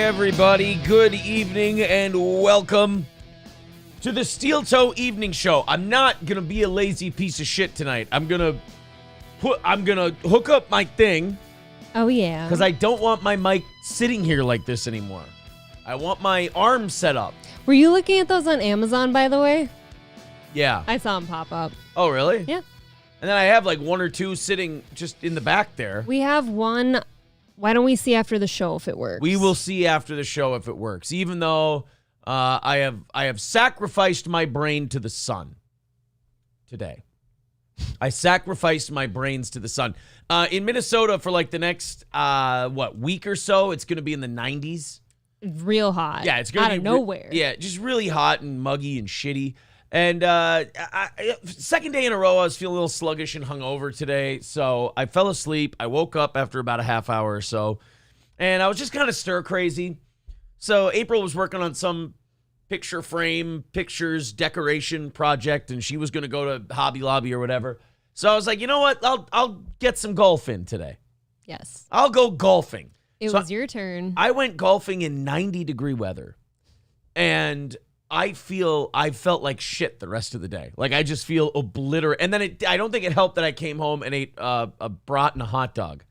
everybody. Good evening and welcome to the Steel Toe Evening Show. I'm not gonna be a lazy piece of shit tonight. I'm gonna hook up my thing. Oh yeah. Because I don't want my mic sitting here like this anymore. I want my arm set up. Were you looking at those on Amazon, by the way? Yeah. I saw them pop up. Oh, really? Yeah. And then I have like one or two sitting just in the back there. We have one. Why don't we see after the show if it works? We will see after the show if it works. Even though I have sacrificed my brain to the sun today. I sacrificed my brains to the sun. In Minnesota for like the next week or so, it's going to be in the 90s. Real hot. Yeah, it's going to be out of nowhere. Yeah, just really hot and muggy and shitty. And second day in a row, I was feeling a little sluggish and hungover today. So I fell asleep. I woke up after about a half hour or so. And I was just kind of stir crazy. So April was working on some picture frame, pictures, decoration project. And she was going to go to Hobby Lobby or whatever. So I was like, you know what? I'll get some golf in today. Yes. I'll go golfing. It was your turn. I went golfing in 90-degree weather. And I felt like shit the rest of the day. Like I just feel obliterated. And then I don't think it helped that I came home and ate a brat and a hot dog.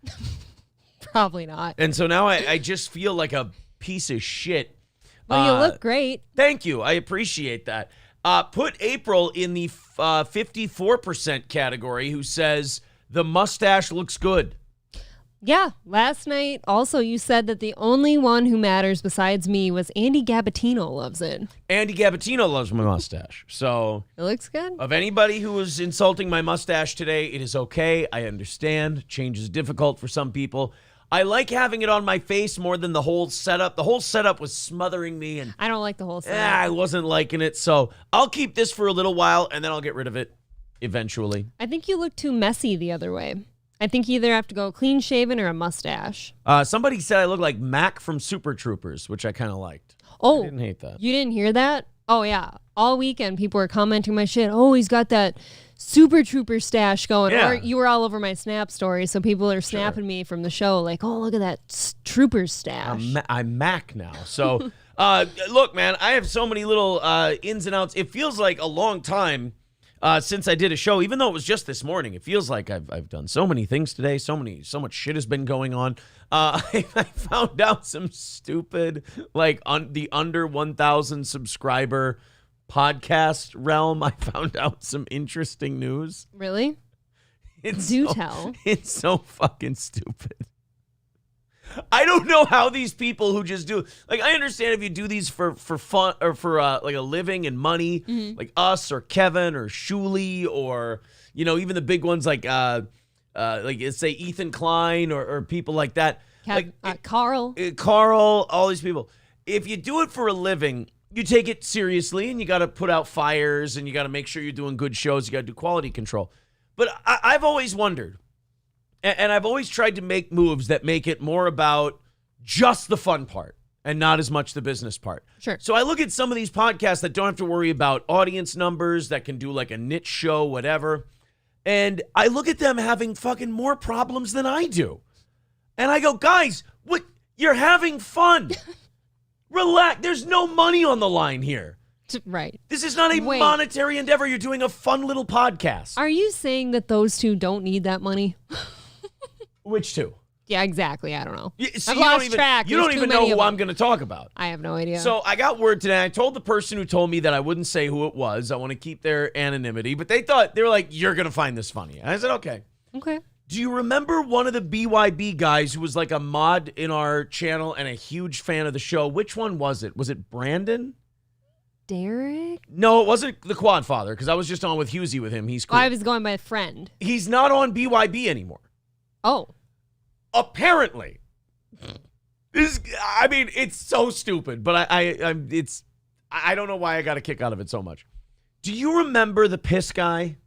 Probably not. And so now I just feel like a piece of shit. Well, you look great. Thank you. I appreciate that. Put April in the 54% category who says the mustache looks good. Yeah, last night also you said that the only one who matters besides me was Andy Gabatino loves it. Andy Gabatino loves my mustache. So it looks good. Of anybody who was insulting my mustache today, it is okay. I understand. Change is difficult for some people. I like having it on my face more than the whole setup. The whole setup was smothering me. And I don't like the whole setup. I wasn't liking it. So I'll keep this for a little while and then I'll get rid of it eventually. I think you look too messy the other way. I think you either have to go clean shaven or a mustache. Somebody said I look like Mac from Super Troopers, which I kind of liked. Oh, I didn't hate that. You didn't hear that? Oh, yeah. All weekend, people were commenting my shit. Oh, he's got that Super Trooper stash going. Yeah. Or you were all over my Snap story, so people are snapping me from the show like, oh, look at that Trooper stash. I'm Mac now. So, look, man, I have so many little ins and outs. It feels like a long time since I did a show, even though it was just this morning. It feels like I've done so many things today. So much shit has been going on. I found out some stupid, like the under 1,000 subscriber podcast realm. I found out some interesting news. Really? Tell. It's so fucking stupid. I don't know how these people who just do, like, I understand if you do these for fun or for like a living and money, like us or Kevin or Shuli or, you know, even the big ones like say Ethan Klein or people like that. Carl, all these people. If you do it for a living, you take it seriously and you got to put out fires and you got to make sure you're doing good shows. You got to do quality control. But I've always wondered. And I've always tried to make moves that make it more about just the fun part and not as much the business part. Sure. So I look at some of these podcasts that don't have to worry about audience numbers, that can do like a niche show, whatever. And I look at them having fucking more problems than I do. And I go, guys, what? You're having fun. Relax. There's no money on the line here. Right. This is not a monetary endeavor. You're doing a fun little podcast. Are you saying that those two don't need that money? Which two? Yeah, exactly. I don't know. See, I've lost track. You don't even know who I'm going to talk about. I have no idea. So I got word today. I told the person who told me that I wouldn't say who it was. I want to keep their anonymity. But they were like, you're going to find this funny. And I said, okay. Okay. Do you remember one of the BYB guys who was like a mod in our channel and a huge fan of the show? Which one was it? Was it Brandon? Derek? No, it wasn't the Quad Father because I was just on with Husey with him. He's cool. I was going by a friend. He's not on BYB anymore. Oh. Apparently. It's so stupid, but I don't know why I got a kick out of it so much. Do you remember the piss guy?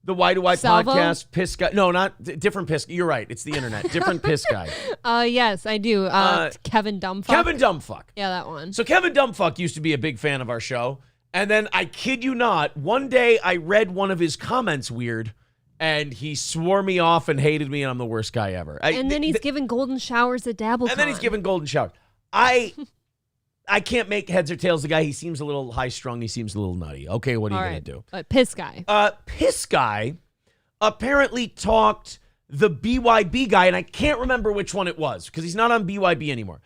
The Why Do I Salvo? podcast piss guy? No, not different piss. You're right. It's the internet. Different piss guy. Yes, I do. Kevin Dumbfuck. Kevin Dumbfuck. Yeah, that one. So Kevin Dumbfuck used to be a big fan of our show. And then I kid you not, one day I read one of his comments weird and he swore me off and hated me and I'm the worst guy ever. And then he's giving golden showers at DabbleCon. And then he's giving golden showers. I can't make heads or tails. The guy, he seems a little high strung. He seems a little nutty. Okay, what are you going to do? Piss guy. Piss guy apparently talked the BYB guy, and I can't remember which one it was because he's not on BYB anymore.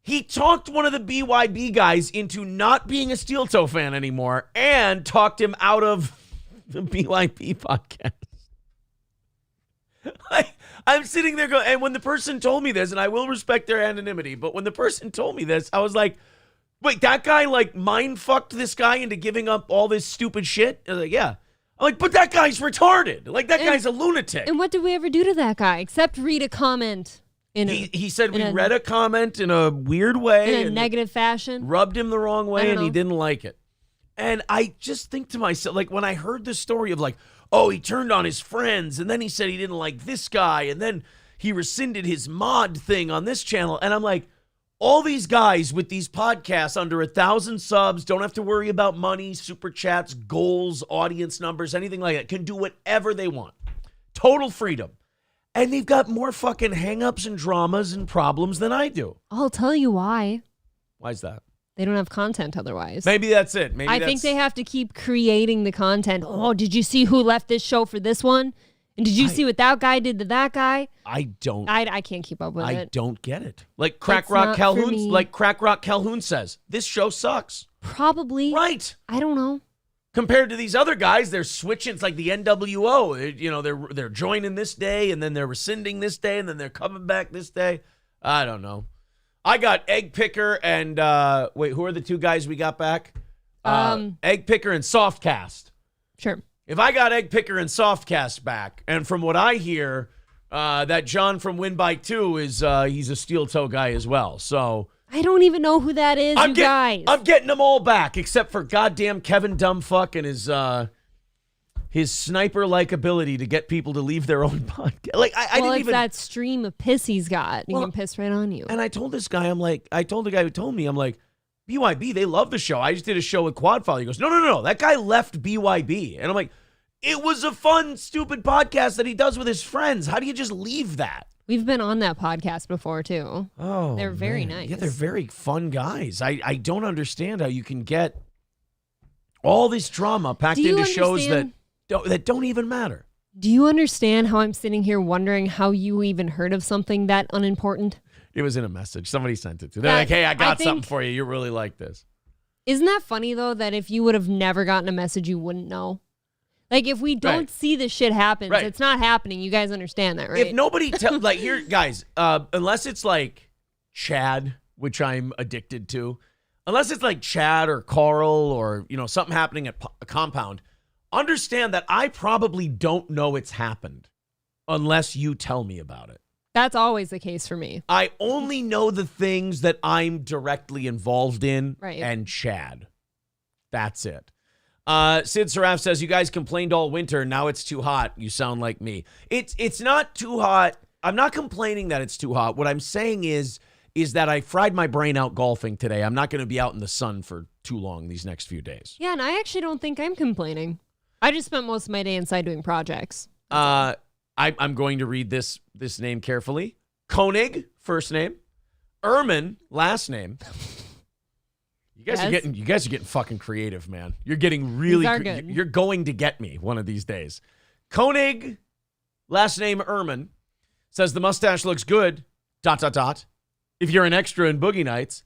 He talked one of the BYB guys into not being a Steel Toe fan anymore and talked him out of the BYB podcast. I'm sitting there going, and when the person told me this, and I will respect their anonymity, but when the person told me this, I was like, wait, that guy like mind fucked this guy into giving up all this stupid shit? I was like, yeah. I'm like, but that guy's retarded. Like, that guy's a lunatic. And what did we ever do to that guy except read a comment? He said we read a comment in a weird way. In a negative fashion. Rubbed him the wrong way, and he didn't like it. And I just think to myself, like, when I heard the story of, like, oh, he turned on his friends, and then he said he didn't like this guy, and then he rescinded his mod thing on this channel. And I'm like, all these guys with these podcasts under 1,000 subs, don't have to worry about money, super chats, goals, audience numbers, anything like that, can do whatever they want. Total freedom. And they've got more fucking hangups and dramas and problems than I do. I'll tell you why. Why's that? They don't have content otherwise. Maybe that's it. I think they have to keep creating the content. Oh, did you see who left this show for this one? And did you see what that guy did to that guy? I don't. I can't keep up with it. I don't get it. Like Crack Rock Calhoun says, this show sucks. Probably. Right. I don't know. Compared to these other guys, they're switching. It's like the NWO. You know, they're joining this day, and then they're rescinding this day, and then they're coming back this day. I don't know. I got Egg Picker and wait, who are the two guys we got back? Egg Picker and Softcast. Sure. If I got Egg Picker and Softcast back, and from what I hear, that John from Win by 2 is he's a Steel Toe guy as well. So I don't even know who that is, guys. I'm getting them all back, except for goddamn Kevin Dumbfuck and his sniper-like ability to get people to leave their own podcast. Like I didn't even that stream of piss he's got. He can piss right on you. And I told this guy, I told the guy who told me, I'm like, BYB, they love the show. I just did a show with Quadfather. He goes, no. That guy left BYB. And I'm like, it was a fun, stupid podcast that he does with his friends. How do you just leave that? We've been on that podcast before, too. Oh, they're very nice. Yeah, they're very fun guys. I don't understand how you can get all this drama packed into shows that don't even matter. Do you understand how I'm sitting here wondering how you even heard of something that unimportant? It was in a message. Somebody sent it to. They're like, hey, I got something for you. You really like this. Isn't that funny, though, that if you would have never gotten a message, you wouldn't know? Like, if we don't see this shit happen, it's not happening. You guys understand that, right? If nobody like, here, guys, unless it's like Chad, which I'm addicted to, unless it's like Chad or Carl or, something happening at a compound, understand that I probably don't know it's happened unless you tell me about it. That's always the case for me. I only know the things that I'm directly involved in and Chad. That's it. Sid Saraf says, you guys complained all winter. Now it's too hot. You sound like me. It's not too hot. I'm not complaining that it's too hot. What I'm saying is that I fried my brain out golfing today. I'm not going to be out in the sun for too long these next few days. Yeah, and I actually don't think I'm complaining. I just spent most of my day inside doing projects. I'm going to read this name carefully. Koenig, first name. Ehrman, last name. You guys are getting fucking creative, man. You're getting really you're going to get me one of these days. Koenig, last name Ehrman, says the mustache looks good. ... If you're an extra in Boogie Nights,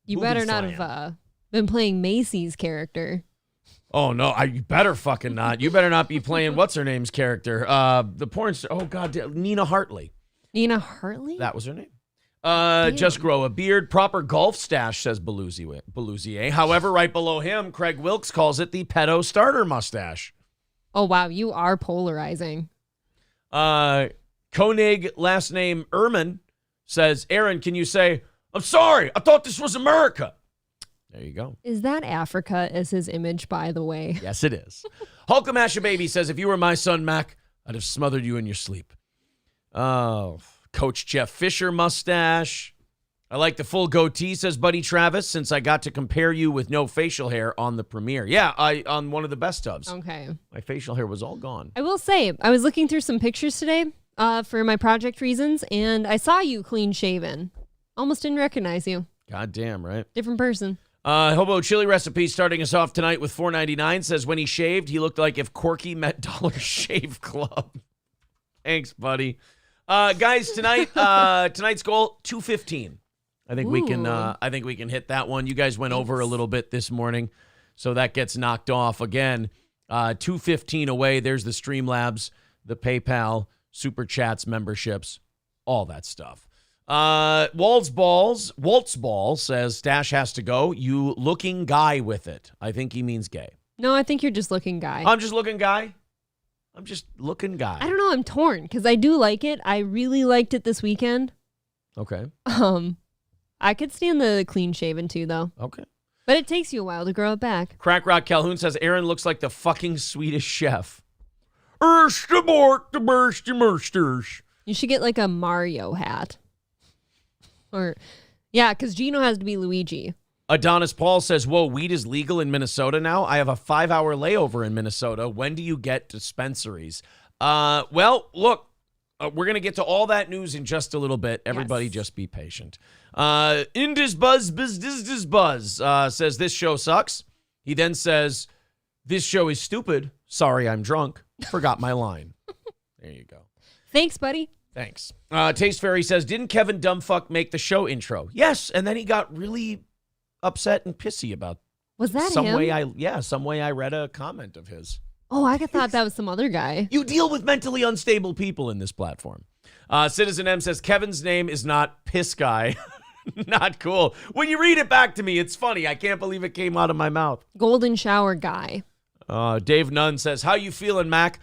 you better not have been playing Macy's character. Oh no, you better fucking not. You better not be playing what's her name's character. The porn star. Oh god, Nina Hartley. Nina Hartley? That was her name. Just grow a beard. Proper golf stash, says Belusier. However, right below him, Craig Wilkes calls it the pedo starter mustache. Oh, wow. You are polarizing. Koenig, last name Ehrman, says, Aaron, can you say, I'm sorry, I thought this was America. There you go. Is that Africa as his image, by the way? Yes, it is. Hulkamasha Baby says, if you were my son, Mac, I'd have smothered you in your sleep. Oh, Coach Jeff Fisher mustache. I like the full goatee, says Buddy Travis, since I got to compare you with no facial hair on the premiere. Yeah, on one of the best ofs. Okay. My facial hair was all gone. I will say, I was looking through some pictures today for my project reasons, and I saw you clean shaven. Almost didn't recognize you. God damn, right? Different person. Hobo Chili Recipe starting us off tonight with $4.99 says when he shaved, he looked like if Corky met Dollar Shave Club. Thanks, buddy. Guys, tonight's goal, 215. I think we can hit that one. You guys went over a little bit this morning, so that gets knocked off again. 215 away. There's the Streamlabs, the PayPal, Super Chats, memberships, all that stuff. Waltz Ball says Stash has to go. You looking guy with it. I think he means gay. No, I think you're just looking guy. I'm just looking guy. I don't know. I'm torn because I do like it. I really liked it this weekend. Okay. I could stand the clean shaven too, though. Okay. But it takes you a while to grow it back. Crack Rock Calhoun says Aaron looks like the fucking Swedish chef. You should get like a Mario hat. Or, yeah, because Gino has to be Luigi. Adonis Paul says, whoa, weed is legal in Minnesota now? I have a 5-hour layover in Minnesota. When do you get dispensaries? Well, look, we're going to get to all that news in just a little bit. Everybody just be patient. Indus Buzz says, this show sucks. He then says, this show is stupid. Sorry, I'm drunk. Forgot my line. There you go. Thanks, buddy. Thanks. Taste Fairy says, didn't Kevin Dumbfuck make the show intro? Yes, and then he got really upset and pissy about Was that some him? way I read a comment of his. Oh, I thought that was some other guy. You deal with mentally unstable people in this platform. Citizen M says, Kevin's name is not Piss Guy. Not cool. When you read it back to me, it's funny. I can't believe it came out of my mouth. Golden Shower Guy. Dave Nunn says, how you feeling, Mac?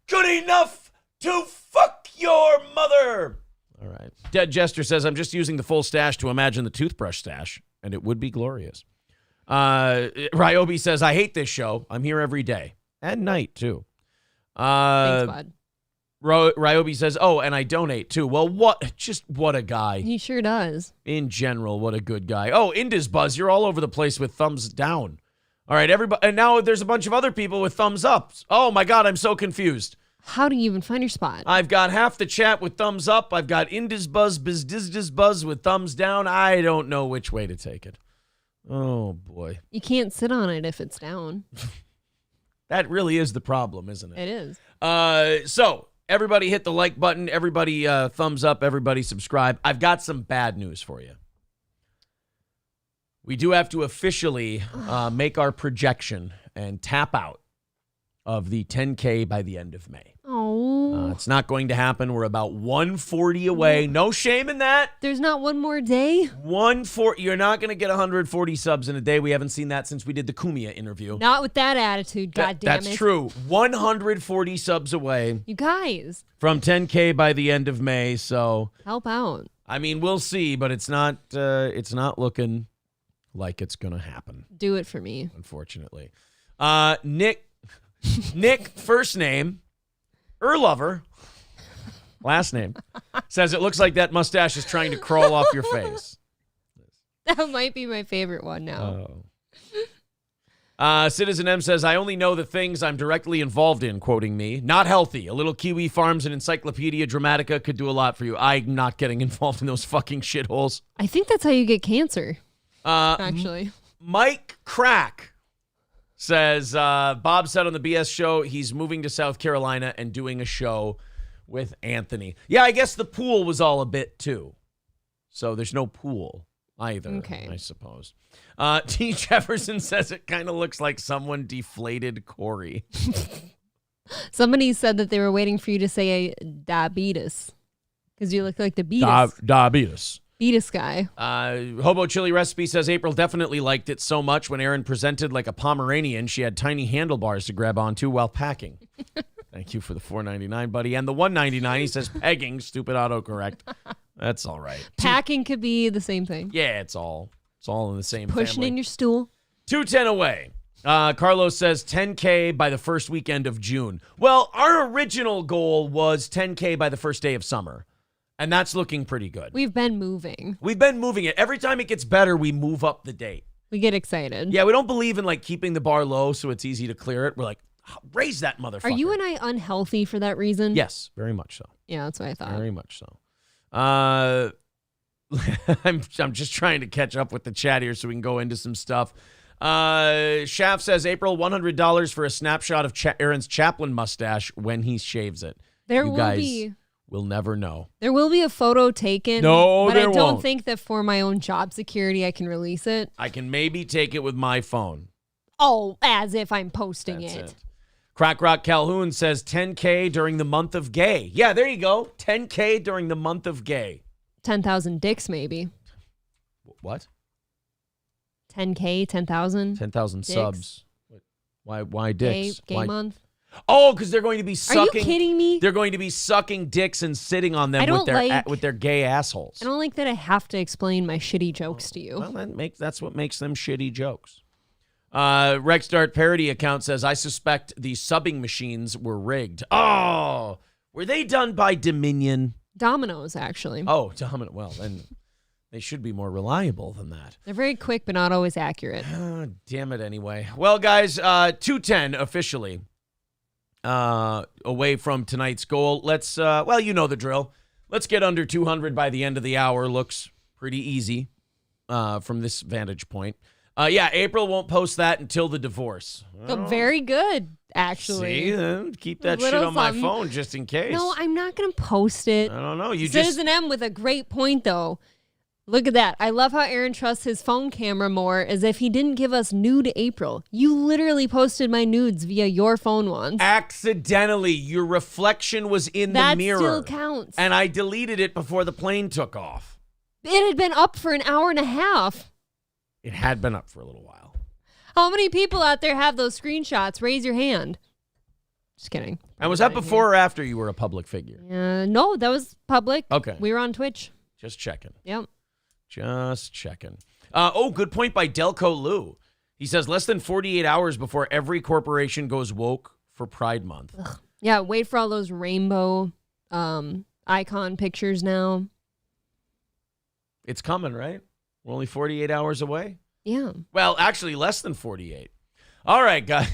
Good enough to fuck your mother. All right. Dead Jester says, I'm just using the full stash to imagine the toothbrush stash, and it would be glorious. Ryobi says, I hate this show. I'm here every day. And night, too. Thanks, bud. Ryobi says, oh, and I donate, too. Well, what a guy. He sure does. In general, what a good guy. Oh, Indus Buzz, you're all over the place with thumbs down. All right, everybody. And now there's a bunch of other people with thumbs up. Oh, my God, I'm so confused. How do you even find your spot? I've got half the chat with thumbs up. I've got Indus Buzz, Buzz with thumbs down. I don't know which way to take it. Oh, boy. You can't sit on it if it's down. That really is the problem, isn't it? It is. So, everybody hit the like button. Everybody thumbs up. Everybody subscribe. I've got some bad news for you. We do have to officially make our projection and tap out of the 10K by the end of May. Oh. It's not going to happen. We're about 140 away. No shame in that. There's not one more day? 140. You're not going to get 140 subs in a day. We haven't seen that since we did the Kumia interview. Not with that attitude, goddammit. That's true. 140 subs away. You guys. From 10K by the end of May, so. Help out. I mean, we'll see, but it's not looking like it's going to happen. Do it for me. Unfortunately. Nick, first name, Erlover, last name, says it looks like that mustache is trying to crawl off your face. That might be my favorite one now. Citizen M says, I only know the things I'm directly involved in, quoting me. Not healthy. A little Kiwi Farms and Encyclopedia Dramatica could do a lot for you. I'm not getting involved in those fucking shitholes. I think that's how you get cancer, actually. Mike Crack says, Bob said on the BS show he's moving to South Carolina and doing a show with Anthony. Yeah, I guess the pool was all a bit, too. So there's no pool either, okay. I suppose. T. Jefferson says it kind of looks like someone deflated Corey. Somebody said that they were waiting for you to say diabetes because you look like the beatus. Diabetes. Beatus guy. Hobo Chili Recipe says April definitely liked it so much when Aaron presented like a Pomeranian, she had tiny handlebars to grab onto while packing. Thank you for the $4.99, buddy. And the $1.99, he says pegging, stupid autocorrect. That's all right. Packing could be the same thing. Yeah, it's all in the same Pushing family. In your stool. 210 away. Carlos says 10K by the first weekend of June. Well, our original goal was 10K by the first day of summer. And that's looking pretty good. We've been moving it. Every time it gets better, we move up the date. We get excited. Yeah, we don't believe in like keeping the bar low so it's easy to clear it. We're like, raise that motherfucker. Are you and I unhealthy for that reason? Yes, very much so. Yeah, that's what I thought. Very much so. I'm just trying to catch up with the chat here so we can go into some stuff. Shaft says, April, $100 for a snapshot of Aaron's Chaplin mustache when he shaves it. There you will guys be. We'll never know. There will be a photo taken. No, but there I don't won't. think that for my own job security I can release it. I can maybe take it with my phone. Oh, as if I'm posting it. Crack Rock Calhoun says 10K during the month of gay. Yeah, there you go. 10K during the month of gay. 10,000 dicks, maybe. What? 10K, 10,000. 10,000 subs. Why dicks? Gay month. Oh, because they're going to be sucking. Are you kidding me? They're going to be sucking dicks and sitting on them with their gay assholes. I don't like that I have to explain my shitty jokes to you. Well, that's what makes them shitty jokes. Rex Dart parody account says, I suspect the subbing machines were rigged. Oh, were they done by Dominion? Domino's, actually. Oh, Domino. Well, then they should be more reliable than that. They're very quick, but not always accurate. Damn it anyway. Well, guys, 210 officially away from tonight's goal. Let's, you know the drill. Let's get under 200 by the end of the hour. Looks pretty easy from this vantage point. April won't post that until the divorce. Oh, very good, actually. See, keep that shit on my phone just in case. No, I'm not going to post it. I don't know. Citizen M with a great point, though. Look at that. I love how Aaron trusts his phone camera more as if he didn't give us nude April. You literally posted my nudes via your phone once. Accidentally. Your reflection was in the mirror. That still counts. And I deleted it before the plane took off. It had been up for an hour and a half. It had been up for a little while. How many people out there have those screenshots? Raise your hand. Just kidding. And was that before or after you were a public figure? No, that was public. Okay. We were on Twitch. Just checking. Yep. Just checking. Good point by Delco Lou. He says less than 48 hours before every corporation goes woke for Pride Month. Ugh. Yeah, wait for all those rainbow icon pictures now. It's coming, right? We're only 48 hours away? Yeah. Well, actually, less than 48. All right, guys.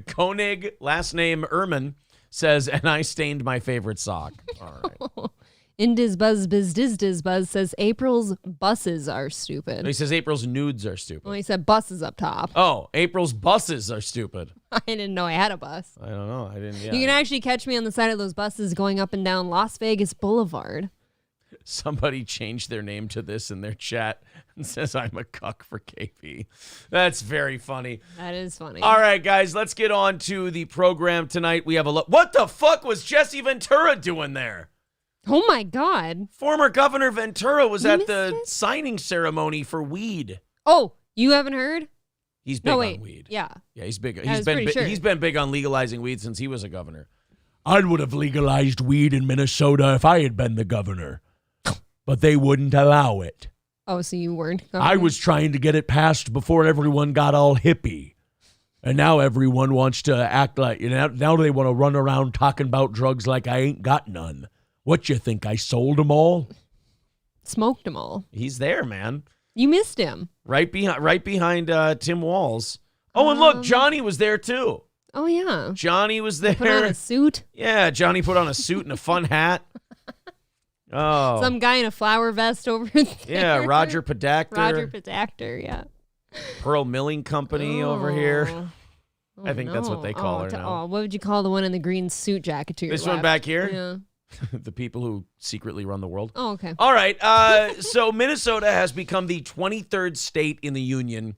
Koenig, last name Ehrman, says, and I stained my favorite sock. All right. Indizbuzz says April's buses are stupid. No, he says April's nudes are stupid. Well, he said buses up top. Oh, April's buses are stupid. I didn't know I had a bus. I don't know. I didn't. Yeah. You can actually catch me on the side of those buses going up and down Las Vegas Boulevard. Somebody changed their name to this in their chat and says, I'm a cuck for KP. That's very funny. That is funny. All right, guys, let's get on to the program tonight. We have a look. What the fuck was Jesse Ventura doing there? Oh, my God. Former Governor Ventura was at the signing ceremony for weed. Oh, you haven't heard? He's big on weed. Yeah. Yeah, he's big. He's been big on legalizing weed since he was a governor. I would have legalized weed in Minnesota if I had been the governor. But they wouldn't allow it. Oh, so you weren't governor? I was trying to get it passed before everyone got all hippie. And now everyone wants to act like, now they want to run around talking about drugs like I ain't got none. What you think, I sold them all? Smoked them all. He's there, man. You missed him. Right behind Tim Walz. Oh, and look, Johnny was there too. Oh, yeah. Johnny was there. Put on a suit. Yeah, Johnny put on a suit and a fun hat. Oh. Some guy in a flower vest over there. Yeah, Roger Podacter. Roger Podacter, yeah. Pearl Milling Company over here. Oh, I think that's what they call her now. Oh, what would you call the one in the green suit jacket to your This left? one back here? Yeah. The people who secretly run the world. Oh, okay. All right. So Minnesota has become the 23rd state in the union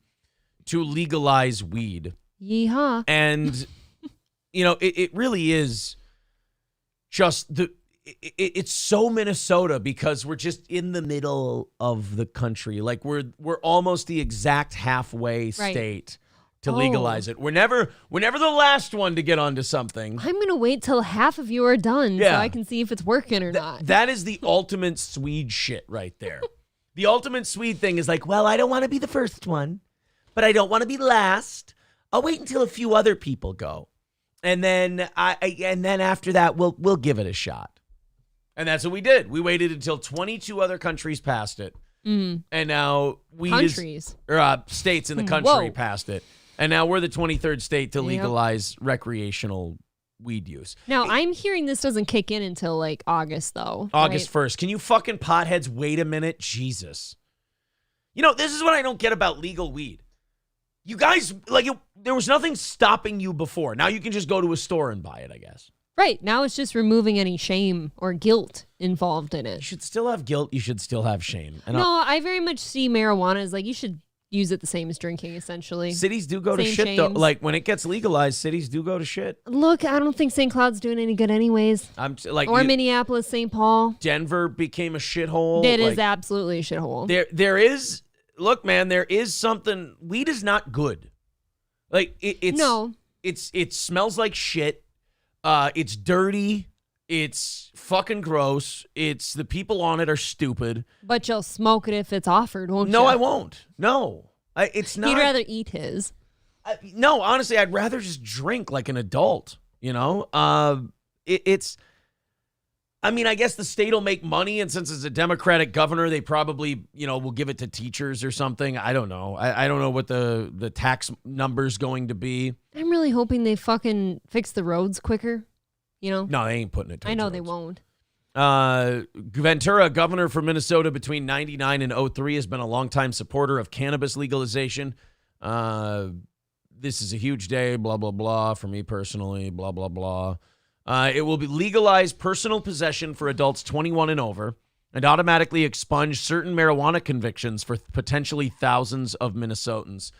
to legalize weed. Yeehaw. And, it really is just it's so Minnesota because we're just in the middle of the country. Like we're almost the exact halfway state to legalize it. We're never the last one to get onto something. I'm going to wait till half of you are done so I can see if it's working or not. That is the ultimate Swede shit right there. The ultimate Swede thing is like, well, I don't want to be the first one, but I don't want to be last. I'll wait until a few other people go. And then after that we'll give it a shot. And that's what we did. We waited until 22 other countries passed it. And now states in the country passed it. And now we're the 23rd state to legalize recreational weed use. Now, I'm hearing this doesn't kick in until like August, though. August right? 1st. Can you fucking potheads wait a minute? Jesus. You know, this is what I don't get about legal weed. You guys, like, there was nothing stopping you before. Now you can just go to a store and buy it, I guess. Right. Now it's just removing any shame or guilt involved in You it. should still have guilt. You should still have shame. And No, I very much see marijuana as like you should use it the same as drinking, essentially. cities do go to Same shit, though. shames. Like, when it gets legalized, cities do go to shit. Look, I don't think St. Cloud's doing any good anyways. Like, Or Minneapolis, St. Paul. Denver became a shithole. It is Like, absolutely a shithole. there is, look, man, there is something, weed is not good. Like, it smells like shit. It's dirty. It's fucking gross. It's the people on it are stupid. But you'll smoke it if it's offered, won't you? No, I won't. No, it's not. You'd rather eat his. No, honestly, I'd rather just drink like an adult. You know, it's. I mean, I guess the state will make money, and since it's a Democratic governor, they probably, will give it to teachers or something. I don't know. I don't know what the tax number's going to be. I'm really hoping they fucking fix the roads quicker. No, they ain't putting it. I know towards they roads. won't. Ventura, governor for Minnesota between 99 and 03, has been a longtime supporter of cannabis legalization. This is a huge day, blah, blah, blah, for me personally, blah, blah, blah. It will be legalized personal possession for adults 21 and over and automatically expunge certain marijuana convictions for potentially thousands of Minnesotans.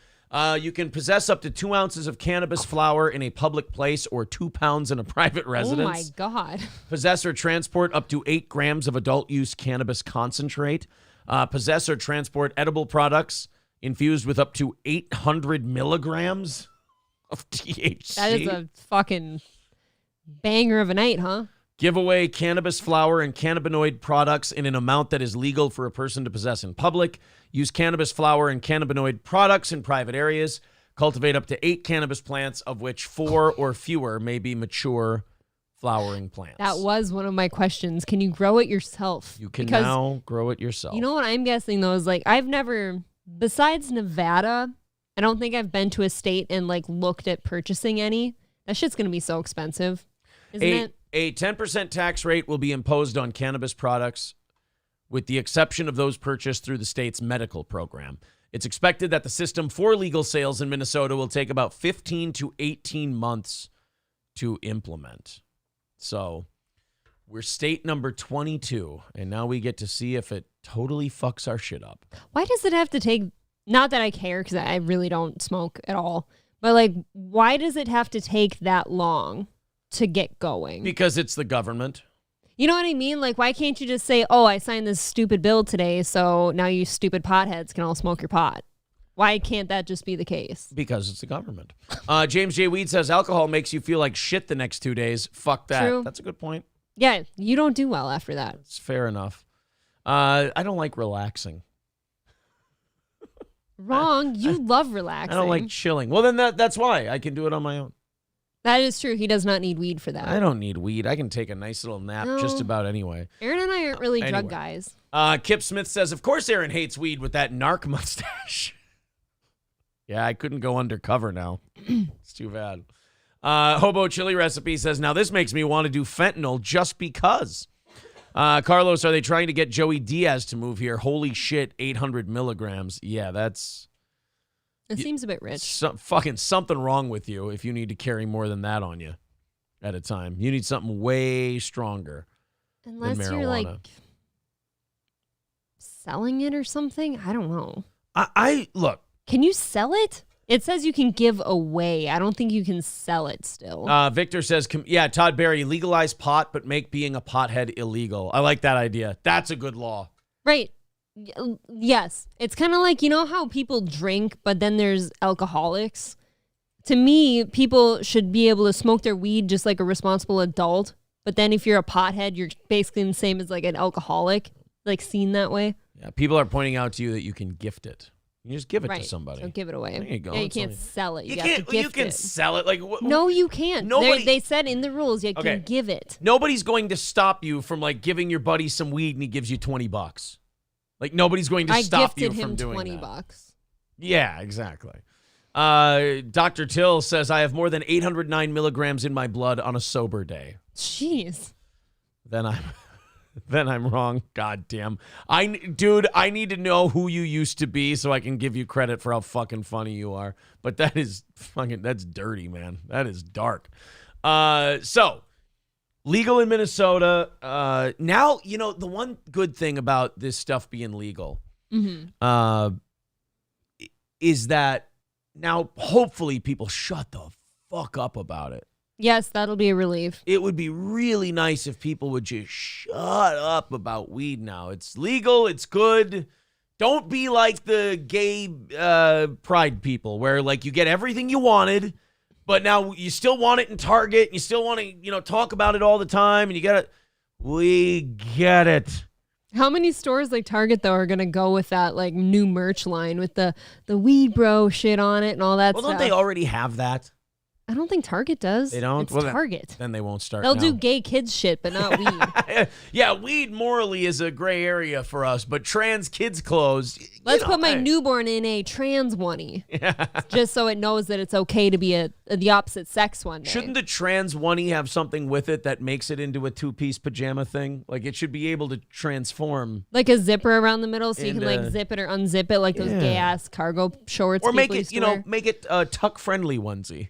You can possess up to 2 ounces of cannabis flower in a public place or 2 pounds in a private residence. Oh, my God. Possess or transport up to 8 grams of adult-use cannabis concentrate. Possess or transport edible products infused with up to 800 milligrams of THC. That is a fucking banger of a night, huh? Give away cannabis flower and cannabinoid products in an amount that is legal for a person to possess in public. Use cannabis flower and cannabinoid products in private areas. Cultivate up to 8 cannabis plants, of which 4 or fewer may be mature flowering plants. That was one of my questions. Can you grow it yourself? You can now grow it yourself. You know what I'm guessing, though, is like I've never, besides Nevada, I don't think I've been to a state and like looked at purchasing any. That shit's going to be so expensive, isn't it? A 10% tax rate will be imposed on cannabis products, with the exception of those purchased through the state's medical program. It's expected that the system for legal sales in Minnesota will take about 15 to 18 months to implement. So we're state number 22, and now we get to see if it totally fucks our shit up. Why does it have to take, not that I care because I really don't smoke at all, but like, why does it have to take that long to get going? Because it's the government. You know what I mean? Like, why can't you just say, oh, I signed this stupid bill today, so now you stupid potheads can all smoke your pot? Why can't that just be the case? Because it's the government. James J. Weed says alcohol makes you feel like shit the next 2 days. Fuck that. True. That's a good point. Yeah, you don't do well after that. It's fair enough. I don't like relaxing. Wrong. You love relaxing. I don't like chilling. Well, then that's why I can do it on my own. That is true. He does not need weed for that. I don't need weed. I can take a nice little nap just about anyway. Aaron and I aren't really drug Anyway. guys. Kip Smith says, of course Aaron hates weed with that narc mustache. Yeah, I couldn't go undercover now. It's too bad. Hobo Chili Recipe says, now this makes me want to do fentanyl just because. Carlos, are they trying to get Joey Diaz to move here? Holy shit, 800 milligrams. Yeah, that's... It seems a bit rich. Fucking something wrong with you if you need to carry more than that on you at a time. You need something way stronger Unless than you're marijuana. like selling it or something. I don't know. I look. Can you sell it? It says you can give away. I don't think you can sell it still. Victor says, yeah, Todd Berry, legalize pot, but make being a pothead illegal. I like that idea. That's a good law. Right. Yes. It's kind of like, you know how people drink, but then there's alcoholics? To me, people should be able to smoke their weed just like a responsible adult. But then if you're a pothead, you're basically the same as like an alcoholic, like seen that way. Yeah, people are pointing out to you that you can gift it. You just give it to somebody. So give it away. There you go. Yeah, you It's can't only- sell it. You have can't. to gift You can it. sell it. Like No, you can't. Nobody- They said in the rules you Okay. can give it. Nobody's going to stop you from like giving your buddy some weed and he gives you $20. Like nobody's going to I stop gifted you from him doing $20. that. Yeah, exactly. Dr. Till says, I have more than 809 milligrams in my blood on a sober day. Jeez. Then I'm wrong. God damn. I need to know who you used to be so I can give you credit for how fucking funny you are. But that's dirty, man. That is dark. So legal in Minnesota. Now, the one good thing about this stuff being legal is that now hopefully people shut the fuck up about it. Yes, that'll be a relief. It would be really nice if people would just shut up about weed now. It's legal. It's good. Don't be like the gay pride people where, like, you get everything you wanted, but now you still want it in Target. You still want to, talk about it all the time, and you got to. We get it. How many stores like Target, though, are going to go with that, like, new merch line with the weed bro shit on it and all that stuff? Well, don't they already have that? I don't think Target does. They don't? It's Target. Then they won't start. They'll do gay kids shit, but not weed. Yeah, weed morally is a gray area for us, but trans kids clothes. Let's put my newborn in a trans oneie, just so it knows that it's okay to be the opposite sex one day. Shouldn't the trans oneie have something with it that makes it into a two-piece pajama thing? Like, it should be able to transform. Like a zipper around the middle, so you can like zip it or unzip it, like those gay ass cargo shorts. Or make it, make it a tuck-friendly onesie.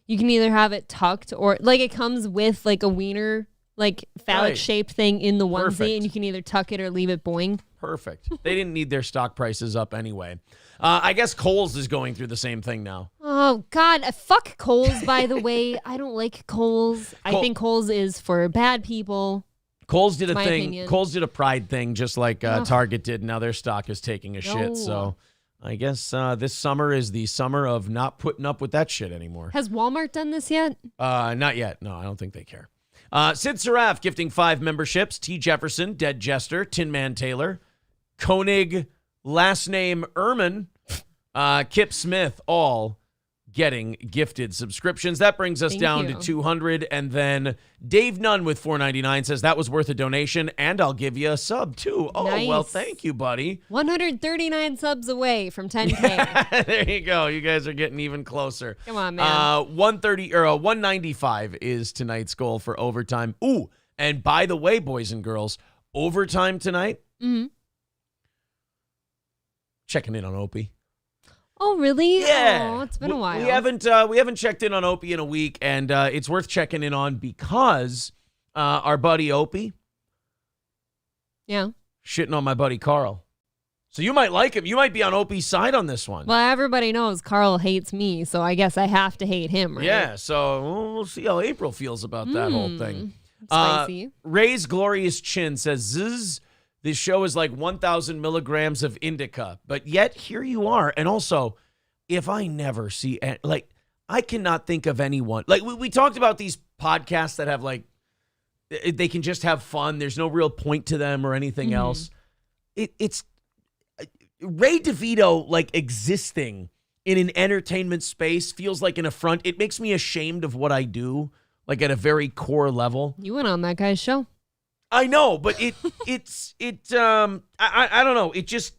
You can either have it tucked or like it comes with like a wiener, like phallic shaped thing in the onesie, and you can either tuck it or leave it boing. Perfect. They didn't need their stock prices up anyway. I guess Kohl's is going through the same thing now. Oh, God. Fuck Kohl's, by the way. I don't like Kohl's. I think Kohl's is for bad people. Kohl's did a my thing. opinion. Kohl's did a pride thing just like Target did. Now their stock is taking a shit. So I guess this summer is the summer of not putting up with that shit anymore. Has Walmart done this yet? Not yet. No, I don't think they care. Sid Seraph gifting 5 memberships. T. Jefferson, Dead Jester, Tin Man Taylor, Koenig, last name Ehrman, Kip Smith, all getting gifted subscriptions. That brings us down to 200. And then Dave Nunn with $4.99 says that was worth a donation, and I'll give you a sub too. Oh, nice. Well, thank you, buddy. 139 subs away from 10K. There you go. You guys are getting even closer. Come on, man. 195 is tonight's goal for overtime. Ooh, and by the way, boys and girls, overtime tonight. Mm-hmm. Checking in on Opie. Oh, really? Yeah. Oh, it's been a while. We haven't checked in on Opie in a week, and it's worth checking in on because our buddy Opie, shitting on my buddy Carl. So you might like him. You might be on Opie's side on this one. Well, everybody knows Carl hates me, so I guess I have to hate him, right? Yeah. So we'll see how April feels about that whole thing. Spicy. Ray's Glorious Chin says, Zzz, this show is like 1,000 milligrams of indica, but yet here you are. And also, if I never see, like, I cannot think of anyone. Like, we talked about these podcasts that have, like, they can just have fun. There's no real point to them or anything else. It's Ray DeVito, like, existing in an entertainment space feels like an affront. It makes me ashamed of what I do, like, at a very core level. You went on that guy's show. I know, but I don't know. It just,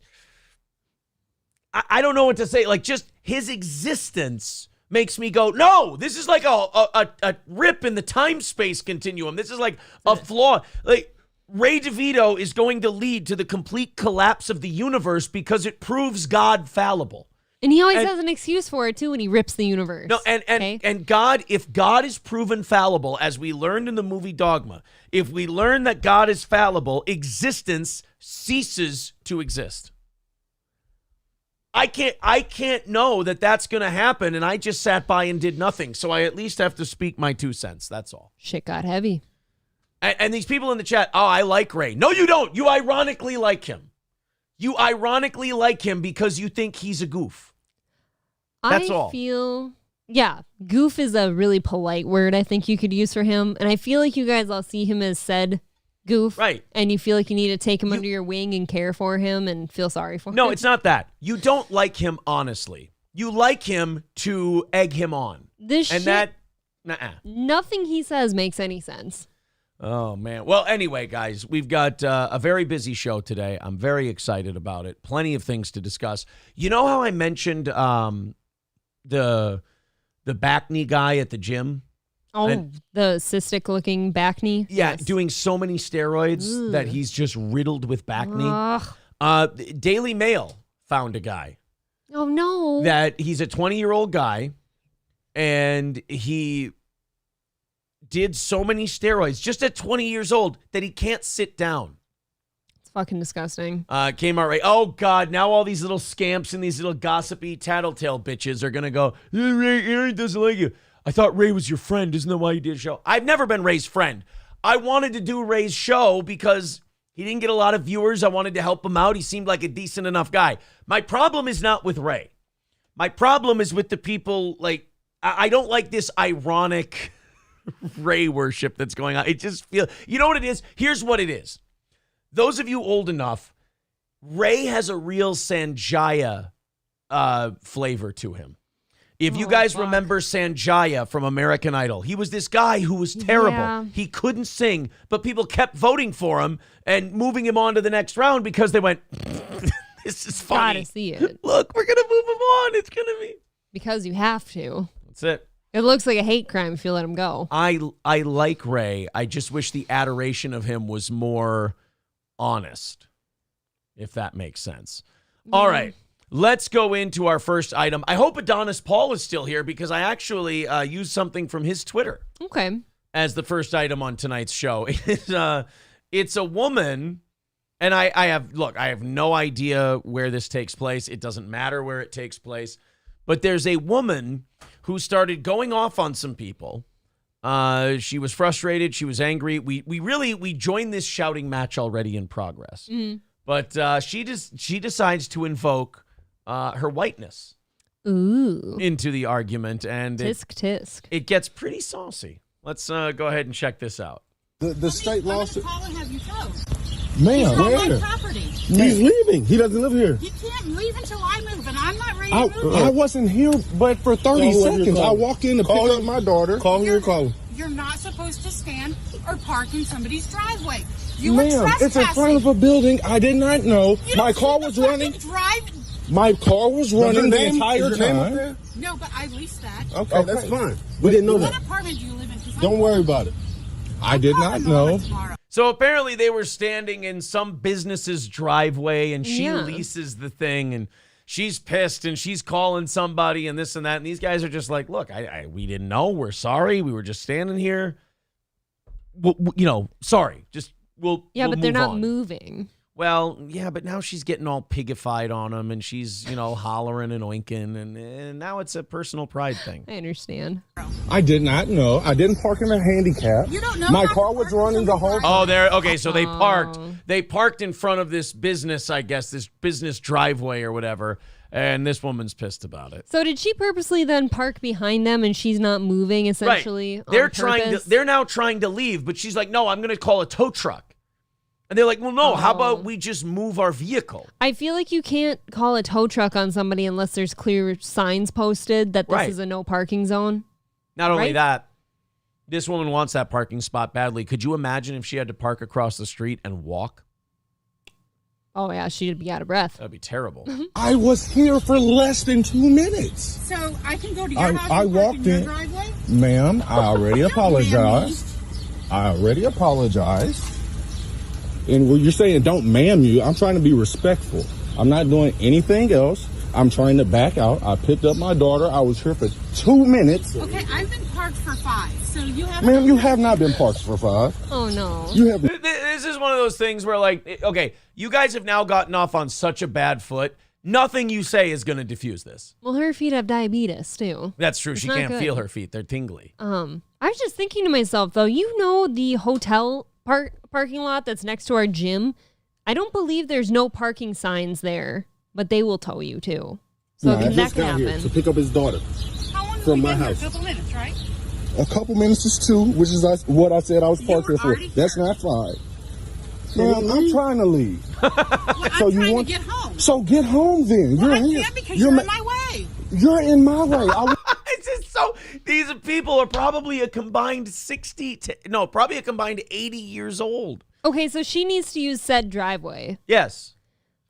I don't know what to say. Like, just his existence makes me go, no, this is like a rip in the time-space continuum. This is like a flaw. Like, Ray DeVito is going to lead to the complete collapse of the universe because it proves God fallible. And he always has an excuse for it, too, when he rips the universe. No, and God, if God is proven fallible, as we learned in the movie Dogma, if we learn that God is fallible, existence ceases to exist. I can't know that that's going to happen, and I just sat by and did nothing, so I at least have to speak my 2 cents, that's all. Shit got heavy. And these people in the chat, oh, I like Ray. No, you don't. You ironically like him. You ironically like him because you think he's a goof. That's all. Goof is a really polite word I think you could use for him. And I feel like you guys all see him as said goof. Right. And you feel like you need to take him under your wing and care for him and feel sorry for him. No, it's not that. You don't like him honestly. You like him to egg him on. Nothing he says makes any sense. Oh, man. Well, anyway, guys, we've got a very busy show today. I'm very excited about it. Plenty of things to discuss. You know how I mentioned the Bacne guy at the gym? Oh, And- the cystic-looking Bacne? Yeah, Yes. doing so many steroids that Ugh. he's just riddled with Bacne. Ugh. Daily Mail found a guy Oh, no. that he's a 20-year-old guy, and he did so many steroids just at 20 years old that he can't sit down. It's fucking disgusting. Came out right. Oh, God. Now all these little scamps and these little gossipy tattletale bitches are going to go, Ray doesn't like you. I thought Ray was your friend. Isn't that why you did a show? I've never been Ray's friend. I wanted to do Ray's show because he didn't get a lot of viewers. I wanted to help him out. He seemed like a decent enough guy. My problem is not with Ray. My problem is with the people, like, I don't like this ironic Ray worship that's going on. It just feels, you know what it is? Here's what it is. Those of you old enough, Ray has a real Sanjaya flavor to him. If you guys remember Sanjaya from American Idol, he was this guy who was terrible. Yeah. He couldn't sing, but people kept voting for him and moving him on to the next round because they went, this is funny. Gotta see it. Look, we're going to move him on. It's going to be. Because you have to. That's it. It looks like a hate crime if you let him go. I like Ray. I just wish the adoration of him was more honest, if that makes sense. All right. Let's go into our first item. I hope Adonis Paul is still here because I actually used something from his Twitter Okay. as the first item on tonight's show. It's a woman, and I have no idea where this takes place. It doesn't matter where it takes place. But there's a woman who started going off on some people. She was frustrated. She was angry. We joined this shouting match already in progress. But she decides to invoke her whiteness Ooh. into the argument, and Tisk tisk. it gets pretty saucy. Let's go ahead and check this out. The state lawsuit. Call and have you towed. Man, He's on my where? property. He's leaving. He doesn't live here. You can't leave until I move, and I'm not ready to move. I wasn't here but for 30 Call whoever you're seconds. I calling. walked in to pick up my daughter. Call who you're calling. You're not supposed to stand or park in somebody's driveway. You were Ma'am, trespassing. it's in front of a building. I did not know. You My don't car see was the running. fucking Drive. My car was running the entire Is your name up time. there? No, but I leased that. Okay, that's fine. We didn't know What that. apartment do you live in? 'Cause Don't worry about it. I did not know. Tomorrow. So apparently they were standing in some business's driveway, and she Yeah. leases the thing, and she's pissed, and she's calling somebody, and this and that. And these guys are just like, "Look, we didn't know. We're sorry. We were just standing here. Sorry. Just we'll Yeah, we'll but they're move not on." moving. Well, yeah, but now she's getting all pigified on him, and she's hollering and oinking, and now it's a personal pride thing. I understand. I did not know. I didn't park in a handicap. You don't know My how car to was park running the whole time. Oh, there. Okay, so they parked. Oh. They parked in front of this business, I guess, this business driveway or whatever. And this woman's pissed about it. So did she purposely then park behind them and she's not moving essentially? Right. They're on trying to. purpose? They're now trying to leave, but she's like, "No, I'm going to call a tow truck." And they're like, "Well, no. How about we just move our vehicle?" I feel like you can't call a tow truck on somebody unless there's clear signs posted that this Right. is a no parking zone. Not only Right? that, this woman wants that parking spot badly. Could you imagine if she had to park across the street and walk? Oh yeah, she'd be out of breath. That'd be terrible. I was here for less than 2 minutes. So I can go to your I- house I and park walked in your in. driveway? Ma'am, I already Don't apologized. I already apologized. And when you're saying don't ma'am you, I'm trying to be respectful. I'm not doing anything else. I'm trying to back out. I picked up my daughter. I was here for 2 minutes. Okay, I've been parked for 5, so you have. Ma'am, you have not been parked for 5. Oh no. You have. This is one of those things where, like, okay, you guys have now gotten off on such a bad foot. Nothing you say is going to diffuse this. Well, her feet have diabetes too. That's true. It's She not can't good. feel her feet. They're tingly. I was just thinking to myself though, the hotel parking lot that's next to our gym. I don't believe there's no parking signs there, but they will tow you too. So I that just can got here happen. to pick up his daughter. How long have From you my been here? house. A couple minutes, right? A couple minutes is 2, which is what I said I was You parked were here for. already That's here. not 5. Ma'am, I'm trying to leave. Well, So I'm you trying want- to get home. So get home then. Well, You're I here. can't because you're ma- in my way. You're in my way. It's just so. These people are probably a combined 80 years old. Okay, so she needs to use said driveway. Yes.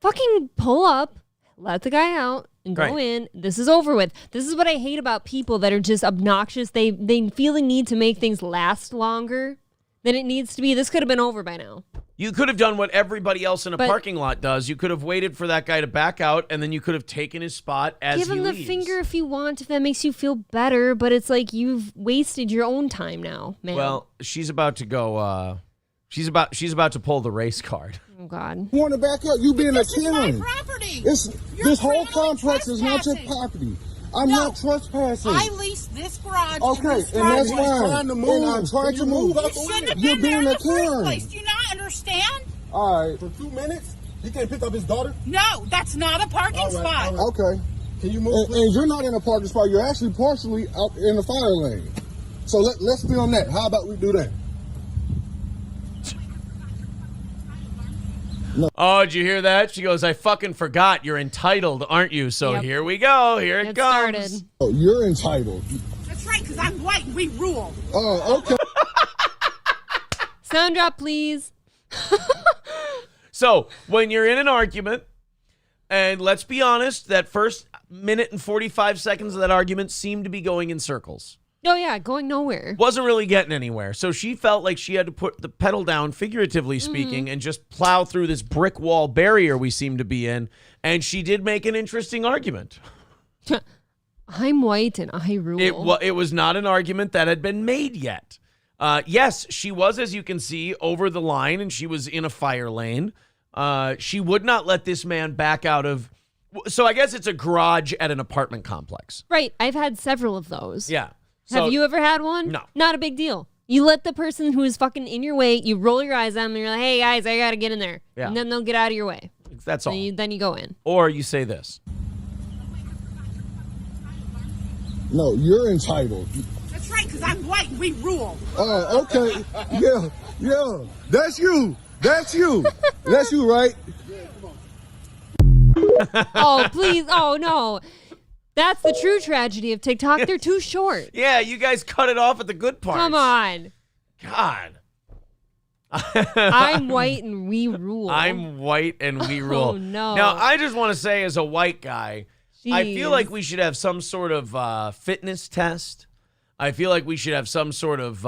Fucking pull up, let the guy out, and go Right. in. This is over with. This is what I hate about people that are just obnoxious. They feel the need to make things last longer than it needs to be. This could have been over by now. You could have done what everybody else in a But- parking lot does. You could have waited for that guy to back out, and then you could have taken his spot as Give he him the leaves. finger if you want, if that makes you feel better. But it's like you've wasted your own time now, man. Well, she's about to go. She's about to pull the race card. oh God. You want to back up? You being a This is my Karen. property. This criminally whole complex is not your trespassing. property. I'm No. not trespassing. I leased this garage. Okay, and this and that's driveway. fine. trying to And move. I'm trying Can to you move. move out You the shouldn't have You're been there being in a the first Karen. place. Do you not understand? All right. For 2 minutes, he can't pick up his daughter. No, that's not a parking All right, spot. all right. Okay. Can you move? And you're not in a parking spot. You're actually partially out in the fire lane. So let's film that. How about we do that? Oh, did you hear that? She goes, I fucking forgot. You're entitled, aren't you? So Yep. here we go. Here it Get comes. started. Oh, you're entitled. That's right, because I'm white and we rule. Oh, okay. Sound drop, please. So when you're in an argument, and let's be honest, that first minute and 45 seconds of that argument seemed to be going in circles. Oh yeah, going nowhere. Wasn't really getting anywhere. So she felt like she had to put the pedal down, figuratively speaking, and just plow through this brick wall barrier we seem to be in. And she did make an interesting argument. I'm white and I rule. It was not an argument that had been made yet. Yes, she was, as you can see, over the line, and she was in a fire lane. She would not let this man back out of... So I guess it's a garage at an apartment complex. Right. I've had several of those. Yeah. So, Have you ever had one? No. Not a big deal. You let the person who is fucking in your way, you roll your eyes at them and you're like, hey guys, I gotta get in there. Yeah. And then they'll get out of your way. That's all. Then you go in. Or you say this. No, you're entitled. That's right, because I'm white and we rule. Oh, okay. Yeah. That's you. That's you. That's you, right? Oh, please. Oh, no. That's the true tragedy of TikTok. They're too short. Yeah, you guys cut it off at the good parts. Come on. God. I'm white and we rule. I'm white and we rule. Oh, no. Now, I just want to say, as a white guy, I feel Jeez. like we should have some sort of fitness test. I feel like we should have some sort of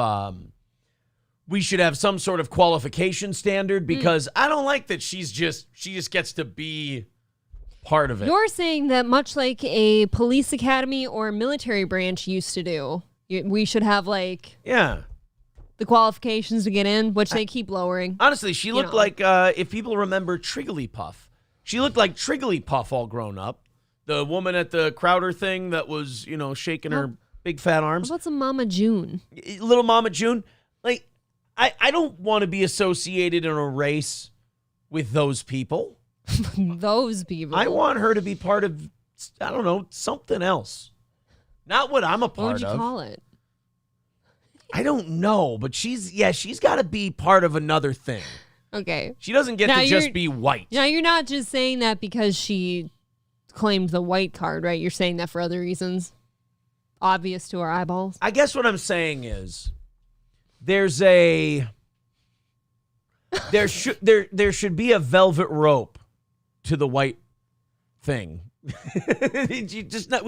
qualification standard, because I don't like that she just gets to be part of it. You're saying that much like a police academy or military branch used to do, we should have like Yeah. the qualifications to get in, which they keep lowering. Honestly, she looked know. like, if people remember Trigglypuff, she looked like Trigglypuff all grown up. The woman at the Crowder thing that was, shaking her big fat How arms. about some Mama June? Little Mama June. Like, I don't want to be associated in a race with those people. Those people. I want her to be part of, I don't know, something else. Not what I'm a What part would you of. call it? I don't know, but she's got to be part of another thing. Okay. She doesn't get Now to just you're- be white. Now, you're not just saying that because she claimed the white card, right? You're saying that for other reasons. Obvious to our eyeballs. I guess what I'm saying is there should be a velvet rope to the white thing. We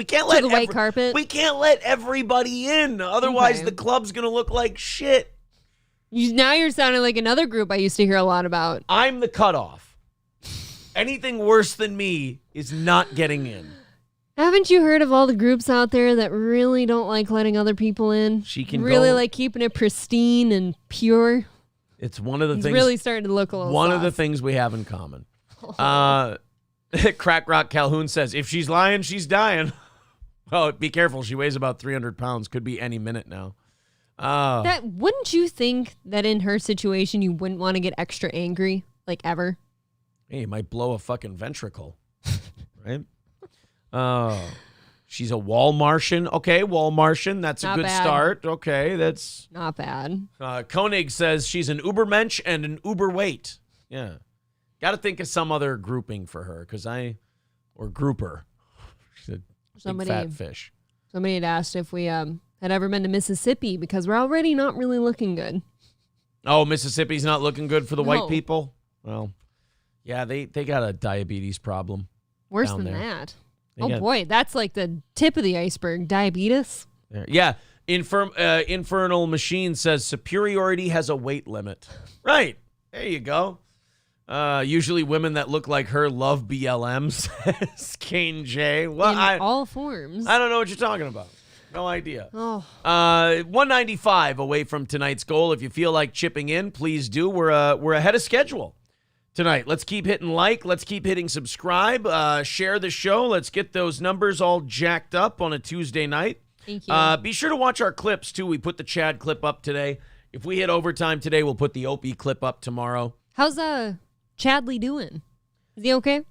can't let the white carpet? We can't let everybody in. Otherwise, Okay. the club's gonna look like shit. Now you're sounding like another group I used to hear a lot about. I'm the cutoff. Anything worse than me is not getting in. Haven't you heard of all the groups out there that really don't like letting other people in? She can really go- like keeping it pristine and pure. It's one of the It's things. really starting to look a little One of the soft. things we have in common. Crack Rock Calhoun says, if she's lying, she's dying. Well, be careful. She weighs about 300 pounds. Could be any minute now. That wouldn't you think that in her situation you wouldn't want to get extra angry, like ever? Hey, you might blow a fucking ventricle. Right? She's a wall Martian. Okay, wall Martian. That's Not a good bad. start. Okay, that's... Not bad. Koenig says she's an Ubermensch and an Uberweight. Yeah. Got to think of some other grouping for her, or grouper. She's a big Somebody- fat fish. Somebody had asked if we had ever been to Mississippi because we're already not really looking good. Oh, Mississippi's not looking good for the white No. people? Well, yeah, they got a diabetes problem. Worse down than there. that. They Oh, got- boy. That's like the tip of the iceberg. Diabetes. There. Yeah, Infernal Machine says superiority has a weight limit. Right. There you go. Usually women that look like her love BLM, says Kane J. Well, In all forms. I don't know what you're talking about. No idea. Oh. 195 away from tonight's goal. If you feel like chipping in, please do. We're ahead of schedule tonight. Let's keep hitting like. Let's keep hitting subscribe. Share the show. Let's get those numbers all jacked up on a Tuesday night. Thank you. Be sure to watch our clips, too. We put the Chad clip up today. If we hit overtime today, we'll put the Opie clip up tomorrow. How's Chadley doing? Is he okay?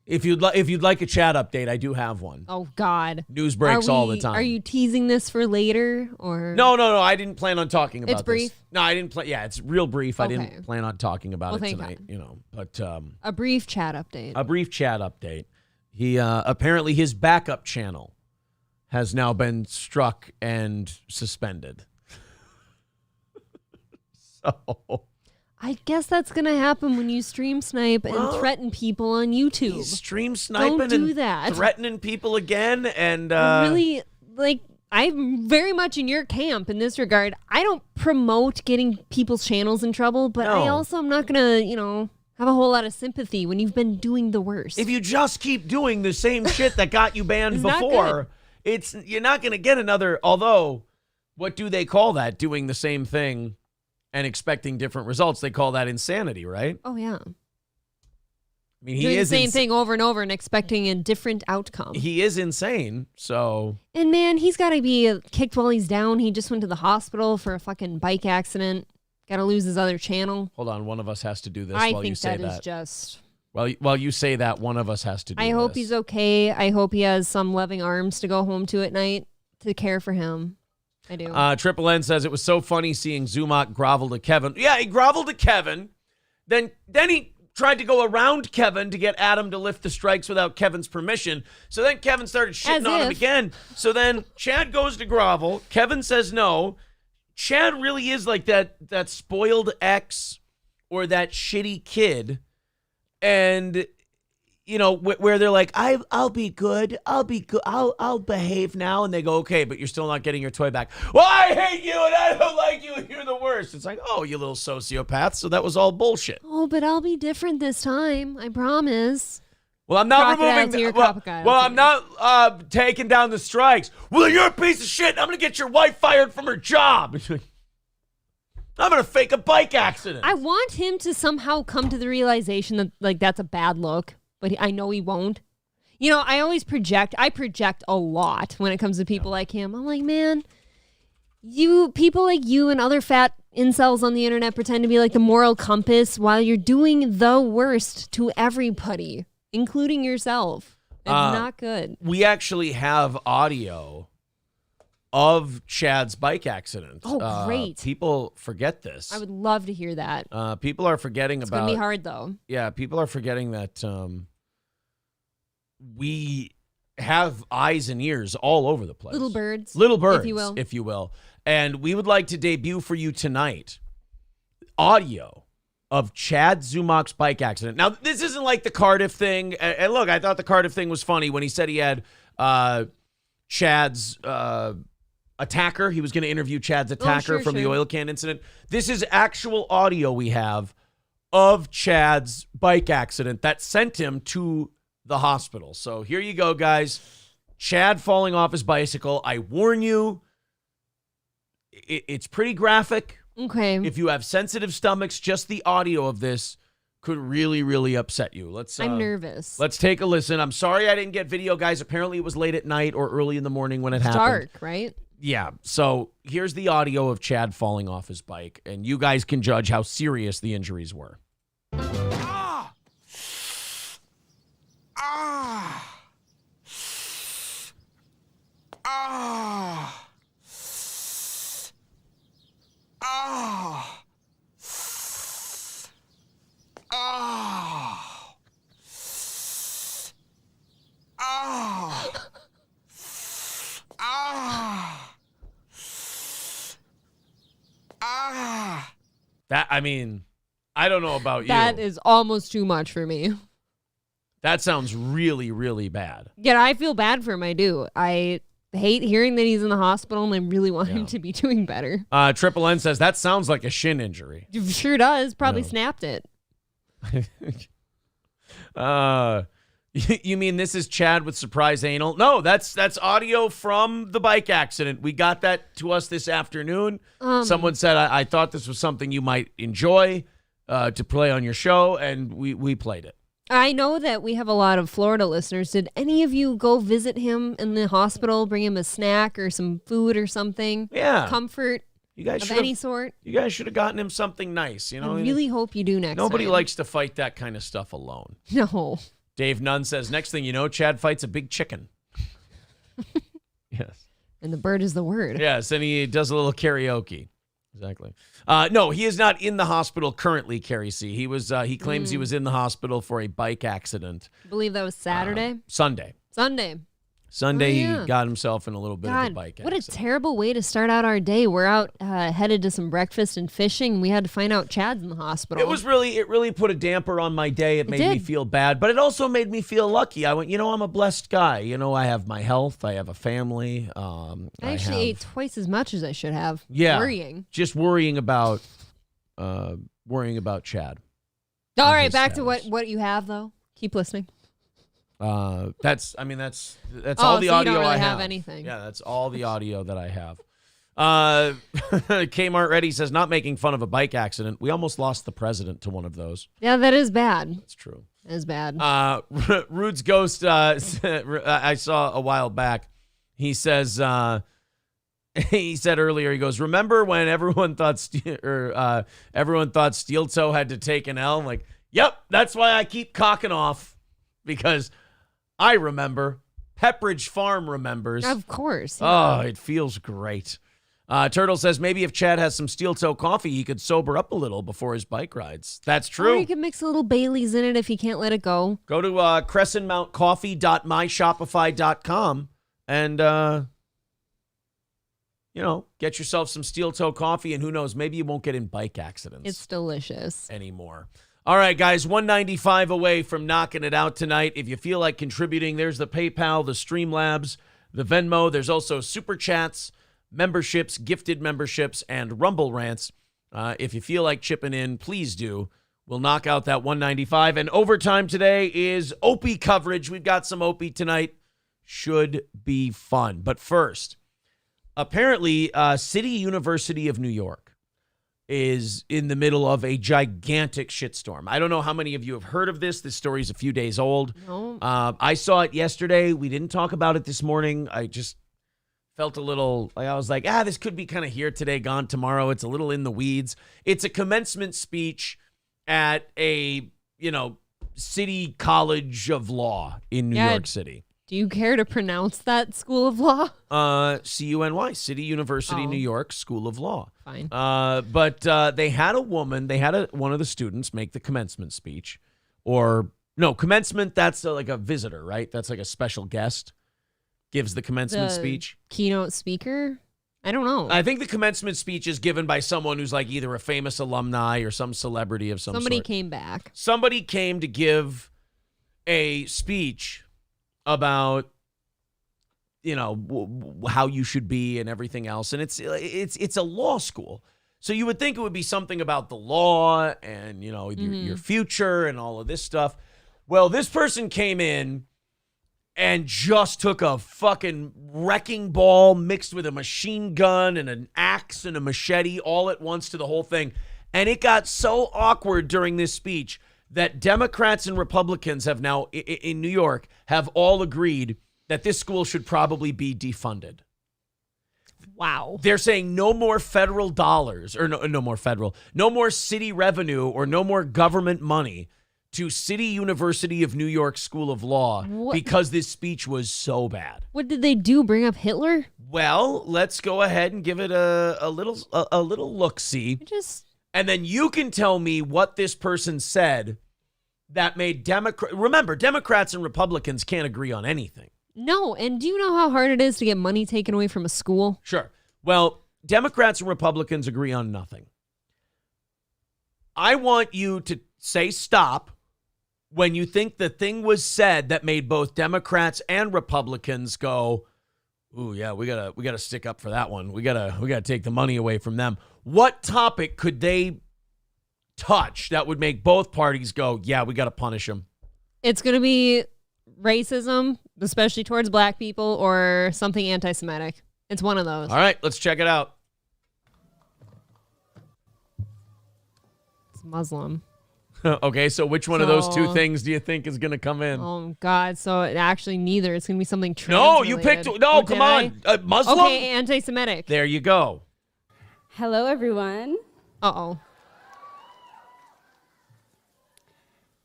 If you'd like a Chad update, I do have one. Oh, God. News breaks all the time. Are you teasing this for later? Or No. I didn't plan on talking about It's brief? this. No, I didn't plan. Yeah, it's real brief. I Okay. didn't plan on talking about Well, it thank tonight. God. But a brief chat update? a brief Chad update. He apparently his backup channel has now been struck and suspended. So I guess that's going to happen when you stream snipe and threaten people on YouTube. he's stream sniping Don't do and that. threatening people again. And Really, like, I'm very much in your camp in this regard. I don't promote getting people's channels in trouble, but I No. also am not going to, have a whole lot of sympathy when you've been doing the worst. if you just keep doing the same shit that got you banned It's not before, you're not going to get another. Although, what do they call that? Doing the same thing and expecting different results. They call that insanity, right? Oh, yeah. I mean, he Doing the is same thing over and over and expecting a different outcome. He is insane. So And man, he's got to be kicked while he's down. He just went to the hospital for a fucking bike accident. Got to lose his other channel. hold on, one of us has to do this I while you think say that is that. just... While you say that, one of us has to do I hope this. he's okay. I hope he has some loving arms to go home to at night to care for him. I do. Triple N says it was so funny seeing Zumach grovel to Kevin. Yeah, he groveled to Kevin. Then he tried to go around Kevin to get Adam to lift the strikes without Kevin's permission. So then Kevin started shitting As on him if. again. So then Chad goes to grovel. Kevin says no. Chad really is like that spoiled ex or that shitty kid. And where they're like, I'll be good. I'll be good. I'll behave now. And they go, okay, but you're still not getting your toy back. Well, I hate you and I don't like you and you're the worst. It's like, oh, you little sociopath. So that was all bullshit. oh, but I'll be different this time. I promise. Well, I'm not Crocodile removing tear, well, crocodile well, I'm tear. not taking down the strikes. Well, you're a piece of shit. I'm going to get your wife fired from her job. I'm going to fake a bike accident. I want him to somehow come to the realization that, like, that's a bad look, but I know he won't. I always project. I project a lot when it comes to people like him. I'm like, man, people like you and other fat incels on the internet pretend to be like the moral compass while you're doing the worst to everybody, including yourself. It's not good. We actually have audio of Chad's bike accident. Oh, great. People forget this. I would love to hear that. People are forgetting It's about. going to be hard, though. Yeah, people are forgetting that we have eyes and ears all over the place. Little birds, if you will. And we would like to debut for you tonight audio of Chad Zumach's bike accident. Now, this isn't like the Cardiff thing. And look, I thought the Cardiff thing was funny when he said he had Chad's attacker. He was going to interview Chad's attacker from the oil can incident. This is actual audio we have of Chad's bike accident that sent him to the hospital. So here you go, guys. Chad falling off his bicycle. I warn you, it's pretty graphic. Okay. If you have sensitive stomachs, just the audio of this could really, really upset you. I'm nervous. Let's take a listen. I'm sorry I didn't get video, guys. Apparently it was late at night or early in the morning when it happened. Dark, right? Yeah. So here's the audio of Chad falling off his bike, and you guys can judge how serious the injuries were. Ah! Ah! Ah! Ah! Ah! Ah! Ah! I mean, I don't know about you. That is almost too much for me. That sounds really, really bad. Yeah, I feel bad for him. I do. I hate hearing that he's in the hospital, and I really want him to be doing better. Triple N says, that sounds like a shin injury. Sure does. Probably snapped it. You mean this is Chad with surprise anal? No, that's audio from the bike accident. We got that to us this afternoon. Someone said, I thought this was something you might enjoy to play on your show, and we played it. I know that we have a lot of Florida listeners. Did any of you go visit him in the hospital, bring him a snack or some food or something? Yeah. Comfort You guys of any sort? You guys should have gotten him something nice. You know, I really hope you do next Nobody time. likes to fight that kind of stuff alone. No. Dave Nunn says, next thing you know, Chad fights a big chicken. Yes. And the bird is the word. Yes, and he does a little karaoke. Exactly. No, he is not in the hospital currently, Carrie C. He was. He claims he was in the hospital for a bike accident. I believe that was Saturday? Sunday. Sunday. He got himself in a little bit of a God, bike what accident. a terrible way to start out our day. We're out headed to some breakfast and fishing, and we had to find out Chad's in the hospital. It really put a damper on my day. It made me feel bad, but it also made me feel lucky. I went, I'm a blessed guy. I have my health. I have a family. I actually ate twice as much as I should have. Yeah. Worrying. Just worrying about Chad. All right, back to what you have, though. Keep listening. That's all the so audio you don't really I have anything. Yeah, that's all the audio that I have. Kmart Ready says, not making fun of a bike accident. We almost lost the president to one of those. Yeah, that is bad. That's true. That is bad. Rude's Ghost, I saw a while back. He says, he said earlier, he goes, remember when everyone thought Steel Toe had to take an L? I'm like, yep, that's why I keep cocking off, because I remember. Pepperidge Farm remembers. Of course. Oh, it feels great. Turtle says maybe if Chad has some Steel Toe coffee, he could sober up a little before his bike rides. That's true. Or you can mix a little Bailey's in it if you can't let it go. Go to crescentmountcoffee.myshopify.com and, get yourself some Steel Toe coffee, and who knows, maybe you won't get in bike accidents. It's delicious. Anymore. All right, guys, 195 away from knocking it out tonight. If you feel like contributing, there's the PayPal, the Streamlabs, the Venmo. There's also Super Chats, memberships, gifted memberships, and Rumble Rants. If you feel like chipping in, please do. We'll knock out that 195. And overtime today is Opie coverage. We've got some Opie tonight. Should be fun. But first, apparently, City University of New York is in the middle of a gigantic shitstorm. I don't know how many of you have heard of this. This story's a few days old. No. I saw it yesterday. We didn't talk about it this morning. I just felt a little, I was like, this could be kind of here today, gone tomorrow. It's a little in the weeds. It's a commencement speech at a, city college of law in New York City. Do you care to pronounce that school of law? CUNY, City University, New York School of Law. Fine. But they had one of the students make the commencement speech. Or, no, commencement, that's like a visitor, right? That's like a special guest gives the commencement speech. Keynote speaker? I don't know. I think the commencement speech is given by someone who's like either a famous alumni or some celebrity of some sort. Somebody came back. Somebody came to give a speech about how you should be and everything else, and it's a law school, so you would think it would be something about the law and your future and all of this stuff. Well, this person came in and just took a fucking wrecking ball mixed with a machine gun and an axe and a machete all at once to the whole thing, and it got so awkward during this speech that Democrats and Republicans have now, in New York, have all agreed that this school should probably be defunded. Wow. They're saying no more federal dollars, or no more city revenue or no more government money to City University of New York School of Law because this speech was so bad. What did they do? Bring up Hitler? Well, let's go ahead and give it a little look-see. And then you can tell me what this person said that made remember, Democrats and Republicans can't agree on anything. No, and do you know how hard it is to get money taken away from a school? Sure. Well, Democrats and Republicans agree on nothing. I want you to say stop when you think the thing was said that made both Democrats and Republicans go, ooh, yeah, we gotta stick up for that one. We gotta take the money away from them. What topic could they touch that would make both parties go, yeah, we gotta punish them? It's going to be racism, especially towards black people, or something anti-Semitic. It's one of those. All right, let's check it out. It's Muslim. Okay, so which one of those two So- things do you think is going to come in? Oh, God. So actually neither. It's going to be something trans. No, you picked. No, Oh, come did I? on. Muslim? Okay, anti-Semitic. There you go. Hello, everyone. Uh-oh.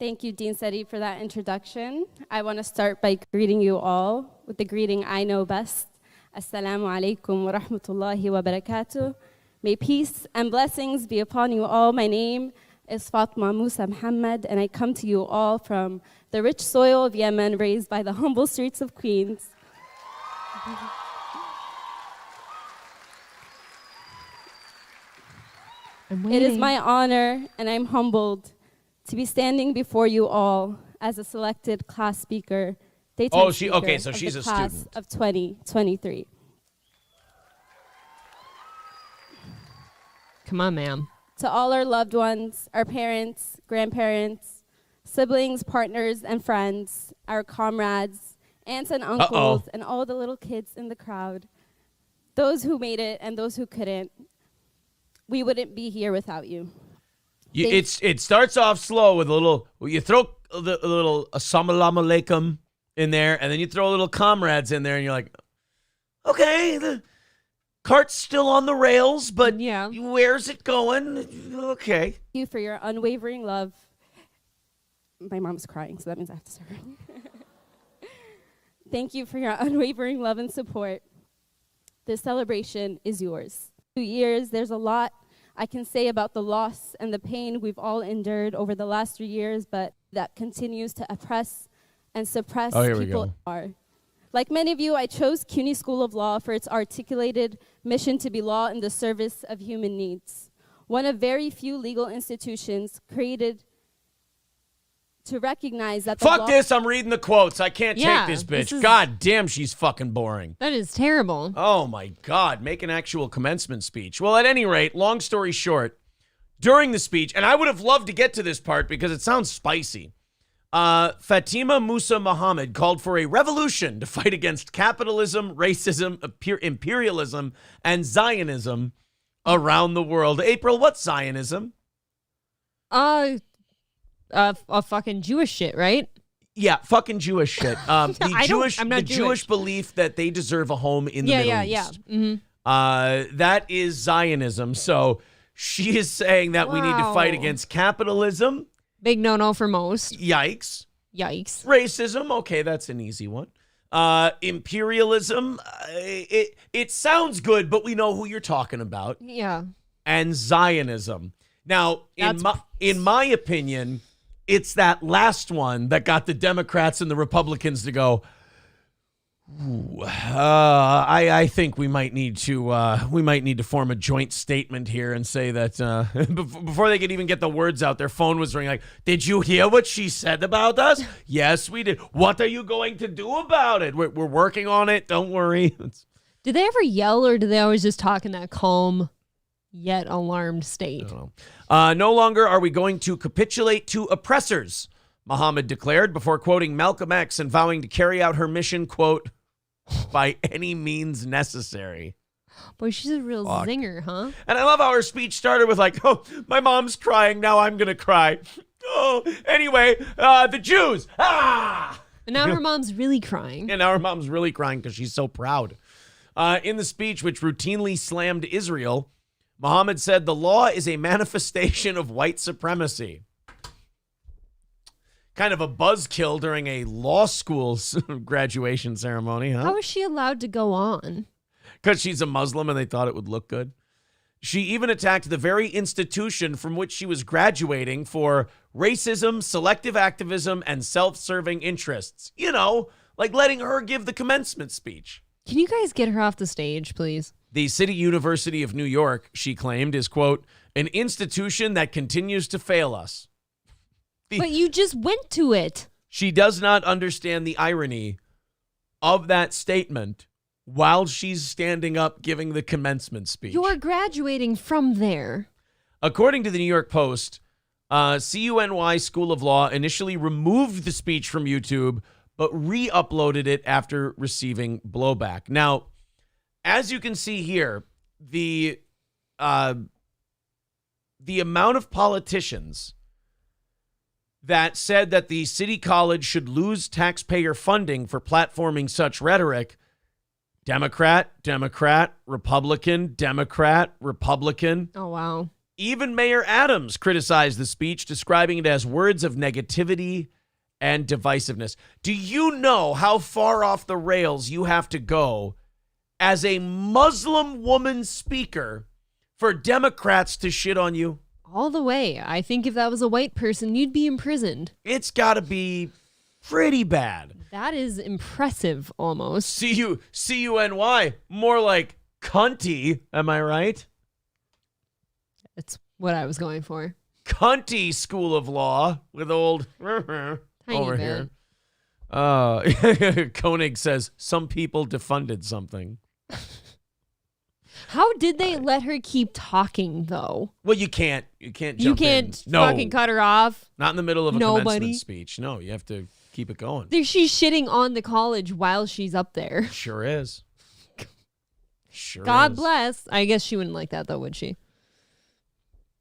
Thank you, Dean Seti, for that introduction. I want to start by greeting you all with the greeting I know best. Assalamu alaikum wa rahmatullahi wa barakatuh. May peace and blessings be upon you all. My name is Fatma Musa Muhammad, and I come to you all from the rich soil of Yemen, raised by the humble streets of Queens. It is my honor, and I'm humbled to be standing before you all as a selected class speaker. Oh, speaker okay, so of she's the a class student. of 2023. Come on, ma'am. To all our loved ones, our parents, grandparents, siblings, partners, and friends, our comrades, aunts and uncles, and all the little kids in the crowd, those who made it and those who couldn't, we wouldn't be here without you. It starts off slow with a little. You throw a little assalamu alaikum in there, and then you throw a little comrades in there, and you're like, okay, the cart's still on the rails, but Yeah. where's it going? Okay. Thank you for your unwavering love. My mom's crying, so that means I have to start. Thank you for your unwavering love and support. This celebration is yours. 2 years, there's a lot I can say about the loss and the pain we've all endured over the last 3 years, but that continues to oppress and suppress people. Like many of you, I chose CUNY School of Law for its articulated mission to be law in the service of human needs. One of very few legal institutions created to recognize that the Fuck law— this, I'm reading the quotes. I can't Yeah, take this this bitch. is- God damn, she's fucking boring. That is terrible. Oh my God, make an actual commencement speech. Well, at any rate, long story short, during the speech, and I would have loved to get to this part because it sounds spicy, Fatima Musa Muhammad called for a revolution to fight against capitalism, racism, imperialism, and Zionism around the world. April, what's Zionism? Fucking Jewish shit, right? Yeah, fucking Jewish shit. I'm not Jewish Jewish. belief that they deserve a home in the Middle East. Mm-hmm. That is Zionism. So she is saying that we need to fight Wow. against capitalism. Big no-no for most. Yikes. Yikes. Racism. Okay, that's an easy one. Imperialism. It sounds good, but we know who you're talking about. Yeah. And Zionism. Now, in That's- my opinion, it's that last one that got the Democrats and the Republicans to go, ooh, I think we might need to form a joint statement here and say that before they could even get the words out, their phone was ringing like, did you hear what she said about us? Yes, we did. What are you going to do about it? We're working on it. Don't worry. Do they ever yell, or do they always just talk in that calm yet alarmed state? No longer are we going to capitulate to oppressors, Muhammad declared before quoting Malcolm X and vowing to carry out her mission, quote, by any means necessary. Boy, she's a real zinger, huh? And I love how her speech started with like, oh, my mom's crying. Now I'm going to cry. Oh, anyway, the Jews. Ah! And now her mom's really crying. And now her mom's really crying because she's so proud. In the speech, which routinely slammed Israel, Muhammad said the law is a manifestation of white supremacy. Kind of a buzzkill during a law school's graduation ceremony, huh? How is she allowed to go on? Because she's a Muslim and they thought it would look good. She even attacked the very institution from which she was graduating for racism, selective activism, and self-serving interests. You know, like letting her give the commencement speech. Can you guys get her off the stage, please? The City University of New York, she claimed, is, quote, an institution that continues to fail us. But you just went to it. She does not understand the irony of that statement while she's standing up giving the commencement speech. You're graduating from there. According to the New York Post, CUNY School of Law initially removed the speech from YouTube, but re-uploaded it after receiving blowback. Now, as you can see here, the amount of politicians that said that the city college should lose taxpayer funding for platforming such rhetoric, Democrat, Republican, Democrat, Republican. Oh, wow. Even Mayor Adams criticized the speech, describing it as words of negativity and divisiveness. Do you know how far off the rails you have to go as a Muslim woman speaker for Democrats to shit on you? All the way. I think if that was a white person, you'd be imprisoned. It's got to be pretty bad. That is impressive, almost. CUNY, more like cunty, am I right? That's what I was going for. Cunty School of Law with old Tiny over bit. here. Koenig says some people defunded something. How did they let her keep talking, though? Well, you can't jump You can't in. No, fucking cut her off. not in the middle of a Nobody. commencement speech. No, you have to keep it going. She's shitting on the college while she's up there. Sure is. Sure God is. bless. I guess she wouldn't like that, though, would she?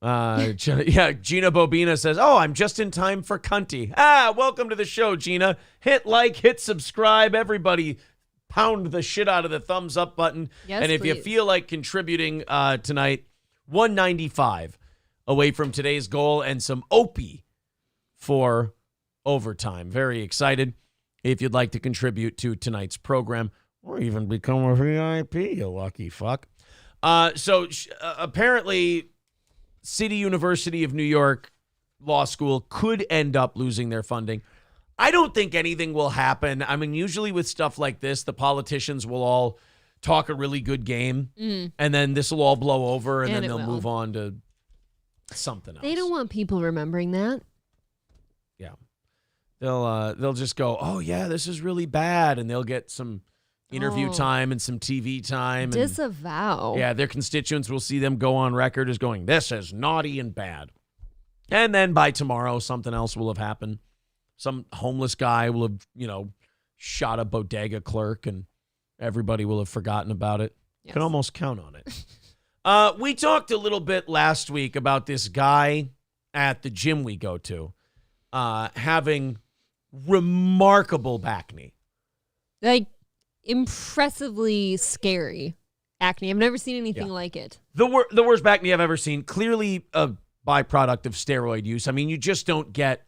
Gina Bobina says, "Oh, I'm just in time for cunty." Welcome to the show, Gina. Hit like, hit subscribe. Everybody pound the shit out of the thumbs up button. Yes, and if you please. feel like contributing tonight, $195 away from today's goal and some Opie for overtime. Very excited if you'd like to contribute to tonight's program or even become a VIP, you lucky fuck. Apparently City University of New York Law School could end up losing their funding. I don't think anything will happen. I mean, usually with stuff like this, the politicians will all talk a really good game, and then this will all blow over, and then it they'll will. move on to something else. They don't want people remembering that. Yeah. They'll just go, "Oh yeah, this is really bad," and they'll get some interview time and some TV time. And, Disavow. yeah, their constituents will see them go on record as going, "This is naughty and bad." And then by tomorrow, something else will have happened. Some homeless guy will have, shot a bodega clerk, and everybody will have forgotten about it. Yes. Can almost count on it. We talked a little bit last week about this guy at the gym we go to having remarkable Bacne. Like, impressively scary acne. I've never seen anything like it. The worst Bacne I've ever seen. Clearly a byproduct of steroid use. I mean, you just don't get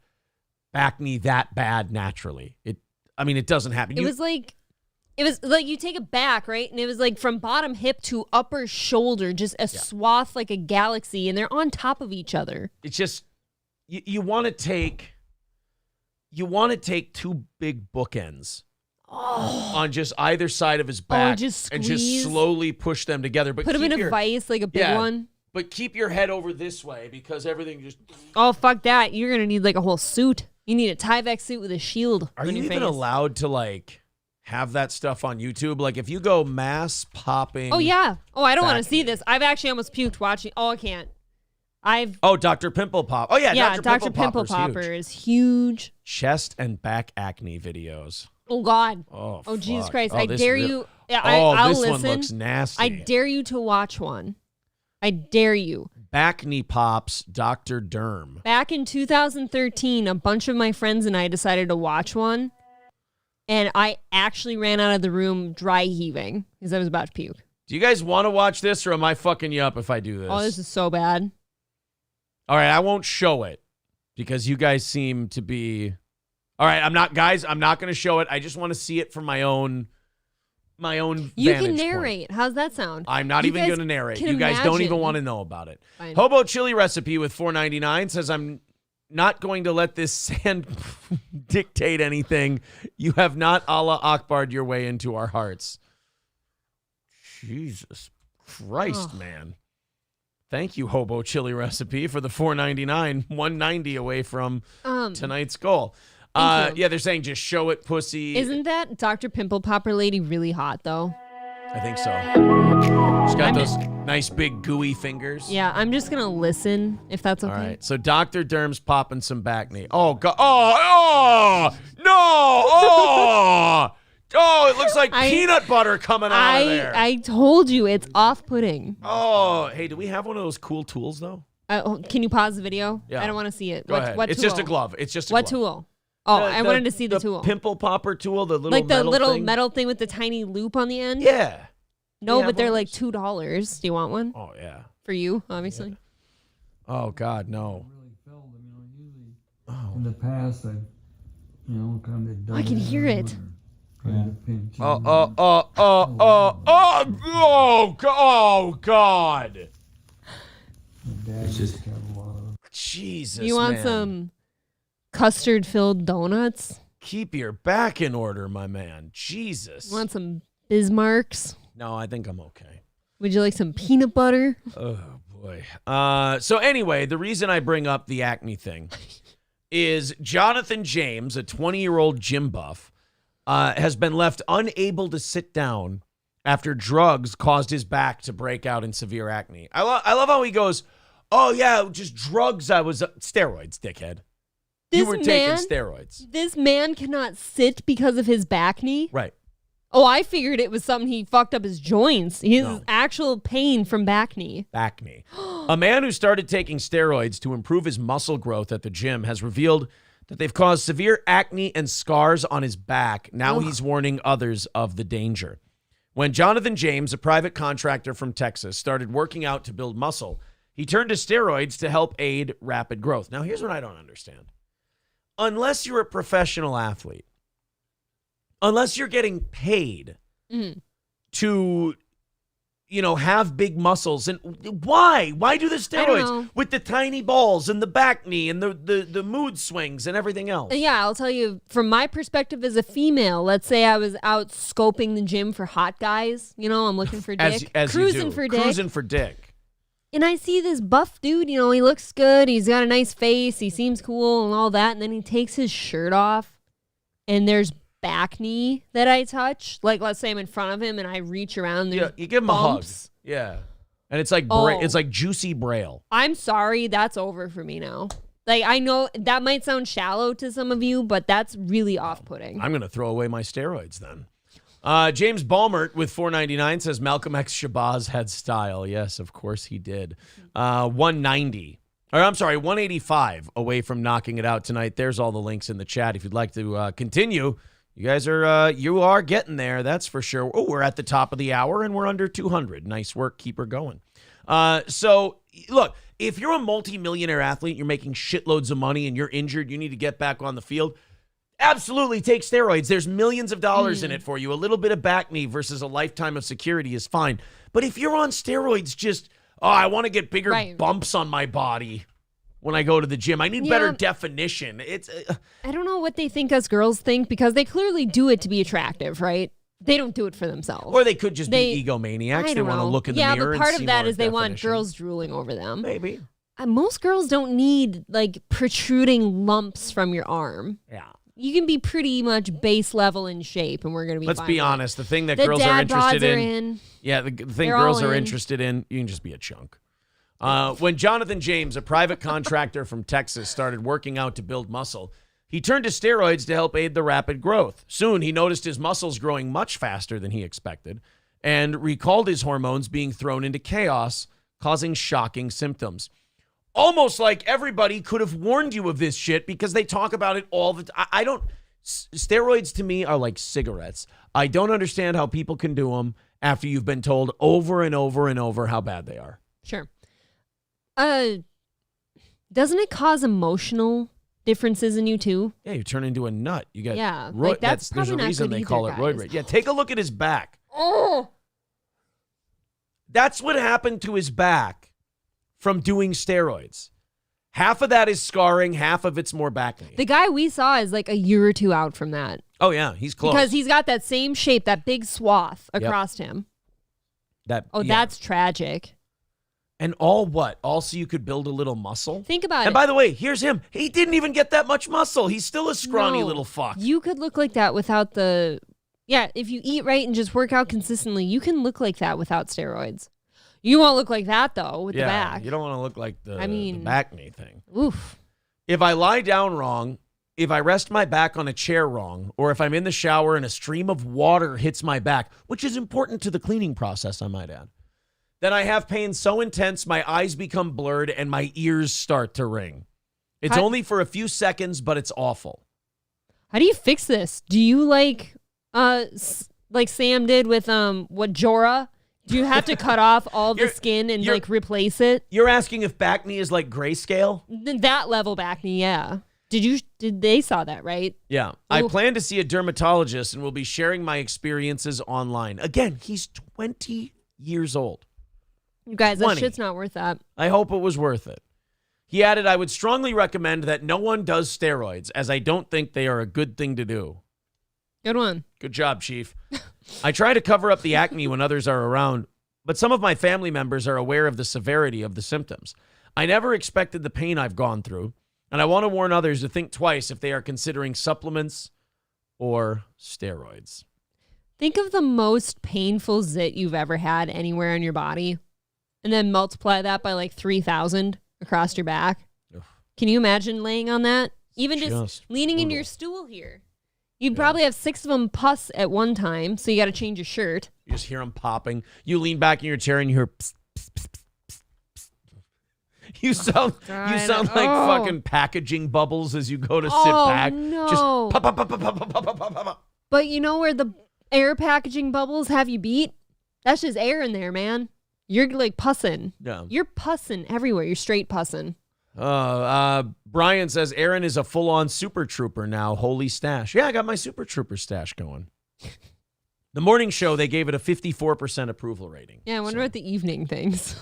Bacne that bad naturally. It doesn't happen. It was like you take it back, right? And it was like from bottom hip to upper shoulder, just a swath like a galaxy, and they're on top of each other. It's just you want to take two big bookends on just either side of his back just and just squeeze. slowly push them together. But Put him keep in a vice, like a big one. But keep your head over this way because everything just. Oh, fuck that. You're going to need like a whole suit. You need a Tyvek suit with a shield. Are on you your even face. allowed to have that stuff on YouTube? Like if you go mass popping. Oh, yeah. Oh, I don't want to Bacne. see this. I've actually almost puked watching. Oh, I can't. Oh, Dr. Pimple Pop. Oh, yeah. Dr. Pimple Popper is huge. Chest and back acne videos. Oh, God. Oh, Oh, Jesus fuck. Christ. Oh, I this dare real- you. Yeah, Oh, I'll this listen. one looks nasty. I dare you to watch one. I dare you. Bacne Pops, Dr. Derm. Back in 2013, a bunch of my friends and I decided to watch one. And I actually ran out of the room dry heaving because I was about to puke. Do you guys want to watch this or am I fucking you up if I do this? Oh, this is so bad. All right, I won't show it because you guys seem to be. All right, I'm not going to show it. I just want to see it from my own You vantage can point. narrate. How's that sound? I'm not You even guys going to narrate. can You guys don't even imagine. want to know about it. Fine. Hobo chili recipe with $4.99 says I'm not going to let this sand dictate anything. You have not Allah Akbar'd your way into our hearts. Jesus Christ, man. Thank you, Hobo Chili Recipe, for the $4.99, $1.90 away from tonight's goal. Thank you. Yeah, they're saying just show it, pussy. Isn't that Dr. Pimple Popper lady really hot, though? I think so. She's got those nice big gooey fingers. Yeah, I'm just going to listen, if that's okay. All right. So Dr. Derm's popping some Bacne. Oh, God. Oh, no. Oh, it looks like peanut butter coming out of there. I told you, it's off-putting. Oh, hey, do we have one of those cool tools, though? Can you pause the video? Yeah. I don't want to see it. Go ahead. What it's tool? just a glove. It's just a What glove. tool? Oh, I wanted to see the tool. Pimple popper tool, the little Like the metal little thing. metal thing with the tiny loop on the end? Yeah. No, Yeah, but they're one like of $2. Do you want one? Oh, yeah. For you, obviously. Oh, God, no. In the past, I, kind of done I can hear it. Oh, God. It's just have a lot of. Jesus, You want man. some custard-filled donuts? Keep your back in order, my man. Jesus. Want some Bismarcks? No, I think I'm okay. Would you like some peanut butter? Oh, boy. So anyway, the reason I bring up the acne thing is Jonathan James, a 20-year-old gym buff, has been left unable to sit down after drugs caused his back to break out in severe acne. I love how he goes, oh, yeah, just drugs. Steroids, dickhead. You were taking steroids. This man cannot sit because of his back knee? Right. Oh, I figured it was something he fucked up his joints. His No. actual pain from back knee. Bacne. A man who started taking steroids to improve his muscle growth at the gym has revealed that they've caused severe acne and scars on his back. Now he's warning others of the danger. When Jonathan James, a private contractor from Texas, started working out to build muscle, he turned to steroids to help aid rapid growth. Now, here's what I don't understand. Unless you're a professional athlete, unless you're getting paid to, have big muscles, and why do the know. steroids with the tiny balls and the back knee and the mood swings and everything else? Yeah, I'll tell you, from my perspective as a female, let's say I was out scoping the gym for hot guys. I'm looking for dick. As Cruising you do. for dick. Cruising for dick. And I see this buff dude, he looks good. He's got a nice face. He seems cool and all that. And then he takes his shirt off and there's back knee that I touch. Like, let's say I'm in front of him and I reach around. Yeah, There's you give him bumps. a hug. Yeah. And it's like it's like juicy braille. I'm sorry. That's over for me now. Like, I know that might sound shallow to some of you, but that's really off-putting. I'm going to throw away my steroids then. James Balmert with $4.99 says Malcolm X Shabazz had style. Yes, of course he did. 185 away from knocking it out tonight. There's all the links in the chat if you'd like to continue. You guys are getting there, that's for sure. Oh, we're at the top of the hour and we're under 200. Nice work. Keep her going. So look, if you're a multimillionaire athlete, you're making shitloads of money and you're injured, you need to get back on the field. Absolutely take steroids. There's millions of dollars in it for you. A little bit of back knee versus a lifetime of security is fine. But if you're on steroids, I want to get bigger bumps on my body when I go to the gym. I need better definition. I don't know what they think us girls think because they clearly do it to be attractive, right? They don't do it for themselves. Or they could just be egomaniacs. They want to look in the mirror but part and see of that more is they want definition. girls drooling over them. Maybe. Most girls don't need like protruding lumps from your arm. Yeah. You can be pretty much base level in shape, and we're going to be Let's fine be with it. honest. The thing that The girls are dad interested bods are in. Yeah, the thing They're girls all are in. interested in, you can just be a chunk. When Jonathan James, a private contractor from Texas, started working out to build muscle, he turned to steroids to help aid the rapid growth. Soon, he noticed his muscles growing much faster than he expected and recalled his hormones being thrown into chaos, causing shocking symptoms. Almost like everybody could have warned you of this shit because they talk about it all the time. Steroids to me are like cigarettes. I don't understand how people can do them after you've been told over and over and over how bad they are. Sure. Doesn't it cause emotional differences in you too? Yeah, you turn into a nut. You get that's there's a probably not reason good they call either, it roid guys. rage. Yeah, take a look at his back. Oh, That's what happened to his back from doing steroids. Half of that is scarring, half of it's more back knee. the guy we saw is like a year or two out from that Oh yeah, he's close. because he's got that same shape, that big swath across him. yeah. That's tragic. And all what? All so you could build a little muscle? Think about it. And by the way, here's him. He didn't even get that much muscle. He's still a scrawny No, little fuck. You could look like that without the... Yeah, if you eat right and just work out consistently, you can look like that without steroids. You won't look like that, though, with the back. You don't want to look like the mean- Bacne thing. Oof. If I lie down wrong, if I rest my back on a chair wrong, or if I'm in the shower and a stream of water hits my back, which is important to the cleaning process, I might add, then I have pain so intense my eyes become blurred and my ears start to ring. It's only for a few seconds, but it's awful. How do you fix this? Do you like Sam did with what Jorah? Do you have to cut off all the skin and like replace it? You're asking if Bacne is like grayscale? That level Bacne, yeah. Did they saw that, right? Yeah. I plan to see a dermatologist and will be sharing my experiences online. Again, he's 20 years old. You guys, 20. that shit's not worth that. I hope it was worth it. He added, I would strongly recommend that no one does steroids, as I don't think they are a good thing to do. Good one. Good job, Chief. I try to cover up the acne when others are around, but some of my family members are aware of the severity of the symptoms. I never expected the pain I've gone through, and I want to warn others to think twice if they are considering supplements or steroids. Think of the most painful zit you've ever had anywhere on your body, and then multiply that by like 3,000 across your back. Ugh. Can you imagine laying on that? Even just leaning into your stool here. You'd probably have 6 of them pus at one time, so you got to change your shirt. You just hear them popping. You lean back in your chair and you hear psst, psst, psst, psst, psst. You sound like fucking packaging bubbles as you go to sit back. No. Just pop, pop, pop, pop, pop, pop, pop, pop, pop. But you know where the air packaging bubbles have you beat? That's just air in there, man. You're like pussing. Yeah. You're pussing everywhere. You're straight pussing. Brian says Aaron is a full-on Super Trooper now. Holy stash. Yeah, I got my Super Trooper stash going. The morning show, they gave it a 54% approval rating. Yeah, I wonder what the evening thinks.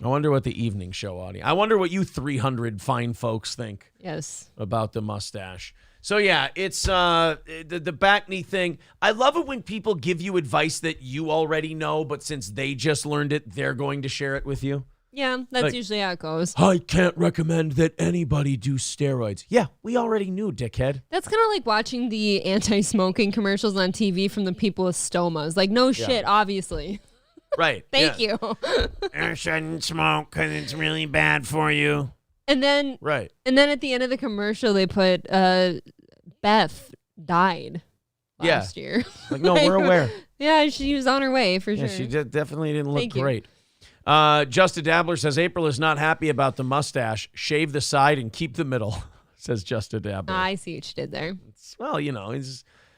I wonder what the evening show audience. I wonder what you 300 fine folks think. Yes. About the mustache. So yeah, it's the Bacne thing. I love it when people give you advice that you already know, but since they just learned it, they're going to share it with you. Yeah, that's usually how it goes. I can't recommend that anybody do Steroids. Yeah, we already knew, dickhead. That's kind of like watching the anti-smoking commercials on TV from the people with stomas. Like, no shit, obviously. Right. Thank you. I shouldn't smoke because it's really bad for you. And then, right. And then at the end of the commercial, they put Beth died last year. Like, no, we're aware. Yeah, she was on her way for sure. Yeah, she definitely didn't look Thank you. great. Just a Dabbler says April is not happy about the mustache. Shave the side and keep the middle, says Just a Dabbler. I see what you did there. Well, you know,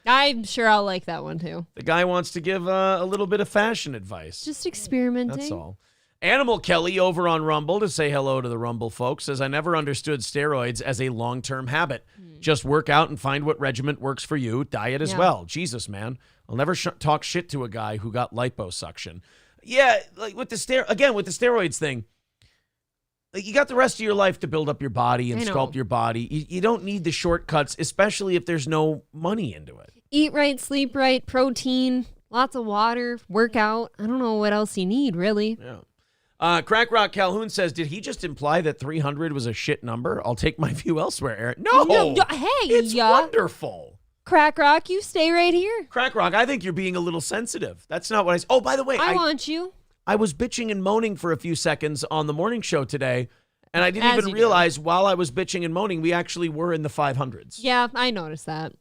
I'm sure I'll like that one too. The guy wants to give a little bit of fashion advice. Just experimenting. That's all. Animal Kelly over on Rumble to say hello to the Rumble folks says, I never understood steroids as a long-term habit. Just work out and find what regimen works for you. Diet as well. Jesus, man. I'll never talk shit to a guy who got liposuction. Yeah, like with the steroids thing, like you got the rest of your life to build up your body and sculpt your body. You don't need the shortcuts, especially if there's no money into it. Eat right, sleep right, protein, lots of water, work out. I don't know what else you need, really. Yeah. Crack Rock Calhoun says, did he just imply that 300 was a shit number? I'll take my view elsewhere, Aaron. No. Hey, it's wonderful. Crack Rock, you stay right here. Crack Rock, I think you're being a little sensitive. That's not what I said. Oh, by the way, I want you. I was bitching and moaning for a few seconds on the morning show today, and I didn't even realize while I was bitching and moaning, we actually were in the 500s. Yeah, I noticed that.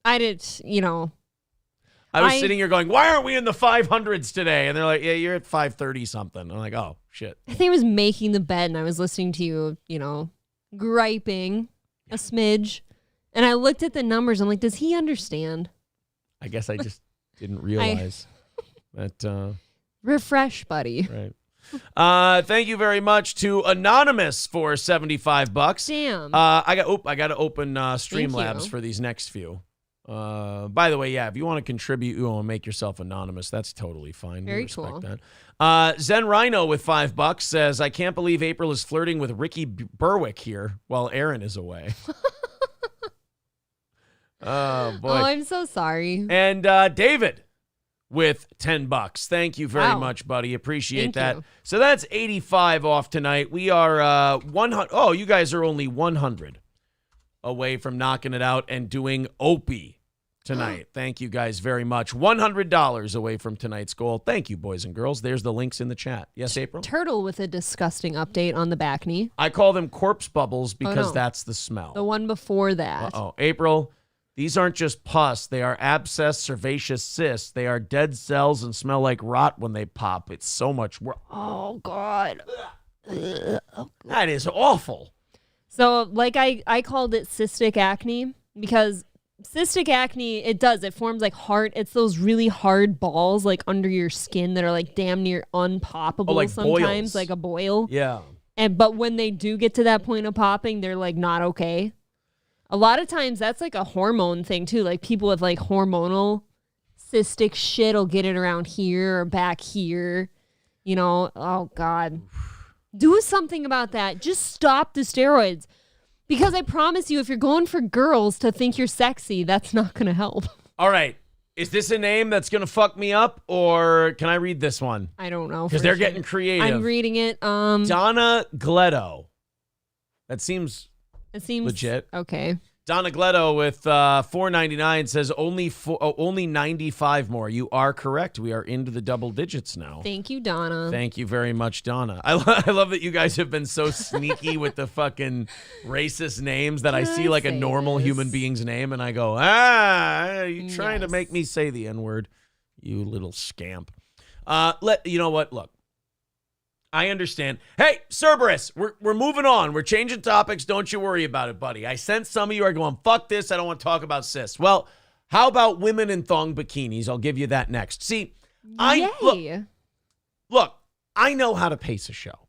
I did, I was sitting here going, why aren't we in the 500s today? And they're like, yeah, you're at 530 something. I'm like, oh, shit. I think I was making the bed and I was listening to you, griping a smidge. And I looked at the numbers. I'm like, does he understand? I guess I just didn't realize that. Refresh, buddy. Right. Thank you very much to Anonymous for $75. Damn. I got to open Streamlabs for these next few. By the way, yeah, if you want to contribute, you want to make yourself anonymous, that's totally fine. Very we respect cool. that. Zen Rhino with $5 says, I can't believe April is flirting with Ricky Berwick here while Aaron is away. Oh, boy. Oh, I'm so sorry. And David with $10. Thank you very Wow. much, buddy. Appreciate Thank that. you. So that's 85 off tonight. We are 100. Oh, you guys are only 100 away from knocking it out and doing Opie tonight. Thank you guys very much. $100 away from tonight's goal. Thank you, boys and girls. There's the links in the chat. Yes, April? Turtle with a disgusting update on the Bacne. I call them corpse bubbles because no. that's the smell. The one before that. Uh-oh. April, these aren't just pus. They are abscess cervaceous cysts. They are dead cells and smell like rot when they pop. It's so much work. Oh, God. That is awful. So, like, I called it cystic acne because cystic acne, it forms like it's those really hard balls like under your skin that are like damn near unpoppable like sometimes, boils. like a boil. Yeah. But when they do get to that point of popping, they're like not okay. A lot of times that's like a hormone thing too. Like people with like hormonal cystic shit will get it around here or back here. You know, oh God. Do something about that. Just stop the steroids. Because I promise you, if you're going for girls to think you're sexy, that's not going to help. All right. Is this a name that's going to fuck me up, or can I read this one? I don't know. Because they're getting creative. I'm reading it. Donna Gletto. That seems It seems legit. Okay. Donna Gletto with $4.99 says only 95 more. You are correct. We are into the double digits now. Thank you, Donna. Thank you very much, Donna. I love that you guys have been so sneaky with the fucking racist names that I see like a normal human being's name and I go, you trying to make me say the N-word, you little scamp. You know what? Look. I understand. Hey, Cerberus, we're moving on. We're changing topics. Don't you worry about it, buddy. I sense some of you are going, fuck this. I don't want to talk about cysts. Well, how about women in thong bikinis? I'll give you that next. See, look, I know how to pace a show.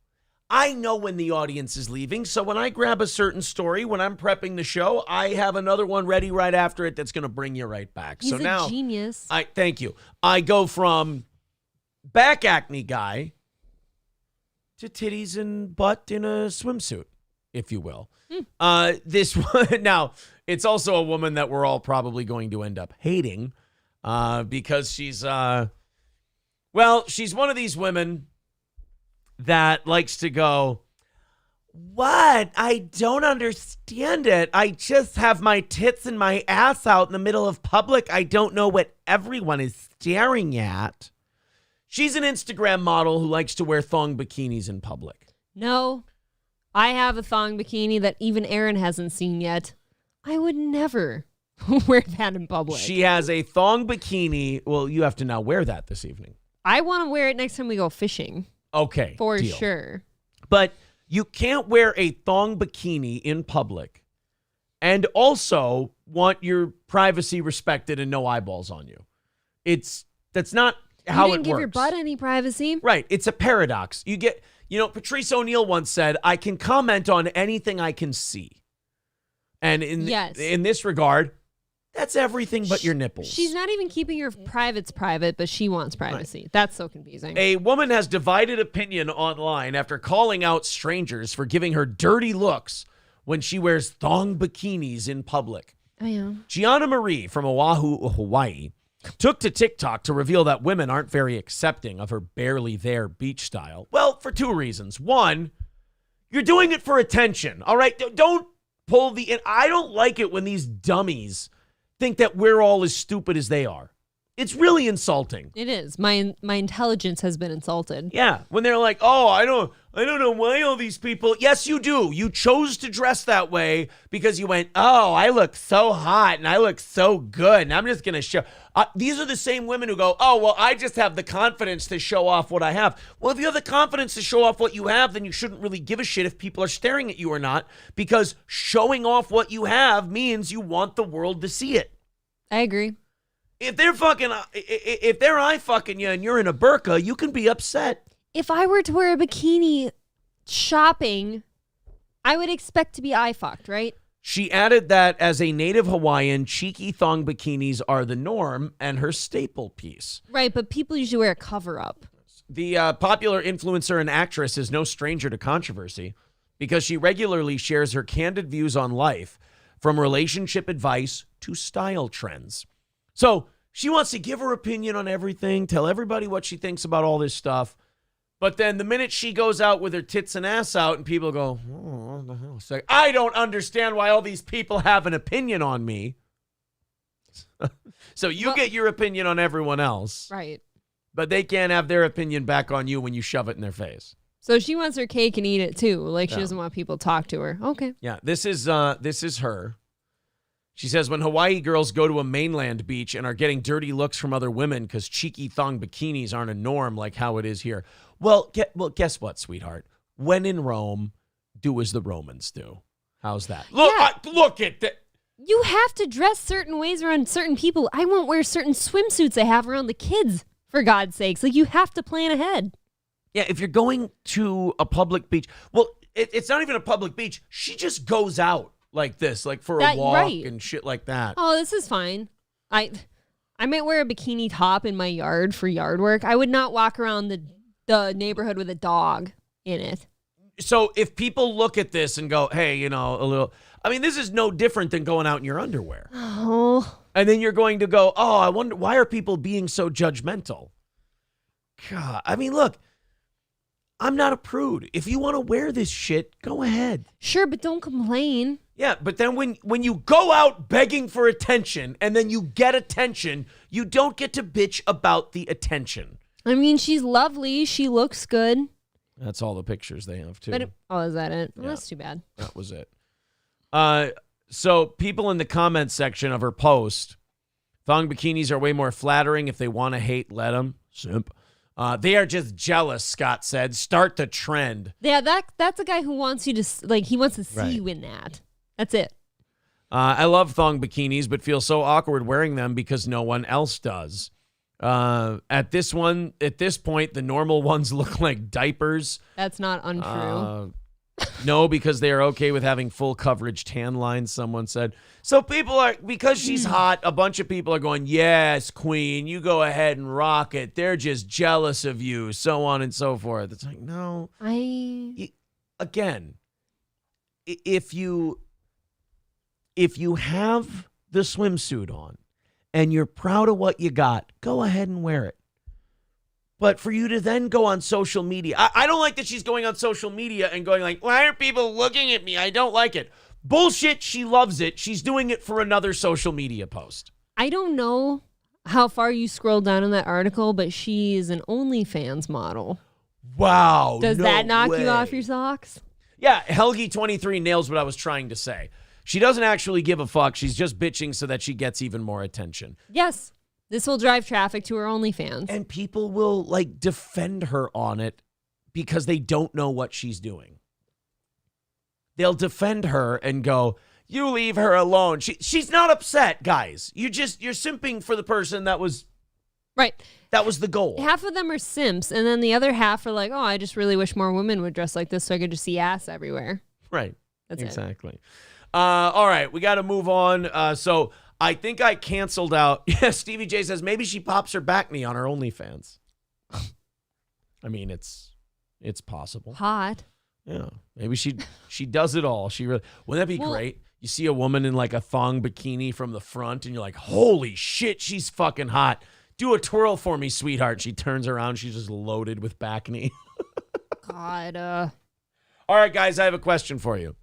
I know when the audience is leaving. So when I grab a certain story, when I'm prepping the show, I have another one ready right after it that's going to bring you right back. He's so now, a genius. Thank you. I go from back acne guy to titties and butt in a swimsuit, if you will. This one, now, it's also a woman that we're all probably going to end up hating because she's one of these women that likes to go, what? I don't understand it. I just have my tits and my ass out in the middle of public. I don't know what everyone is staring at. She's an Instagram model who likes to wear thong bikinis in public. No, I have a thong bikini that even Aaron hasn't seen yet. I would never wear that in public. She has a thong bikini. Well, you have to now wear that this evening. I want to wear it next time we go fishing. Okay. For deal. sure. But you can't wear a thong bikini in public and also want your privacy respected and no eyeballs on you. That's not how it works. You didn't give your butt any privacy. Right. It's a paradox. Patrice O'Neal once said, I can comment on anything I can see. And in this regard, that's everything but your nipples. She's not even keeping your privates private, but she wants privacy. Right. That's so confusing. A woman has divided opinion online after calling out strangers for giving her dirty looks when she wears thong bikinis in public. Oh, yeah. Gianna Marie from Oahu, Hawaii, took to TikTok to reveal that women aren't very accepting of her barely there beach style. Well, for two reasons. One, you're doing it for attention. All right, don't pull I don't like it when these dummies think that we're all as stupid as they are. It's really insulting. It is. My intelligence has been insulted. Yeah, when they're like, "Oh, I don't know why all these people." Yes, you do. You chose to dress that way because you went, "Oh, I look so hot and I look so good, and I'm just gonna show." These are the same women who go, "Oh, well, I just have the confidence to show off what I have." Well, if you have the confidence to show off what you have, then you shouldn't really give a shit if people are staring at you or not, because showing off what you have means you want the world to see it. I agree. If they're eye fucking you and you're in a burqa, you can be upset. If I were to wear a bikini shopping, I would expect to be eye fucked, right? She added that as a native Hawaiian, cheeky thong bikinis are the norm and her staple piece. Right, but people usually wear a cover up. The popular influencer and actress is no stranger to controversy because she regularly shares her candid views on life, from relationship advice to style trends. So She wants to give her opinion on everything, tell everybody what she thinks about all this stuff. But then the minute she goes out with her tits and ass out and people go, oh, what the hell? It's like, I don't understand why all these people have an opinion on me. So you get your opinion on everyone else. Right. But they can't have their opinion back on you when you shove it in their face. So she wants her cake and eat it too. Like she doesn't want people to talk to her. Okay. Yeah, this is her. She says, when Hawaii girls go to a mainland beach and are getting dirty looks from other women because cheeky thong bikinis aren't a norm like how it is here. Well, guess what, sweetheart? When in Rome, do as the Romans do. How's that? Look, look at that. You have to dress certain ways around certain people. I won't wear certain swimsuits I have around the kids, for God's sakes. Like, you have to plan ahead. Yeah, if you're going to a public beach, well, it's not even a public beach. She just goes out like this, like for a walk and shit like that. Oh, this is fine. I might wear a bikini top in my yard for yard work. I would not walk around the neighborhood with a dog in it. So if people look at this and go, hey, you know, a little, I mean, this is no different than going out in your underwear. Oh. And then you're going to go, oh, I wonder, why are people being so judgmental? God, I mean, look, I'm not a prude. If you want to wear this shit, go ahead. Sure, but don't complain. Yeah, but then when you go out begging for attention and then you get attention, you don't get to bitch about the attention. I mean, she's lovely. She looks good. That's all the pictures they have, too. But is that it? Well, that's too bad. That was it. So people in the comments section of her post, thong bikinis are way more flattering. If they want to hate, let them. Simp. They are just jealous, Scott said. Start the trend. Yeah, that's a guy who wants you to, like, he wants to see you in that. That's it. I love thong bikinis, but feel so awkward wearing them because no one else does. At this point, the normal ones look like diapers. That's not untrue. No, because they are okay with having full coverage tan lines, someone said. So people are, because she's hot, a bunch of people are going, yes, queen, you go ahead and rock it. They're just jealous of you, so on and so forth. It's like, no. Again, if you have the swimsuit on and you're proud of what you got, go ahead and wear it. But for you to then go on social media, I don't like that she's going on social media and going like, why are people looking at me? I don't like it. Bullshit, she loves it. She's doing it for another social media post. I don't know how far you scrolled down in that article, but she is an OnlyFans model. Wow. Does that knock you off your socks? Yeah, Helgi23 nails what I was trying to say. She doesn't actually give a fuck. She's just bitching so that she gets even more attention. Yes. This will drive traffic to her OnlyFans. And people will, like, defend her on it because they don't know what she's doing. They'll defend her and go, you leave her alone. She's not upset, guys. You're simping for the person that was... Right. That was the goal. Half of them are simps, and then the other half are like, oh, I just really wish more women would dress like this so I could just see ass everywhere. Right. That's exactly. All right, we got to move on. So I think I canceled out. Yeah, Stevie J says maybe she pops her Bacne on her OnlyFans. I mean, it's possible. Hot. Yeah, maybe she does it all. She really wouldn't that be great? You see a woman in like a thong bikini from the front, and you're like, holy shit, she's fucking hot. Do a twirl for me, sweetheart. She turns around, she's just loaded with Bacne. God. All right, guys, I have a question for you.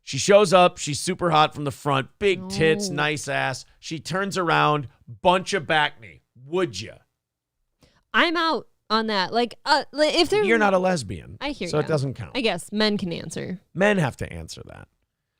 She shows up. She's super hot from the front. Big tits, nice ass. She turns around. Bunch of Bacne. Would you? I'm out on that. Like, if they're... You're not a lesbian. I hear you. So it doesn't count. I guess men can answer. Men have to answer that.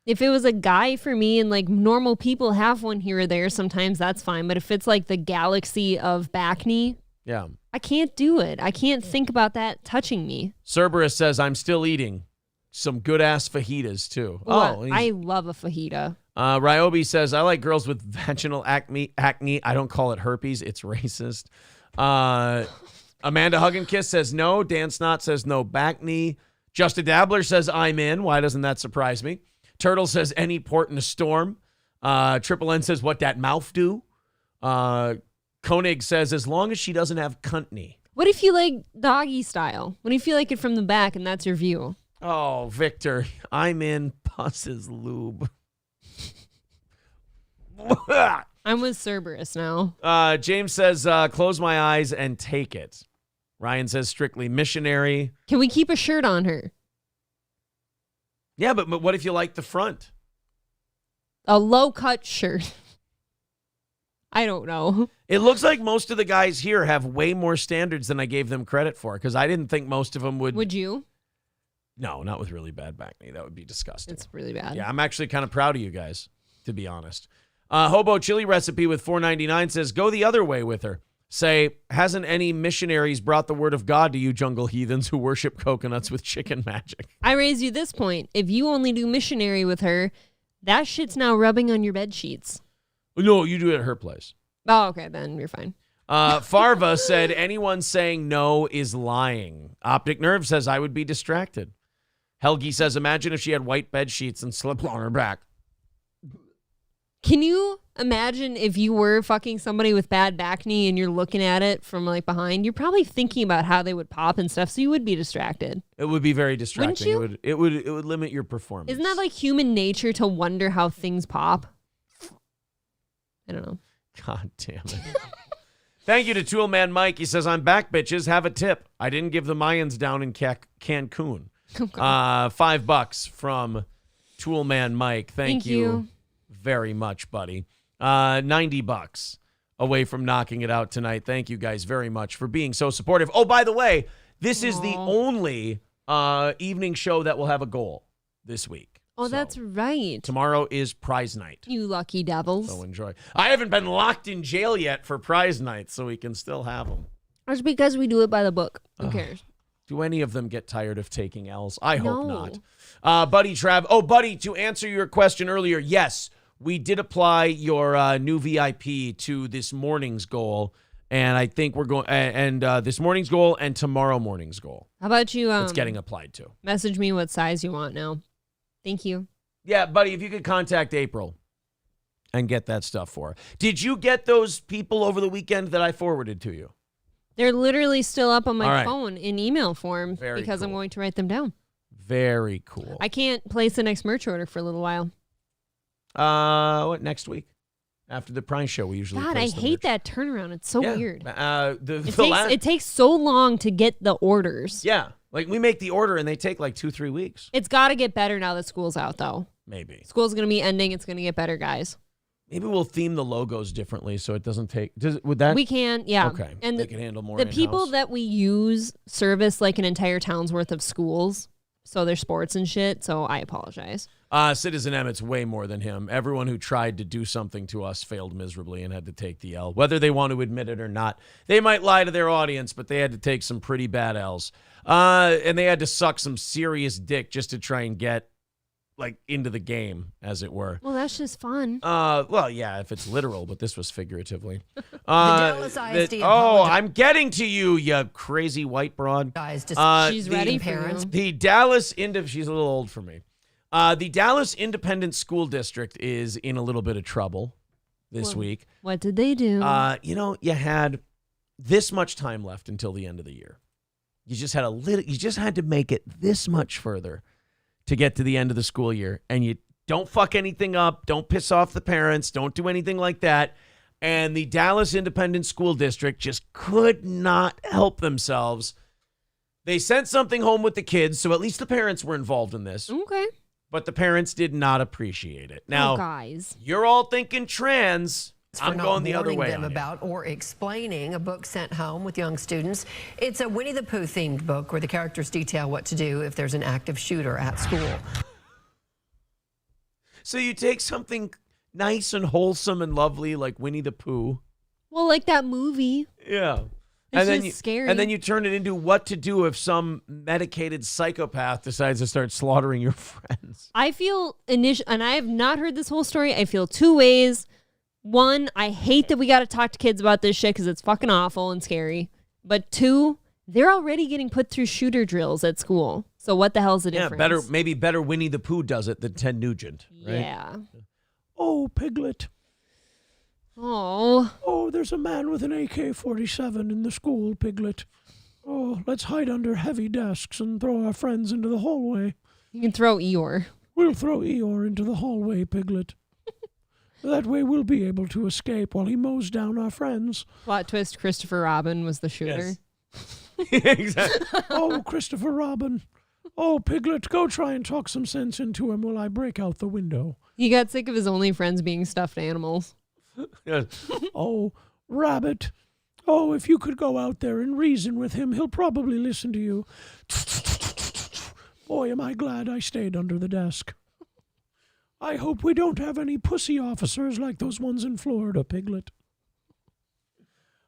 If it was a guy for me and like normal people have one here or there, sometimes that's fine. But if it's like the galaxy of Bacne, yeah, I can't do it. I can't think about that touching me. Cerberus says, I'm still eating. Some good-ass fajitas, too. Well, I love a fajita. Ryobi says, I like girls with vaginal acne. I don't call it herpes. It's racist. Amanda Hug and Kiss says no. Dan Snot says no Bacne. Justin Dabbler says I'm in. Why doesn't that surprise me? Turtle says any port in a storm. Triple N says what that mouth do. Koenig says as long as she doesn't have cuntney. What if you like doggy style? What if you like it from the back and that's your view? Oh, Victor, I'm in. Pus is lube. I'm with Cerberus now. James says, close my eyes and take it. Ryan says, strictly missionary. Can we keep a shirt on her? Yeah, but what if you like the front? A low-cut shirt. I don't know. It looks like most of the guys here have way more standards than I gave them credit for, because I didn't think most of them would. Would you? No, not with really bad Bacne. That would be disgusting. It's really bad. Yeah, I'm actually kind of proud of you guys, to be honest. Hobo Chili Recipe with $4.99 says, go the other way with her. Say, hasn't any missionaries brought the word of God to you jungle heathens who worship coconuts with chicken magic? I raise you this point. If you only do missionary with her, that shit's now rubbing on your bed sheets. No, you do it at her place. Oh, okay, then you're fine. Farva said, anyone saying no is lying. Optic Nerve says, I would be distracted. Helgi says, imagine if she had white bed sheets and slept on her back. Can you imagine if you were fucking somebody with bad Bacne and you're looking at it from like behind? You're probably thinking about how they would pop and stuff, so you would be distracted. It would be very distracting. Wouldn't It would limit your performance. Isn't that like human nature to wonder how things pop? I don't know. God damn it. Thank you to Toolman Mike. He says, I'm back, bitches. Have a tip. I didn't give the Mayans down in Cancun. $5 from Toolman Mike. Thank you very much, buddy. $90 away from knocking it out tonight. Thank you guys very much for being so supportive. Oh, by the way, this is the only evening show that will have a goal this week. Oh, So, that's right. tomorrow is prize night. You lucky devils. So enjoy. I haven't been locked in jail yet for prize night, so we can still have them. That's because we do it by the book. Who cares? Do any of them get tired of taking L's? I hope No. not. Buddy Trav. Oh, Buddy, to answer your question earlier, yes, we did apply your new VIP to this morning's goal. And I think we're going, this morning's goal and tomorrow morning's goal. How about you It's getting applied to. message me what size you want now? Thank you. Yeah, buddy, if you could contact April and get that stuff for her. Did you get those people over the weekend that I forwarded to you? They're literally still up on my All right. phone in email form Very because I'm cool. going to write them down. Very cool. I can't place the next merch order for a little while. What, next week? After the Prime show, we usually God, I place the hate merch. that turnaround. It's so Yeah. weird. It It takes so long to get the orders. Yeah. Like, we make the order, and they take like 2-3 weeks. It's got to get better now that school's out, though. Maybe. School's going to be ending. It's going to get better, guys. Maybe we'll theme the logos differently so it doesn't take... Would that... We can, yeah. Okay. And they can handle more the people in-house. that we use service like an entire town's worth of schools. So they're sports and shit. So I apologize. Citizen Emmett's way more than him. Everyone who tried to do something to us failed miserably and had to take the L. Whether they want to admit it or not. They might lie to their audience, but they had to take some pretty bad L's. And they had to suck some serious dick just to try and get, like, into the game, as it were. Well, that's just fun. Well, yeah, if it's literal, but this was figuratively. Dallas ISD I'm getting to you, you crazy white broad. She's ready for you. The Dallas she's a little old for me. The Dallas Independent School District is in a little bit of trouble this week. What did they do? You had this much time left until the end of the year. You just had to make it this much further to get to the end of the school year, and you don't fuck anything up, don't piss off the parents, don't do anything like that. And the Dallas Independent School District just could not help themselves. They sent something home with the kids, so at least the parents were involved in this. Okay. But the parents did not appreciate it. Now, guys, you're all thinking trans. I'm going the other way. Them about or explaining a book sent home with young students. It's a Winnie the Pooh themed book where the characters detail what to do if there's an active shooter at school. So you take something nice and wholesome and lovely like Winnie the Pooh. well, like that movie. Yeah. It's then just scary. And then you turn it into what to do if some medicated psychopath decides to start slaughtering your friends. I feel and I have not heard this whole story. I feel two ways. One, I hate that we got to talk to kids about this shit because it's fucking awful and scary. But two, they're already getting put through shooter drills at school. So what the hell's the difference? Maybe better Winnie the Pooh does it than Ted Nugent, right? Yeah. Oh, Piglet. Oh, there's a man with an AK-47 in the school, Piglet. Oh, let's hide under heavy desks and throw our friends into the hallway. You can throw Eeyore. We'll throw Eeyore into the hallway, Piglet. That way we'll be able to escape while he mows down our friends. Plot twist, Christopher Robin was the shooter. Yes. Exactly. Oh, Christopher Robin. Oh, Piglet, go try and talk some sense into him while I break out the window. He got sick of his only friends being stuffed animals. Yes. Oh, Rabbit. Oh, if you could go out there and reason with him, he'll probably listen to you. Boy, am I glad I stayed under the desk. I hope we don't have any pussy officers like those ones in Florida, Piglet.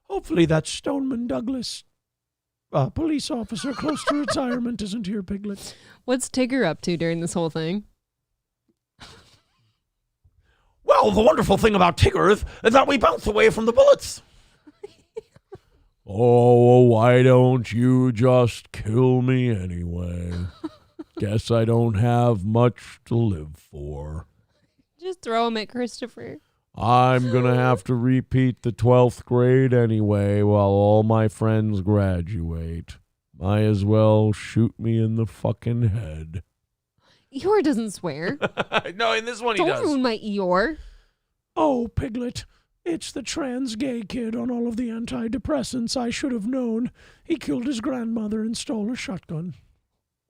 Hopefully that Stoneman Douglas police officer close to retirement isn't here, Piglet. What's Tigger up to during this whole thing? Well, the wonderful thing about Tigger is that we bounce away from the bullets. Oh, why don't you just kill me anyway? Guess I don't have much to live for. Just throw him at Christopher. I'm going to have to repeat the 12th grade anyway while all my friends graduate. Might as well shoot me in the fucking head. Eeyore doesn't swear. No, in this one he Don't does. ruin my Eeyore. Oh, Piglet, it's the trans gay kid on all of the antidepressants. I should have known. He killed his grandmother and stole a shotgun.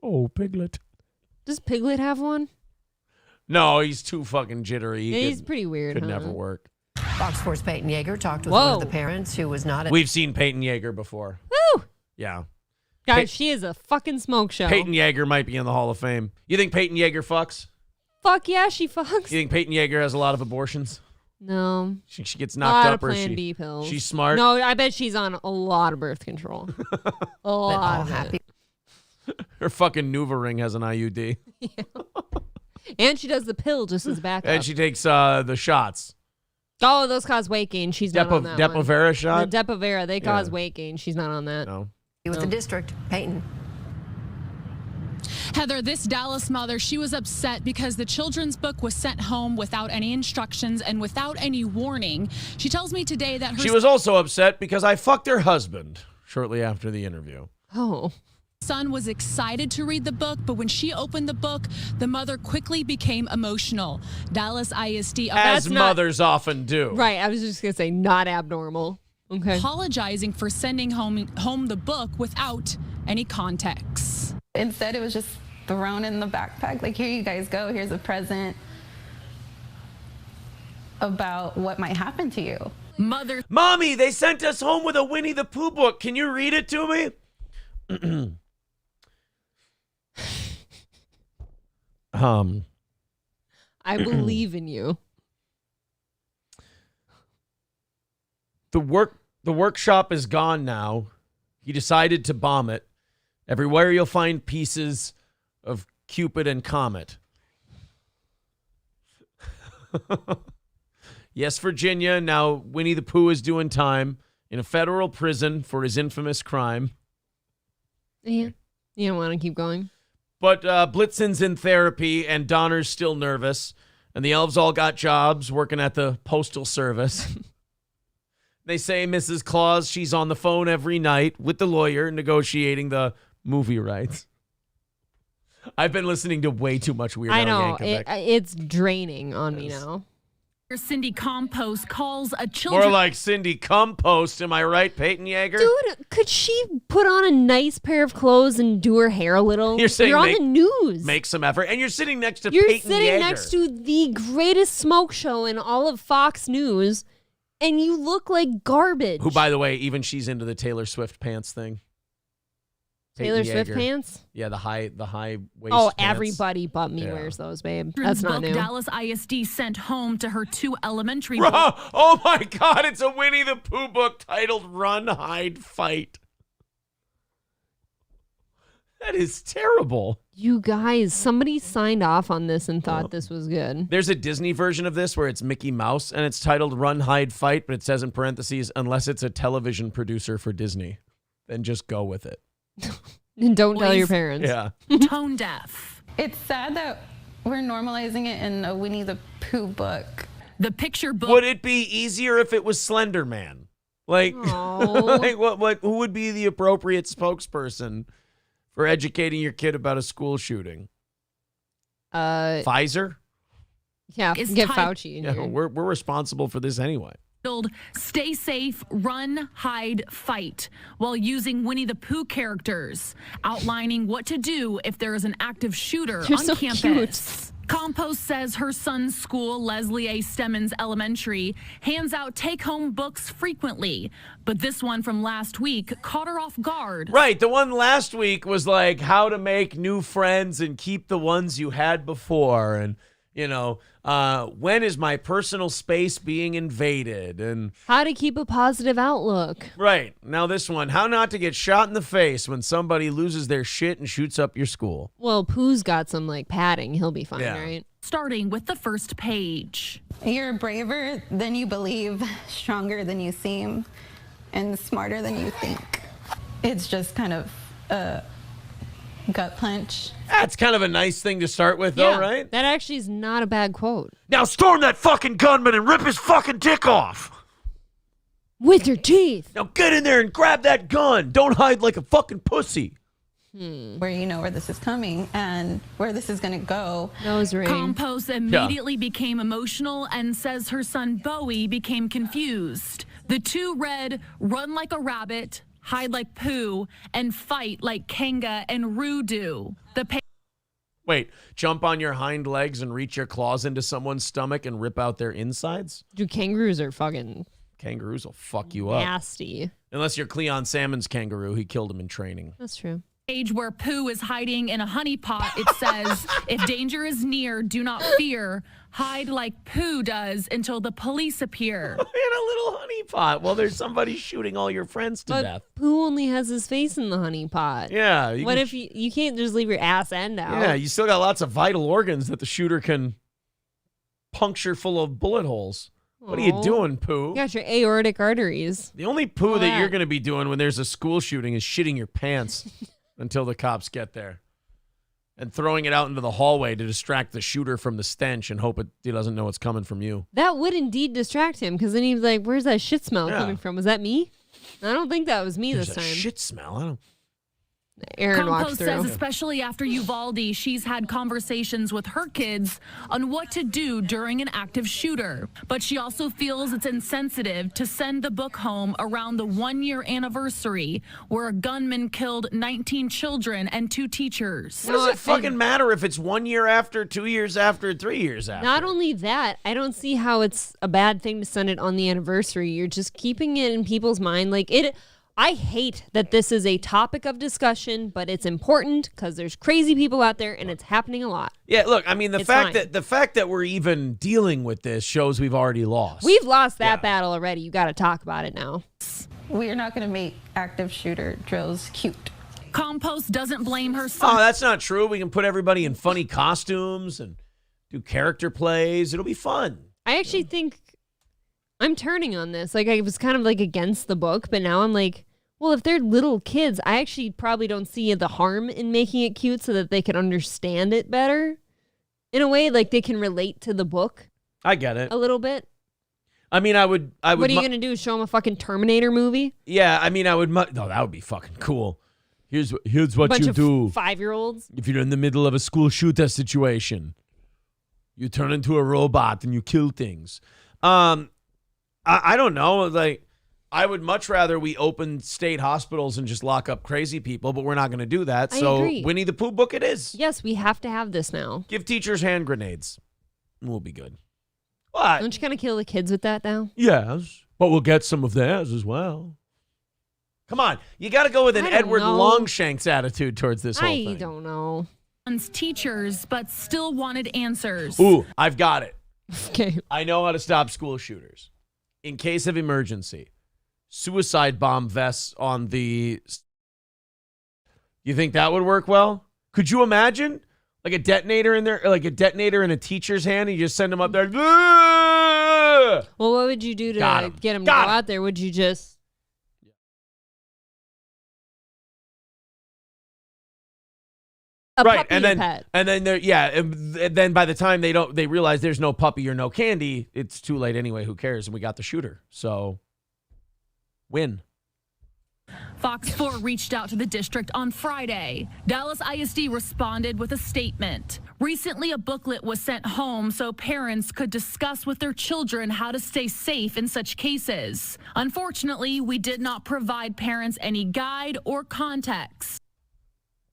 Oh, Piglet. Does Piglet have one? No, he's too fucking jittery. Yeah, he's pretty weird. Could huh? never work. Fox 4's Peyton Yeager talked with one of the Whoa. parents who was not at We've seen Peyton Yeager before. Woo! Yeah. Guys, she is a fucking smoke show. Peyton Yeager might be in the Hall of Fame. You think Peyton Yeager fucks? Fuck yeah, she fucks. You think Peyton Yeager has a lot of abortions? No. She gets A knocked lot up of or Plan she, B pills. she's smart? No, I bet she's on a lot of birth control. A lot all of happy. it. Her fucking NuvaRing has an IUD. And she does the pill just as backup. And she takes the shots. Oh, those cause weight gain. She's not on that one. Depo-Vera shot? The Depo-Vera, they cause Yeah. weight gain. She's not on that. No. with the district. Peyton. Heather, this Dallas mother, she was upset because the children's book was sent home without any instructions and without any warning. She tells me today that her She was also upset because I fucked her husband shortly after the interview. Oh. son was excited to read the book, but when she opened the book, the mother quickly became emotional. Dallas ISD As mothers often do. Right, I was just going to say not abnormal. Okay. apologizing for sending home the book without any context. Instead, it was just thrown in the backpack. Like, here you guys go. Here's a present about what might happen to you. Mommy, they sent us home with a Winnie the Pooh book. Can you read it to me? I believe in you. The workshop is gone now. He decided to bomb it. Everywhere you'll find pieces of Cupid and Comet. Yes, Virginia. Now Winnie the Pooh is doing time in a federal prison for his infamous crime. Yeah. You don't want to keep going? But Blitzen's in therapy and Donner's still nervous. And the elves all got jobs working at the Postal Service. They say Mrs. Claus, she's on the phone every night with the lawyer negotiating the movie rights. I've been listening to way too much Weird Al I know. Yankovic. It's draining on me now. Cindy Compost calls a More like Cindy Compost, am I right, Peyton Yeager? Dude, could she put on a nice pair of clothes and do her hair a little? You're saying on the news. Make some effort. And you're sitting next to You're Peyton sitting Yeager. next to the greatest smoke show in all of Fox News, and you look like garbage. Who, by the way, even she's into the Taylor Swift pants thing. Taylor Peyton Swift Yeager. pants? Yeah, the high waist. Oh, pants. everybody but me Yeah. wears those, babe. That's not new. Dallas ISD sent home to her 2 elementary Oh my God, it's a Winnie the Pooh book titled Run, Hide, Fight. That is terrible. You guys, somebody signed off on this and thought this was good. There's a Disney version of this where it's Mickey Mouse and it's titled Run, Hide, Fight, but it says in parentheses, unless it's a television producer for Disney, then just go with it. And don't tell your parents. Yeah. Tone deaf. It's sad that we're normalizing it in a Winnie the Pooh book. The picture book. Would it be easier if it was Slender Man? Like, like what? Who would be the appropriate spokesperson for educating your kid about a school shooting? Pfizer? Yeah, is get Fauci in Yeah, here. we're responsible for this anyway. titled Stay Safe, Run, Hide, Fight, while using Winnie the Pooh characters, outlining what to do if there is an active shooter You're on so campus. Compost says her son's school, Leslie A. Stemmons Elementary, hands out take-home books frequently, but this one from last week caught her off guard. Right, the one last week was like how to make new friends and keep the ones you had before, and when is my personal space being invaded, and How to keep a positive outlook. right now this one, how not to get shot in the face when somebody loses their shit and shoots up your school. Well, Pooh's got some like padding. He'll be fine, Yeah. right? Starting with the first page. You're braver than you believe, stronger than you seem, and smarter than you think. It's just kind of a gut punch. That's kind of a nice thing to start with, though, right? That actually is not a bad quote. Now storm that fucking gunman and rip his fucking dick off. With your teeth. Now get in there and grab that gun. Don't hide like a fucking pussy. Where you know where this is coming and where this is going to go. Nose ring. Compost immediately became emotional and says her son Bowie became confused. The two read, run like a rabbit, hide like Pooh, and fight like Kanga and Roo do. Wait, jump on your hind legs and reach your claws into someone's stomach and rip out their insides? Dude, kangaroos are fucking Kangaroos will fuck you up. nasty. Unless you're Cleon Salmon's kangaroo. He killed him in training. That's true. Page where Pooh is hiding in a honey pot, it says, if danger is near, do not fear. Hide like Pooh does until the police appear. In a little honey pot. Well, there's somebody shooting all your friends to But death. Pooh only has his face in the honey pot. Yeah. What if you can't just leave your ass end out? Yeah, you still got lots of vital organs that the shooter can puncture full of bullet holes. What are you Aw. doing, Pooh? You got your aortic arteries. The only poo All that that. you're going to be doing when there's a school shooting is shitting your pants until the cops get there and throwing it out into the hallway to distract the shooter from the stench and hope he doesn't know it's coming from you. That would indeed distract him because then he's like, where's that shit smell Yeah. coming from? Was that me? I don't think that was me There's this a time. shit smell. I don't. Aaron walked Compost through. says, especially after Uvalde, she's had conversations with her kids on what to do during an active shooter. But she also feels it's insensitive to send the book home around the 1-year anniversary where a gunman killed 19 children and 2 teachers. What does it fucking matter if it's 1 year after, 2 years after, 3 years after? Not only that, I don't see how it's a bad thing to send it on the anniversary. You're just keeping it in people's mind. Like it. I hate that this is a topic of discussion, but it's important because there's crazy people out there and it's happening a lot. Yeah, look, I mean, the It's fact fine. that we're even dealing with this shows we've already lost. We've lost that battle already. You got to talk about it now. We are not going to make active shooter drills cute. Compost doesn't blame her son. Oh, that's not true. We can put everybody in funny costumes and do character plays. It'll be fun. I actually think I'm turning on this. Like I was kind of like against the book, but now I'm like, well, if they're little kids, I actually probably don't see the harm in making it cute so that they can understand it better. In a way, like they can relate to the book I get it. a little bit. I mean, I would. What are you going to do? Show them a fucking Terminator movie? Yeah, I mean, I would. No, that would be fucking cool. Here's what Bunch you of do 5-year-olds. if you're in the middle of a school shooter situation. You turn into a robot and you kill things. I don't know. Like, I would much rather we open state hospitals and just lock up crazy people, but we're not going to do that. I So agree. Winnie the Pooh book it is. Yes, we have to have this now. Give teachers hand grenades. We'll be good. What? Don't you kind of kill the kids with that now? Yes, but we'll get some of theirs as well. Come on. You got to go with an I don't Edward know. Longshanks attitude towards this whole I thing. don't know. Teachers, but still wanted answers. Ooh, I've got it. Okay. I know how to stop school shooters. In case of emergency, suicide bomb vests on the... You think that would work well? Could you imagine? Like a detonator in there, like a detonator in a teacher's hand, and you just send them up there. Well, what would you do Got to 'em. get them to Got go 'em. out there? Would you just... A Right, puppy and then pet. and then there, yeah, and then by the time they realize there's no puppy or no candy, it's too late anyway. Who cares? And we got the shooter, so win. Fox 4 reached out to the district on Friday. Dallas ISD responded with a statement. Recently, a booklet was sent home so parents could discuss with their children how to stay safe in such cases. Unfortunately, we did not provide parents any guide or context.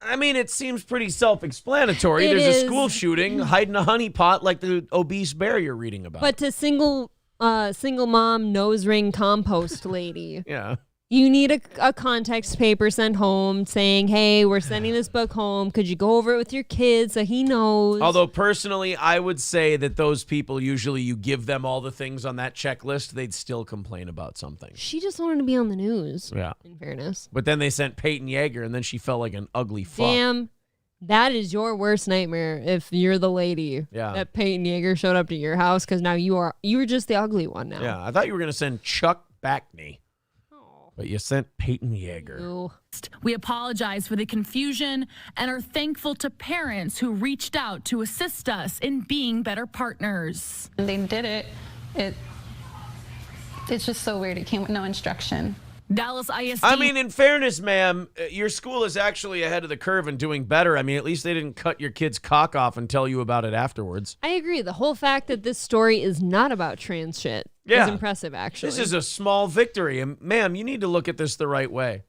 I mean, it seems pretty self-explanatory. There's a school shooting, hide in a honeypot like the obese bear you're reading about. But to single mom nose ring compost lady. Yeah. You need a context paper sent home saying, hey, we're sending this book home. Could you go over it with your kid so he knows? Although personally, I would say that those people, usually you give them all the things on that checklist, they'd still complain about something. She just wanted to be on the news. Yeah. In fairness. But then they sent Peyton Yeager, and then she felt like an ugly fuck. Damn. That is your worst nightmare if you're the lady. Yeah. That Peyton Yeager showed up to your house because now you're just the ugly one now. Yeah. I thought you were going to send Chuck Bacne. But you sent Peyton Yeager. Ooh. We apologize for the confusion and are thankful to parents who reached out to assist us in being better partners. They did it. It's just so weird. It came with no instruction. Dallas ISD. I mean, in fairness, ma'am, your school is actually ahead of the curve and doing better. I mean, at least they didn't cut your kid's cock off and tell you about it afterwards. I agree. The whole fact that this story is not about trans shit is impressive, actually. This is a small victory. And ma'am, you need to look at this the right way.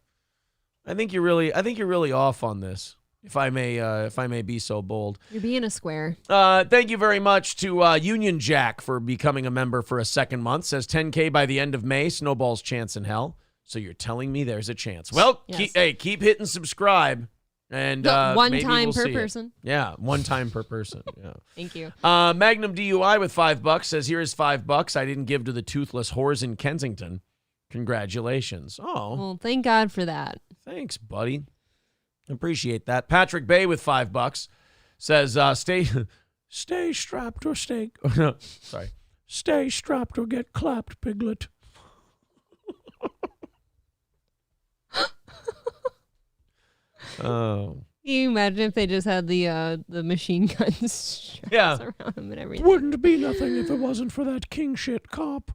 I think you're really off on this, if I may be so bold. You're being a square. Thank you very much to Union Jack for becoming a member for a second month. Says 10K by the end of May. Snowball's chance in hell. So you're telling me there's a chance. Well, Yes. keep hitting subscribe. And one maybe time we'll per see it. person. Yeah, one time per person. Yeah. Thank you. Magnum DUI with $5 says, here is $5 I didn't give to the toothless whores in Kensington. Congratulations. Oh. Well, thank God for that. Thanks, buddy. Appreciate that. Patrick Bay with $5 says, stay strapped or stay. Sorry. Stay strapped or get clapped, piglet. Oh. Can you imagine if they just had the machine guns around them and everything? Wouldn't be nothing if it wasn't for that king shit cop.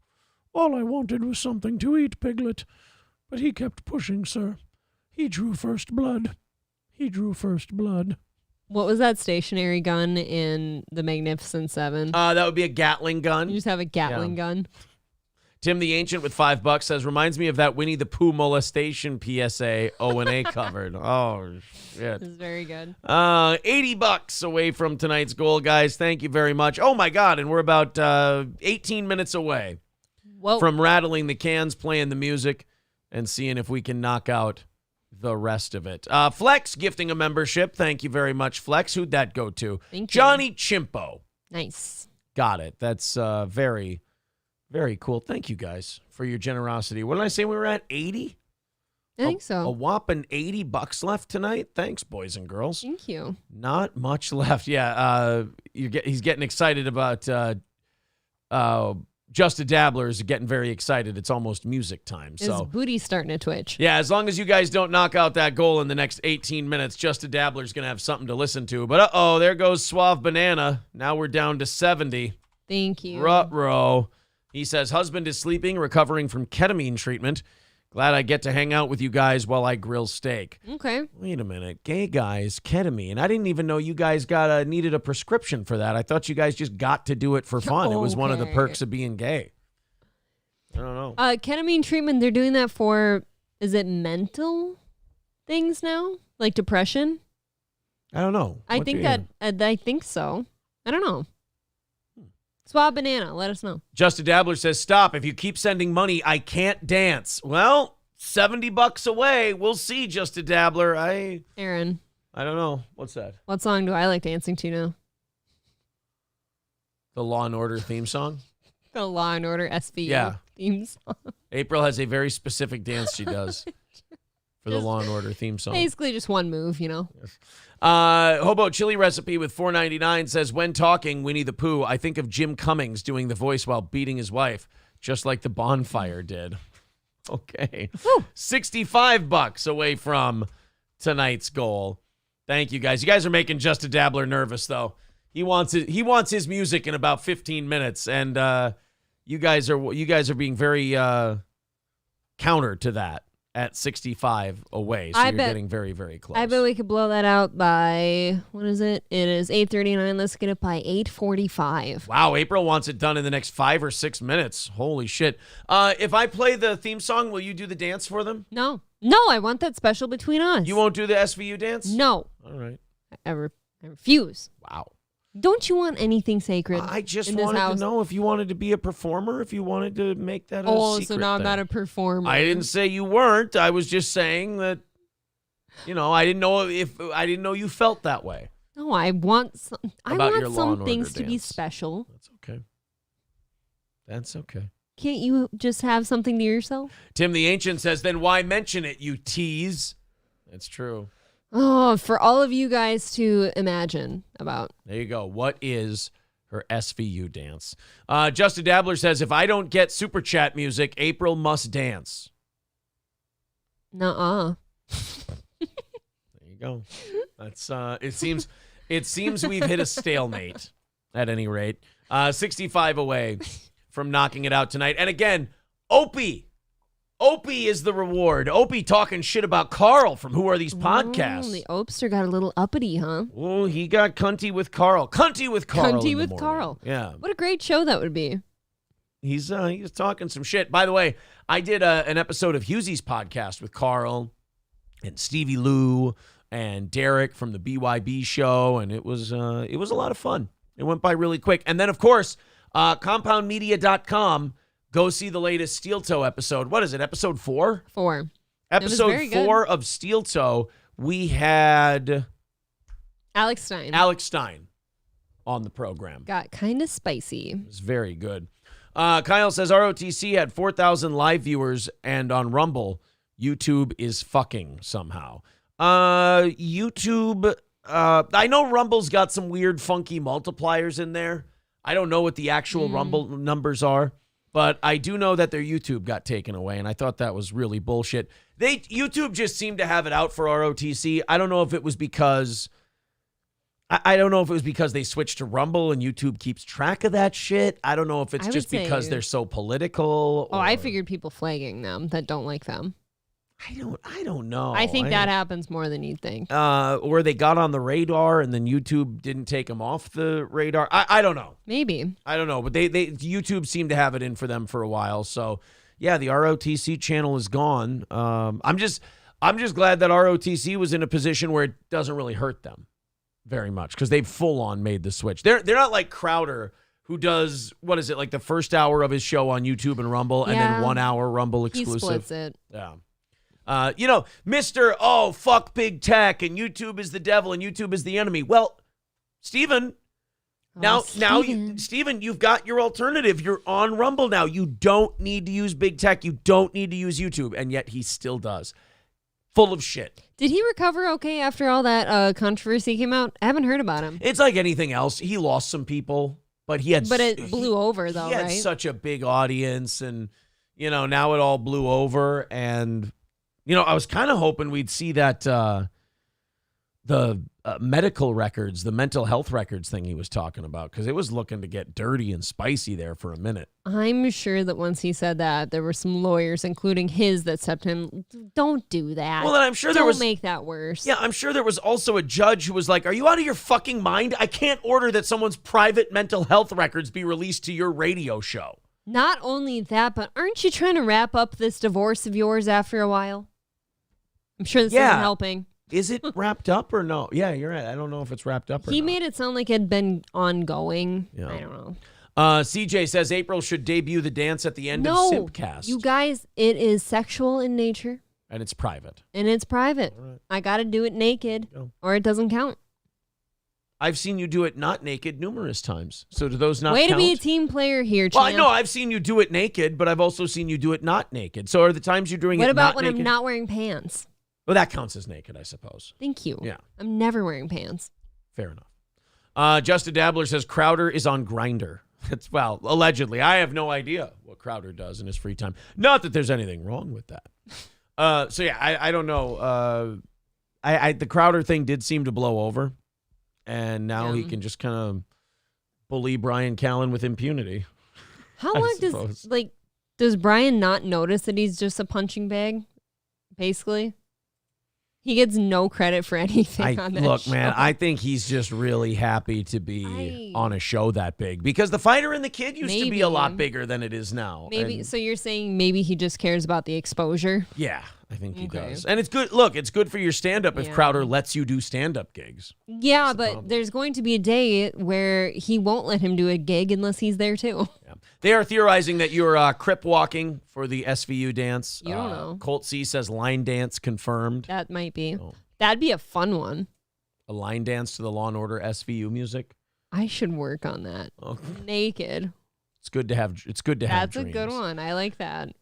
All I wanted was something to eat, Piglet. But he kept pushing, sir. He drew first blood. What was that stationary gun in The Magnificent Seven? That would be a Gatling gun. You just have a Gatling gun. Tim the Ancient with $5 says, reminds me of that Winnie the Pooh molestation PSA O&A covered. Oh, shit. This is very good. $80 away from tonight's goal, guys. Thank you very much. Oh, my God. And we're about 18 minutes away from rattling the cans, playing the music, and seeing if we can knock out the rest of it. Flex gifting a membership. Thank you very much, Flex. Who'd that go to? Thank you. Johnny Chimpo. Nice. Got it. That's very... very cool. Thank you guys for your generosity. What did I say we were at? 80? I think so. A whopping $80 left tonight. Thanks, boys and girls. Thank you. Not much left. Yeah, he's getting excited about Just a Dabbler is getting very excited. It's almost music time. His So booty's starting to twitch. yeah, as long as you guys don't knock out that goal in the next 18 minutes, Just a Dabbler is going to have something to listen to. But uh-oh, there goes Suave Banana. Now we're down to 70. Thank you. Ruh-roh. He says, husband is sleeping, recovering from ketamine treatment. Glad I get to hang out with you guys while I grill steak. Okay. Wait a minute. Gay guys, ketamine. I didn't even know you guys needed a prescription for that. I thought you guys just got to do it for fun. It was one of the perks of being gay. I don't know. Ketamine treatment, they're doing that for, is it mental things now? Like depression? I don't know. I think so. I don't know. Swab Banana, let us know. Just a Dabbler says, stop. If you keep sending money, I can't dance. Well, $70 away. We'll see, Just a Dabbler. Aaron. I don't know. What's that? What song do I like dancing to now? The Law and Order theme song? The Law and Order SVU theme song. April has a very specific dance she does for the Law and Order theme song. Basically just one move, you know. Yes. Hobo Chili Recipe with $4.99 says, when talking Winnie the Pooh, I think of Jim Cummings doing the voice while beating his wife, just like the bonfire did. Okay. Woo. $65 away from tonight's goal. Thank you, guys. You guys are making Just a Dabbler nervous, though. He wants his music in about 15 minutes, and you guys are being very counter to that. at 65 away. So I you're bet- getting very, very close. I bet we could blow that out by, what is it? It is 8:39. Let's get it by 8:45. Wow, April wants it done in the next 5 or 6 minutes. Holy shit. If I play the theme song, will you do the dance for them? No, I want that special between us. You won't do the SVU dance? No. All right. I refuse. Wow. Don't you want anything sacred? I just in this wanted house? to know if you wanted to be a performer, if you wanted to make that a secret so now I'm thing. not a performer. I didn't say you weren't. I was just saying that, I didn't know you felt that way. No, I want some. I About your want Law and some Order things to be dance. special. That's okay. Can't you just have something to yourself? Tim the Ancient says, then why mention it, you tease? That's true. Oh, for all of you guys to imagine about. There you go. What is her SVU dance? Justin Dabbler says, if I don't get Super Chat music, April must dance. Nuh-uh. There you go. That's it seems we've hit a stalemate at any rate. 65 away from knocking it out tonight. And again, Opie is the reward. Opie talking shit about Carl from Who Are These Podcasts. The Opster got a little uppity, huh? Oh, he got cunty with Carl. Cunty with Carl. Cunty in the with morning. Carl. Yeah. What a great show that would be. He's talking some shit. By the way, I did an episode of Hughesy's podcast with Carl and Stevie Lou and Derek from the BYB show, and it was a lot of fun. It went by really quick. And then, of course, compoundmedia.com. Go see the latest Steel Toe episode. What is it, episode 4? 4. Episode 4 of Steel Toe, we had Alex Stein on the program. got kind of spicy. It was very good. Kyle says ROTC had 4,000 live viewers, and on Rumble, YouTube is fucking somehow. YouTube, I know Rumble's got some weird, funky multipliers in there. I don't know what the actual Rumble numbers are, but I do know that their YouTube got taken away, and I thought that was really bullshit. YouTube just seemed to have it out for ROTC. I don't know if it was because they switched to Rumble and YouTube keeps track of that shit. I don't know if it's just because they're so political. I figured people flagging them that don't like them. I don't know. I think that happens more than you'd think. Or they got on the radar and then YouTube didn't take them off the radar. I don't know. Maybe. I don't know. But YouTube seemed to have it in for them for a while. So yeah, the ROTC channel is gone. I'm just glad that ROTC was in a position where it doesn't really hurt them very much because they've full on made the switch. They're not like Crowder, who does, what is it, like the first hour of his show on YouTube and Rumble and then 1 hour Rumble exclusive. He splits it. Yeah. Mr. Fuck big tech and YouTube is the devil and YouTube is the enemy. Well, Steven, Steven, you've got your alternative. You're on Rumble now. You don't need to use big tech. You don't need to use YouTube. And yet he still does. Full of shit. Did he recover okay after all that controversy came out? I haven't heard about him. It's like anything else. He lost some people, but it blew over though, he had right? such a big audience and, now it all blew over and... I was kind of hoping we'd see that the medical records, the mental health records thing he was talking about, because it was looking to get dirty and spicy there for a minute. I'm sure that once he said that, there were some lawyers, including his, that said to him, don't do that. Well, then I'm sure Don't make that worse. Yeah, I'm sure there was also a judge who was like, are you out of your fucking mind? I can't order that someone's private mental health records be released to your radio show. Not only that, but aren't you trying to wrap up this divorce of yours after a while? I'm sure this isn't helping. Is it wrapped up or no? Yeah, you're right. I don't know if it's wrapped up or not. He made it sound like it had been ongoing. Yeah. I don't know. CJ says April should debut the dance at the end of Simpcast. You guys, it is sexual in nature. And it's private. Right. I got to do it naked or it doesn't count. I've seen you do it not naked numerous times. So do those not Way count? to be a team player here, Well, champ. I know I've seen you do it naked, but I've also seen you do it not naked. So are the times you're doing what it about not when naked? I'm not wearing pants? Well, that counts as naked, I suppose. Thank you. Yeah. I'm never wearing pants. Fair enough. Justin Dabbler says Crowder is on Grindr. Well, allegedly. I have no idea what Crowder does in his free time. Not that there's anything wrong with that. I don't know. The Crowder thing did seem to blow over. And now he can just kind of bully Brian Callen with impunity. How long does Brian not notice that he's just a punching bag? basically. He gets no credit for anything on that Look, show. man, I think he's just really happy to be on a show that big because The Fighter and the Kid used to be a lot bigger than it is now. Maybe. And So you're saying maybe he just cares about the exposure? yeah, I think he does. And it's good. Look, it's good for your stand-up if Crowder lets you do stand-up gigs. Yeah, but there's going to be a day where he won't let him do a gig unless he's there too. Yeah. They are theorizing that you're crip walking for the SVU dance. You don't know. Colt C says line dance confirmed. That might be. Oh. That'd be a fun one. A line dance to the Law and Order SVU music. I should work on that. Naked. It's good to have. It's good to have. That's a good one. I like that.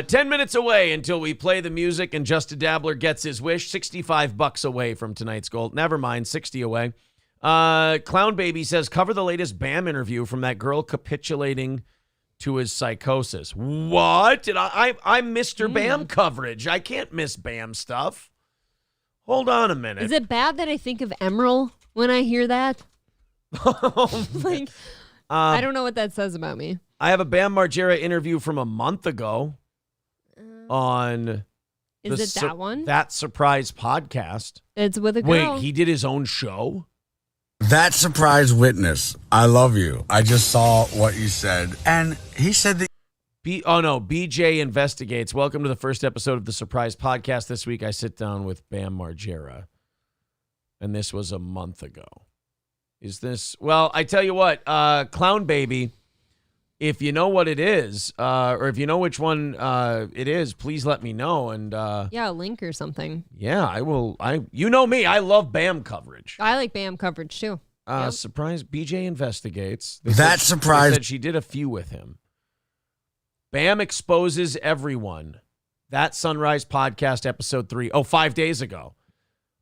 10 minutes away until we play the music and Just a Dabbler gets his wish. $65 away from tonight's goal. Never mind, 60 away. Clown Baby says, cover the latest BAM interview from that girl capitulating to his psychosis. What? Did I'm Mr. BAM coverage. I can't miss BAM stuff. Hold on a minute. Is it bad that I think of Emerald when I hear that? Like, I don't know what that says about me. I have a Bam Margera interview from a month ago on Is it that one? That Surprise podcast. It's with a girl. Wait, he did his own show? That surprise witness, I love you. I just saw what you said. And he said that. BJ Investigates. Welcome to the first episode of the Surprise Podcast. This week I sit down with Bam Margera. And this was a month ago. Is this... Well, I tell you what, Clown Baby, if you know what it is, or if you know which one it is, please let me know. And yeah, a link or something. yeah, I will. You know me, I love BAM coverage. I like BAM coverage too. Surprise, BJ Investigates. That surprise. They said she did a few with him. BAM exposes everyone. That Sunrise Podcast, episode 3. 5 days ago.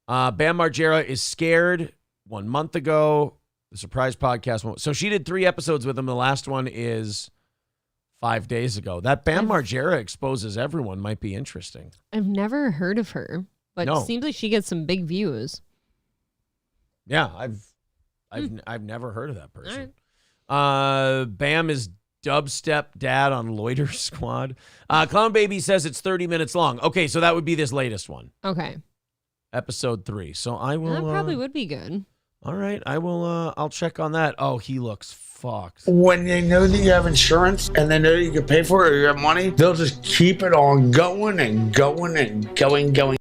Bam Margera is scared 1 month ago. The Surprise Podcast. So she did 3 episodes with him. The last one is 5 days ago. That Bam Margera exposes everyone might be interesting. I've never heard of her, but it seems like she gets some big views. Yeah, I've never heard of that person. Right. Bam is dubstep dad on Loiter Squad. Clown Baby says it's 30 minutes long. Okay, so that would be this latest one. Okay. Episode 3. So I will. That probably would be good. All right, I will. I'll check on that. Oh, he looks fucked. When they know that you have insurance and they know that you can pay for it or you have money, they'll just keep it on going and going and going.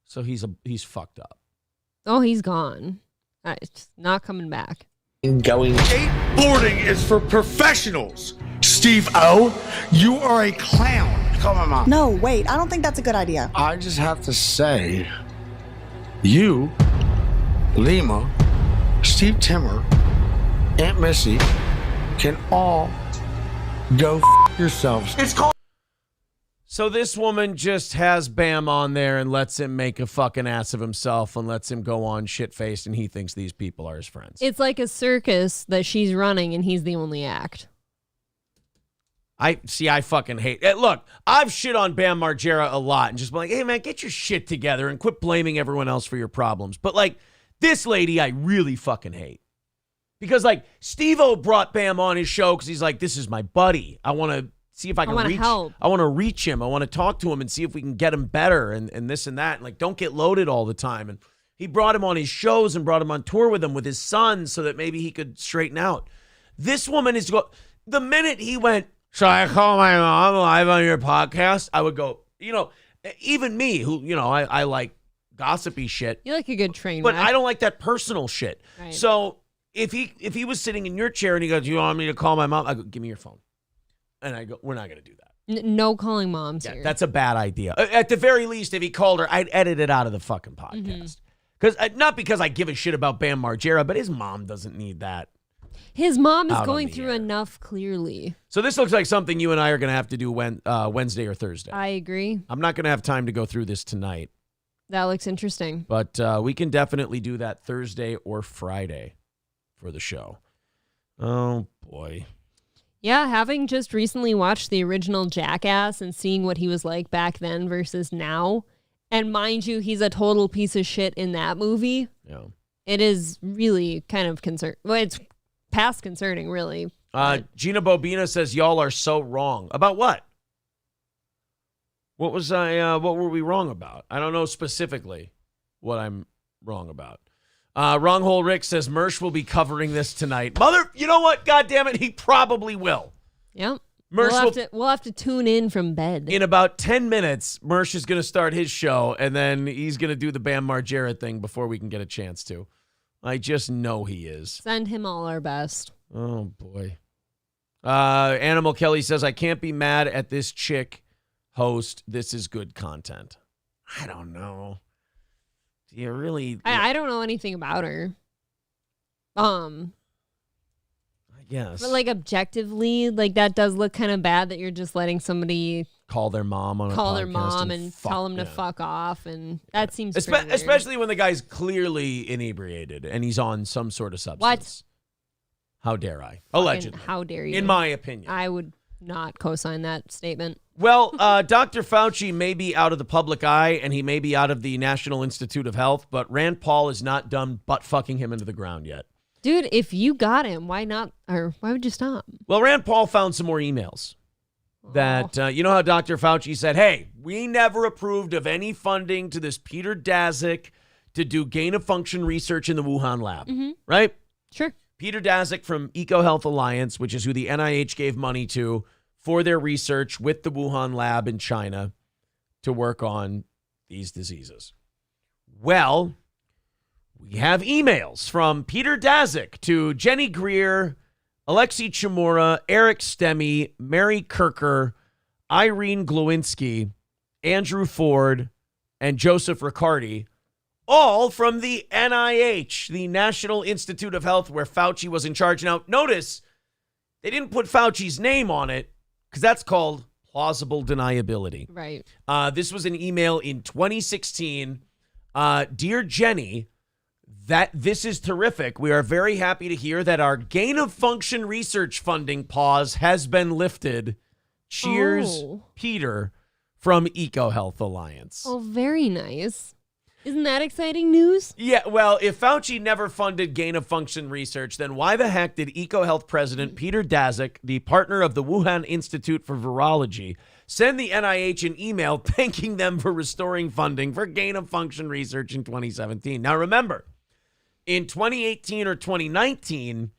So he's fucked up. Oh, he's gone. It's not coming back. Going. Skateboarding is for professionals. Steve O, you are a clown. Call my mom. No, wait. I don't think that's a good idea. I just have to say, you, Lima, Steve Timmer, Aunt Missy can all go yourselves. It's called. So this woman just has Bam on there and lets him make a fucking ass of himself and lets him go on shit-faced, and he thinks these people are his friends. It's like a circus that she's running and he's the only act. I fucking hate it. Look, I've shit on Bam Margera a lot and just been like, hey, man, get your shit together and quit blaming everyone else for your problems. But, like, this lady I really fucking hate. Because, like, Steve-O brought Bam on his show because he's like, this is my buddy. I want to see if I can reach. Help. I want to reach him. I want to talk to him and see if we can get him better and this and that. And, like, don't get loaded all the time. And he brought him on his shows and brought him on tour with him with his son so that maybe he could straighten out. This woman is the minute he went, should I call my mom live on your podcast? I would go, even me, who, I like gossipy shit. You like a good train But wreck. I don't like that personal shit. Right. So if he was sitting in your chair and he goes, do you want me to call my mom? I go, give me your phone. And I go, we're not going to do that. No calling moms here. That's a bad idea. At the very least, if he called her, I'd edit it out of the fucking podcast. Not because I give a shit about Bam Margera, but his mom doesn't need that. His mom is Out on going the through air. enough, clearly. So this looks like something you and I are going to have to do Wednesday or Thursday. I agree. I'm not going to have time to go through this tonight, That looks interesting. but we can definitely do that Thursday or Friday for the show. Oh, boy. Yeah, having just recently watched the original Jackass and seeing what he was like back then versus now, and mind you, he's a total piece of shit in that movie. Yeah. It is really kind of well, it's past concerning, really. Gina Bobina says, y'all are so wrong. About what? What were we wrong about? I don't know specifically what I'm wrong about. Wronghole Rick says Mersh will be covering this tonight. You know what? God damn it, he probably will. Yep. Mersh We'll have to tune in from bed. In about 10 minutes, Mersh is going to start his show, and then he's going to do the Bam Margera thing before we can get a chance to. I just know he is. Send him all our best. Oh, boy. Animal Kelly says, I can't be mad at this chick host. This is good content. I don't know. Do you really? I don't know anything about her. Yes. But like objectively, like that does look kind of bad that you're just letting somebody call their mom on a podcast and tell them to fuck off, and that seems pretty weird. Especially when the guy's clearly inebriated and he's on some sort of substance. What? How dare I? Allegedly. How dare you? In my opinion. I would not co-sign that statement. Well, Dr. Fauci may be out of the public eye and he may be out of the National Institute of Health, but Rand Paul is not done butt fucking him into the ground yet. Dude, if you got him, why not? Or why would you stop? Well, Rand Paul found some more emails that, you know how Dr. Fauci said, hey, we never approved of any funding to this Peter Daszak to do gain-of-function research in the Wuhan lab, right? Sure. Peter Daszak from EcoHealth Alliance, which is who the NIH gave money to for their research with the Wuhan lab in China to work on these diseases. Well, we have emails from Peter Daszak to Jenny Greer, Alexei Chmura, Eric Stemme, Mary Kirker, Irene Glowinski, Andrew Ford, and Joseph Riccardi, all from the NIH, the National Institute of Health, where Fauci was in charge. Now, notice they didn't put Fauci's name on it because that's called plausible deniability. Right. This was an email in 2016. Dear Jenny, this is terrific. We are very happy to hear that our gain-of-function research funding pause has been lifted. Cheers, Peter from EcoHealth Alliance. Oh, very nice. Isn't that exciting news? Yeah, well, if Fauci never funded gain-of-function research, then why the heck did EcoHealth President Peter Daszak, the partner of the Wuhan Institute for Virology, send the NIH an email thanking them for restoring funding for gain-of-function research in 2017? Now, remember, in 2018 or 2019,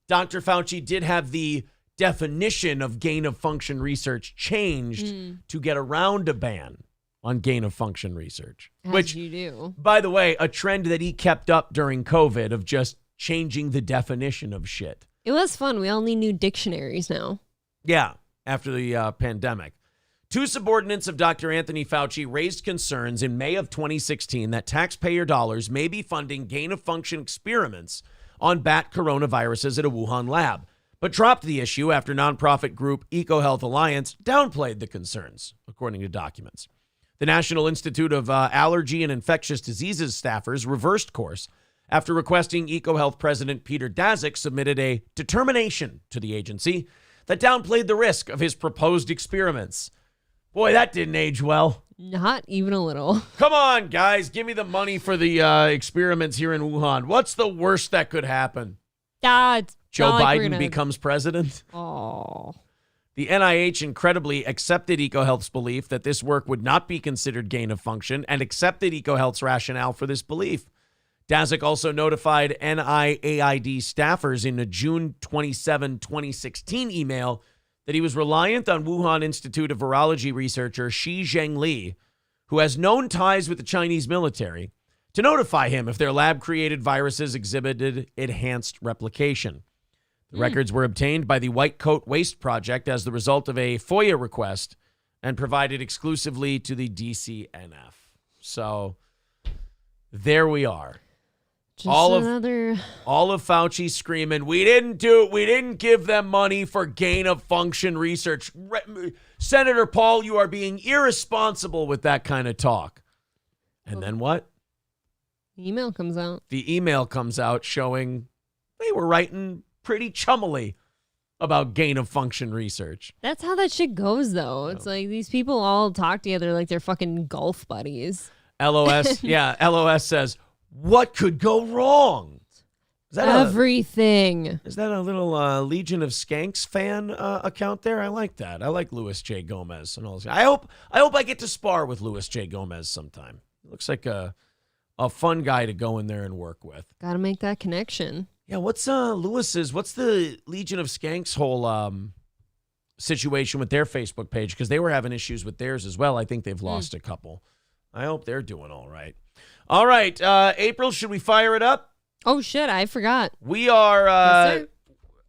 Dr. Fauci did have the definition of gain-of-function research changed to get around a ban on gain-of-function research. Which you do. By the way, a trend that he kept up during COVID of just changing the definition of shit. It was fun. We all need new dictionaries now. Yeah, after the pandemic. Two subordinates of Dr. Anthony Fauci raised concerns in May of 2016 that taxpayer dollars may be funding gain-of-function experiments on bat coronaviruses at a Wuhan lab, but dropped the issue after nonprofit group EcoHealth Alliance downplayed the concerns, according to documents. The National Institute of Allergy and Infectious Diseases staffers reversed course after requesting EcoHealth President Peter Daszak submitted a determination to the agency that downplayed the risk of his proposed experiments. Boy, that didn't age well. Not even a little. Come on, guys. Give me the money for the experiments here in Wuhan. What's the worst that could happen? Joe Biden becomes president? Oh. The NIH incredibly accepted EcoHealth's belief that this work would not be considered gain of function and accepted EcoHealth's rationale for this belief. Daszak also notified NIAID staffers in a June 27, 2016 email that he was reliant on Wuhan Institute of Virology researcher Shi Zhengli, who has known ties with the Chinese military, to notify him if their lab-created viruses exhibited enhanced replication. The records were obtained by the White Coat Waste Project as the result of a FOIA request and provided exclusively to the DCNF. So there we are. Just all another... of Fauci screaming, we didn't give them money for gain-of-function research. Senator Paul, you are being irresponsible with that kind of talk. And then what? The email comes out. The email comes out showing they were writing pretty chummily about gain-of-function research. That's how that shit goes, though. It's like these people all talk together like they're fucking golf buddies. LOS, yeah, LOS says, what could go wrong? Is that Everything. Is that a little Legion of Skanks fan account there? I like that. I like Luis J. Gomez and all this. I hope I get to spar with Luis J. Gomez sometime. Looks like a fun guy to go in there and work with. Got to make that connection. Yeah, what's the Legion of Skanks whole situation with their Facebook page? Because they were having issues with theirs as well. I think they've lost a couple. I hope they're doing all right. All right, April, should we fire it up? Oh, shit, I forgot. We are,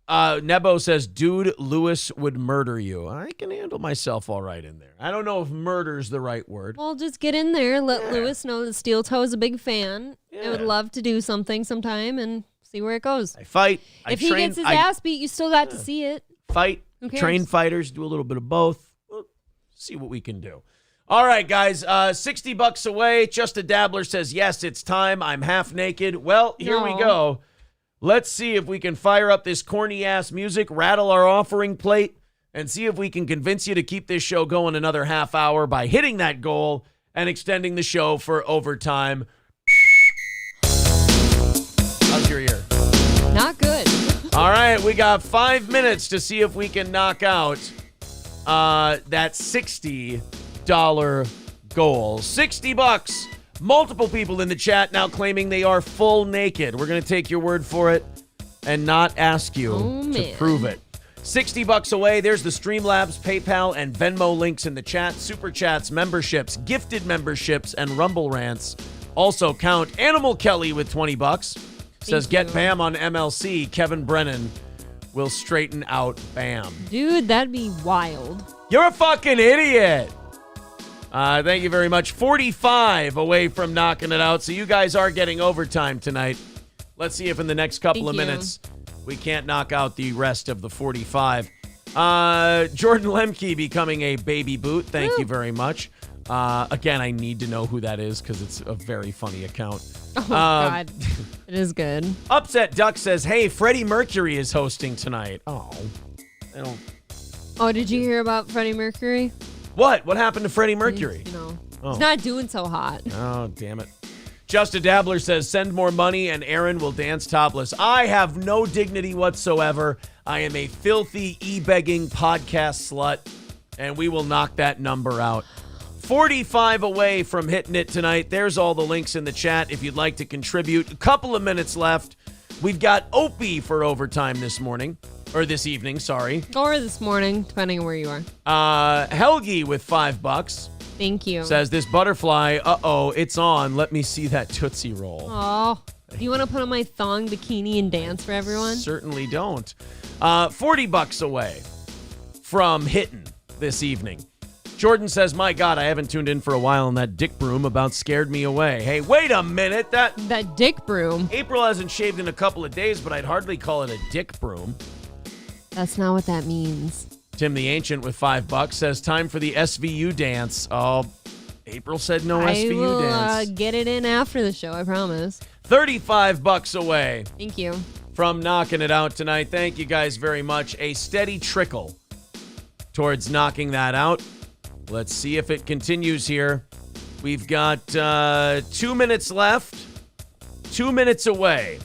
Yes, Nebo says, dude, Lewis would murder you. I can handle myself all right in there. I don't know if murder's the right word. Well, just get in there. Let Lewis know that Steel Toe is a big fan. I would love to do something sometime and see where it goes. I fight. If he gets his ass beat, you still got to see it. Fight. Who cares? Train fighters, do a little bit of both. We'll see what we can do. All right, guys, $60 away. Just a Dabbler says, yes, it's time. I'm half naked. Well, here we go. Let's see if we can fire up this corny-ass music, rattle our offering plate, and see if we can convince you to keep this show going another half hour by hitting that goal and extending the show for overtime. How's your ear? Not good. All right, we got 5 minutes to see if we can knock out that $60 goal. $60. Multiple people in the chat now claiming they are full naked. We're going to take your word for it and not ask you to prove it. $60 away. There's the Streamlabs, PayPal, and Venmo links in the chat. Super chats, memberships, gifted memberships, and Rumble rants also count. Animal Kelly with $20 says, get Bam on MLC. Kevin Brennan will straighten out Bam. Dude, that'd be wild. You're a fucking idiot. Thank you very much. 45 away from knocking it out. So you guys are getting overtime tonight. Let's see if in the next couple of minutes we can't knock out the rest of the 45. Jordan Lemke becoming a baby boot. Thank you very much. Again, I need to know who that is because it's a very funny account. Oh, God. It is good. Upset Duck says, hey, Freddie Mercury is hosting tonight. Oh, I don't. Oh, did you hear about Freddie Mercury? What? What happened to Freddie Mercury? He's not doing so hot. Oh, damn it. Just a Dabbler says, send more money and Aaron will dance topless. I have no dignity whatsoever. I am a filthy e-begging podcast slut, and we will knock that number out. 45 away from hitting it tonight. There's all the links in the chat if you'd like to contribute. A couple of minutes left. We've got Opie for overtime this morning. Or this evening, sorry. Or this morning, depending on where you are. Helgi with $5. Thank you. Says, this butterfly, it's on. Let me see that Tootsie Roll. Oh, do you want to put on my thong bikini and dance for everyone? Certainly don't. $40 away from hitting this evening. Jordan says, my God, I haven't tuned in for a while and that dick broom about scared me away. Hey, wait a minute. That dick broom? April hasn't shaved in a couple of days, but I'd hardly call it a dick broom. That's not what that means. Tim the Ancient with $5 says, time for the SVU dance. Oh, April said no SVU dance. I will get it in after the show, I promise. $35 away. Thank you. From knocking it out tonight. Thank you guys very much. A steady trickle towards knocking that out. Let's see if it continues here. We've got 2 minutes left. 2 minutes away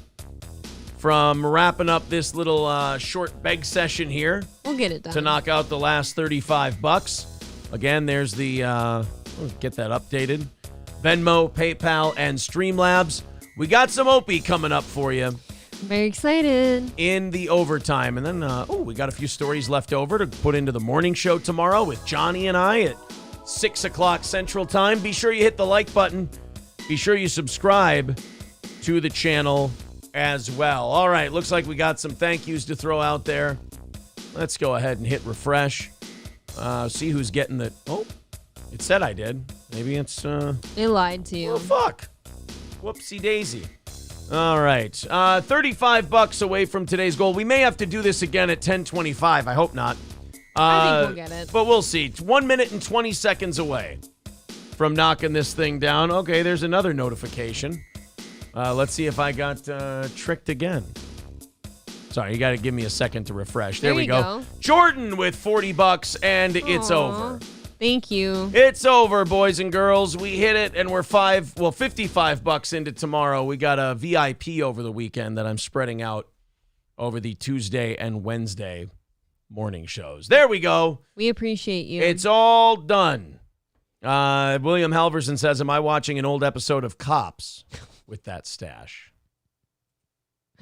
from wrapping up this little short beg session here. We'll get it done. To knock out the last $35. Again, there's the, get that updated. Venmo, PayPal, and Streamlabs. We got some Opie coming up for you. Very excited. In the overtime. And then, we got a few stories left over to put into the morning show tomorrow with Johnny and I at 6 o'clock Central Time. Be sure you hit the like button. Be sure you subscribe to the channel as well. All right, looks like we got some thank yous to throw out there. Let's go ahead and hit refresh. See who's getting the... Oh, it said I did. Maybe it's... They lied to you. Oh, fuck. Whoopsie daisy. All right. $35 away from today's goal. We may have to do this again at 10:25. I hope not. I think we'll get it. But we'll see. It's 1 minute and 20 seconds away from knocking this thing down. Okay, there's another notification. Let's see if I got tricked again. Sorry, you got to give me a second to refresh. There we go. Jordan with $40, and it's over. Thank you. It's over, boys and girls. We hit it, and we're $55 into tomorrow. We got a VIP over the weekend that I'm spreading out over the Tuesday and Wednesday morning shows. There we go. We appreciate you. It's all done. William Halverson says, am I watching an old episode of Cops with that stash?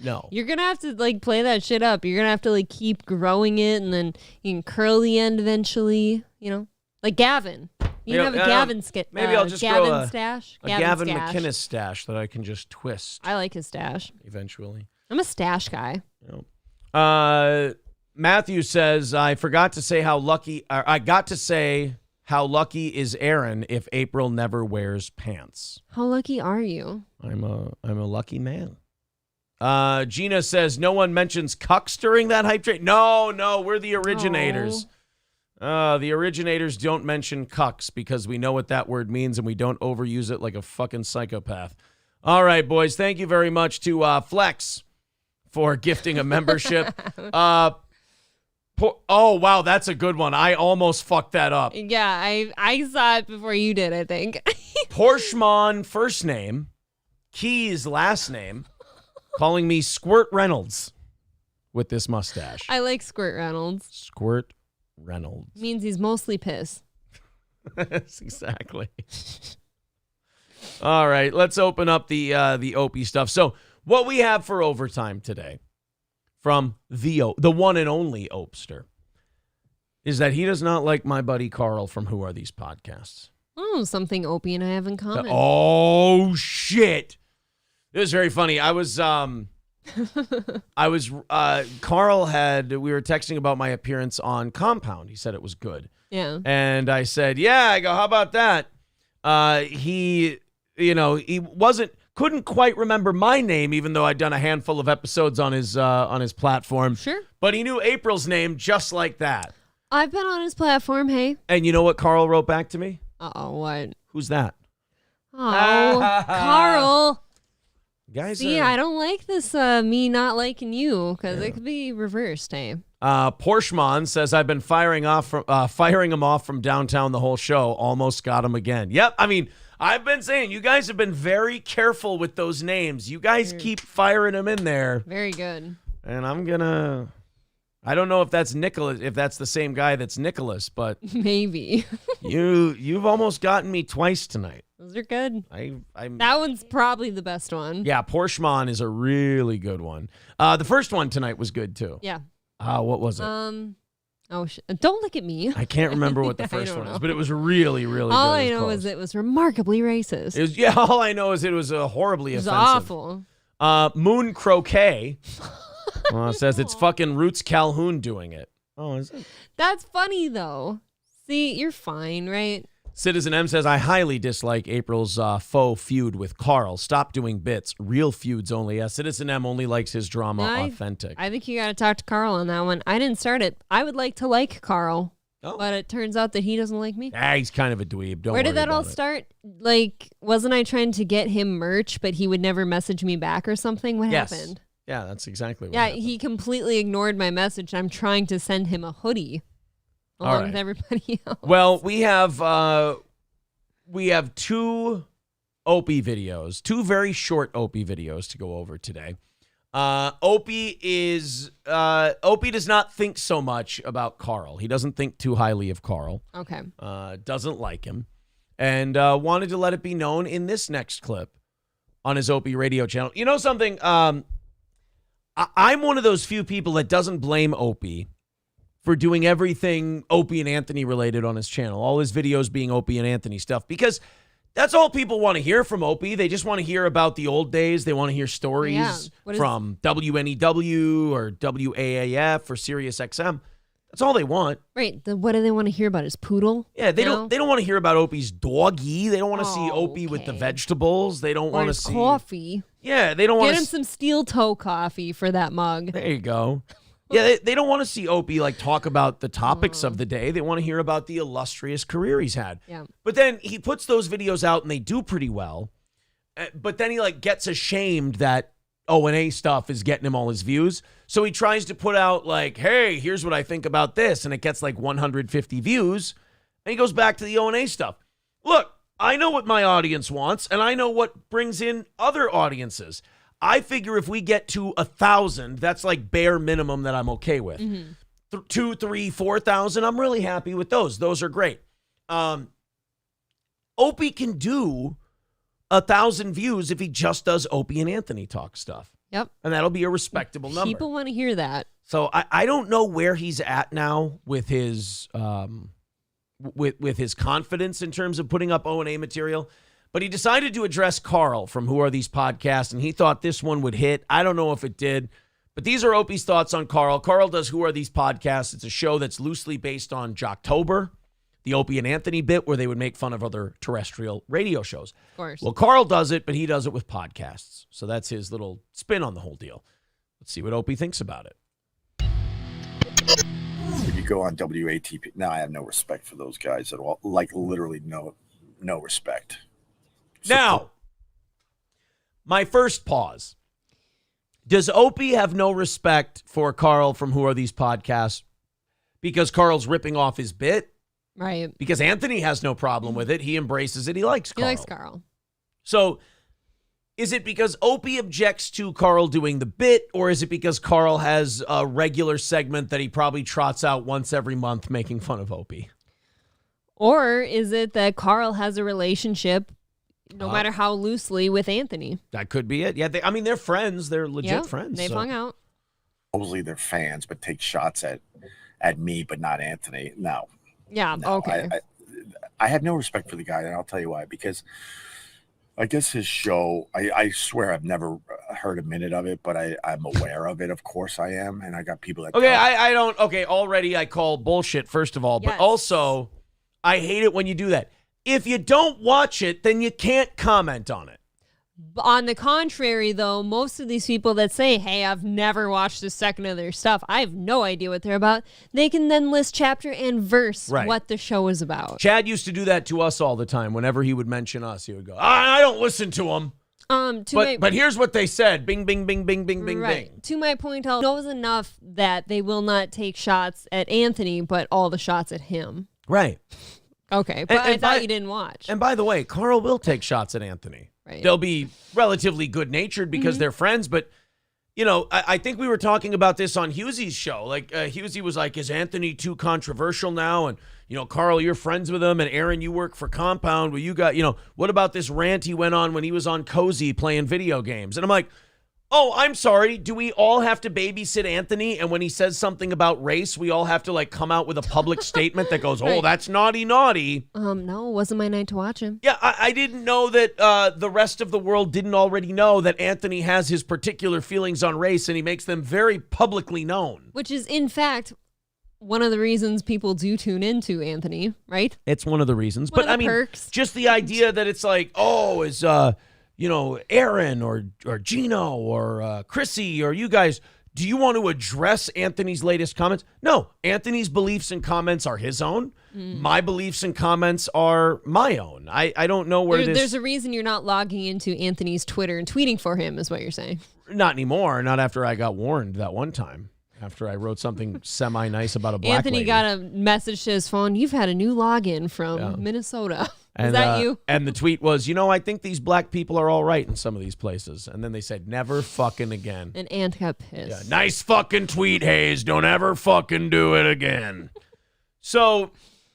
No. You're going to have to, like, play that shit up. You're going to have to, like, keep growing it, and then you can curl the end eventually, you know? Like Gavin. You can have a Gavin maybe I'll just Gavin grow a stash. Gavin stash. McInnes stash that I can just twist. I like his stash. Eventually. I'm a stash guy. Matthew says, I got to say how lucky is Aaron if April never wears pants. How lucky are you? I'm a lucky man. Gina says, no one mentions cucks during that hype train. No, we're the originators. The originators don't mention cucks because we know what that word means and we don't overuse it like a fucking psychopath. All right, boys. Thank you very much to Flex for gifting a membership. Oh, wow. That's a good one. I almost fucked that up. Yeah, I saw it before you did, I think. Porschman first name, Keys last name, calling me Squirt Reynolds with this mustache. I like Squirt Reynolds. Squirt Reynolds. Means he's mostly piss. That's exactly. All right, let's open up the Opie stuff. So what we have for overtime today from the one and only Opester is that he does not like my buddy Carl from Who Are These Podcasts. Oh, something Opie and I have in common. Oh, shit. It was very funny. Carl we were texting about my appearance on Compound. He said it was good. Yeah. And I said, yeah, I go, how about that? He couldn't quite remember my name, even though I'd done a handful of episodes on his platform. Sure. But he knew April's name just like that. I've been on his platform, hey. And you know what Carl wrote back to me? Uh-oh, what? Who's that? Oh, Carl. Guys, see, I don't like this me not liking you because it could be reversed, hey. Porschman says, I've been firing him off from downtown the whole show. Almost got him again. Yep. I mean, I've been saying you guys have been very careful with those names. You guys keep firing them in there. Very good. And I don't know if that's Nicholas, if that's the same guy that's Nicholas, but maybe. you've almost gotten me twice tonight. Those are good. I'm that one's probably the best one. Yeah, Porschman is a really good one. The first one tonight was good too. Yeah. What was it? Don't look at me. I can't remember what the first one is, but it was really, really good. All I know is it was remarkably racist. All I know is it was horribly offensive. Awful. Moon Croquet says it's fucking Roots Calhoun doing it. Oh, is it? That's funny though. See, you're fine, right? Citizen M says, I highly dislike April's faux feud with Carl. Stop doing bits. Real feuds only. Yeah, Citizen M only likes his drama authentic. I think you got to talk to Carl on that one. I didn't start it. I would like to like Carl, but it turns out that he doesn't like me. He's kind of a dweeb. Where did that all start? Like, wasn't I trying to get him merch, but he would never message me back or something? What happened? Yeah, that's exactly what happened. He completely ignored my message. I'm trying to send him a hoodie. Along with everybody else. Well, we have two Opie videos, two very short Opie videos to go over today. Opie does not think so much about Carl. He doesn't think too highly of Carl. Okay. Doesn't like him. And wanted to let it be known in this next clip on his Opie radio channel. You know something? I'm one of those few people that doesn't blame Opie for doing everything Opie and Anthony related on his channel. All his videos being Opie and Anthony stuff. Because that's all people want to hear from Opie. They just want to hear about the old days. They want to hear stories from WNEW or WAAF or Sirius XM. That's all they want. Right. What do they want to hear about? His poodle? Yeah, they don't want to hear about Opie's doggy. They don't want to see Opie with the vegetables. They don't want to see coffee. Yeah, they don't want to get him some steel toe coffee for that mug. There you go. Yeah, they don't want to see Opie talk about the topics of the day. They want to hear about the illustrious career he's had. Yeah. But then he puts those videos out and they do pretty well. But then he gets ashamed that O&A stuff is getting him all his views. So he tries to put out hey, here's what I think about this. And it gets 150 views. And he goes back to the O&A stuff. Look, I know what my audience wants, and I know what brings in other audiences. I figure if we get to 1,000, that's like bare minimum that I'm okay with. 2, 3, 4,000, I'm really happy with those. Those are great. Opie can do 1,000 views if he just does Opie and Anthony talk stuff. Yep. And that'll be a respectable number. People want to hear that. So I don't know where he's at now with his with his confidence in terms of putting up O&A material. But he decided to address Carl from Who Are These Podcasts, and he thought this one would hit. I don't know if it did, but these are Opie's thoughts on Carl. Carl does Who Are These Podcasts? It's a show that's loosely based on Jocktober, the Opie and Anthony bit where they would make fun of other terrestrial radio shows. Of course. Well, Carl does it, but he does it with podcasts. So that's his little spin on the whole deal. Let's see what Opie thinks about it. If you go on WATP, now I have no respect for those guys at all. Like literally no respect. Now, my first pause. Does Opie have no respect for Carl from Who Are These Podcasts because Carl's ripping off his bit? Right. Because Anthony has no problem with it. He embraces it. He likes Carl. He likes Carl. So is it because Opie objects to Carl doing the bit, or is it because Carl has a regular segment that he probably trots out once every month making fun of Opie? Or is it that Carl has a relationship, no matter how loosely, with Anthony? That could be it. Yeah, they're friends. They're legit friends. They've hung out. Supposedly they're fans, but take shots at me, but not Anthony. No. Yeah, no, okay. I have no respect for the guy, and I'll tell you why. Because I guess his show, I swear I've never heard a minute of it, but I'm aware of it. Of course I am. And I got people that... Okay, I don't... Okay, already I call bullshit, first of all. But also, I hate it when you do that. If you don't watch it, then you can't comment on it. On the contrary, though, most of these people that say, hey, I've never watched a second of their stuff, I have no idea what they're about, they can then list chapter and verse what the show is about. Chad used to do that to us all the time. Whenever he would mention us, he would go, I don't listen to them. But here's what they said. Bing, bing, bing, bing, bing, bing, bing. To my point, he knows enough that they will not take shots at Anthony, but all the shots at him. Right. Okay, but I thought you didn't watch. And by the way, Carl will take shots at Anthony. Right. They'll be relatively good-natured because they're friends, but, you know, I think we were talking about this on Hughesy's show. Like, Hughes was like, is Anthony too controversial now? And, you know, Carl, you're friends with him, and Aaron, you work for Compound. Well, you got, you know, what about this rant he went on when he was on Cozy playing video games? And I'm like, oh, I'm sorry. Do we all have to babysit Anthony? And when he says something about race, we all have to, like, come out with a public statement that goes, oh, that's naughty, naughty. No, it wasn't my night to watch him. Yeah, I didn't know that the rest of the world didn't already know that Anthony has his particular feelings on race, and he makes them very publicly known. Which is, in fact, one of the reasons people do tune into Anthony, right? It's one of the reasons. One But, of I the mean, perks. just the idea that it's like, oh, is... you know, Aaron or Gino or Chrissy or you guys, do you want to address Anthony's latest comments? No, Anthony's beliefs and comments are his own. My beliefs and comments are my own. I don't know where There's a reason you're not logging into Anthony's Twitter and tweeting for him, is what you're saying. Not anymore. Not after I got warned that one time. After I wrote something semi-nice about a black Anthony lady. got a message to his phone. You've had a new login from Minnesota. Is that you? And the tweet was, you know, I think these black people are all right in some of these places. And then they said, never fucking again. And Ant got pissed. Yeah, nice fucking tweet, Hayes. Don't ever fucking do it again. So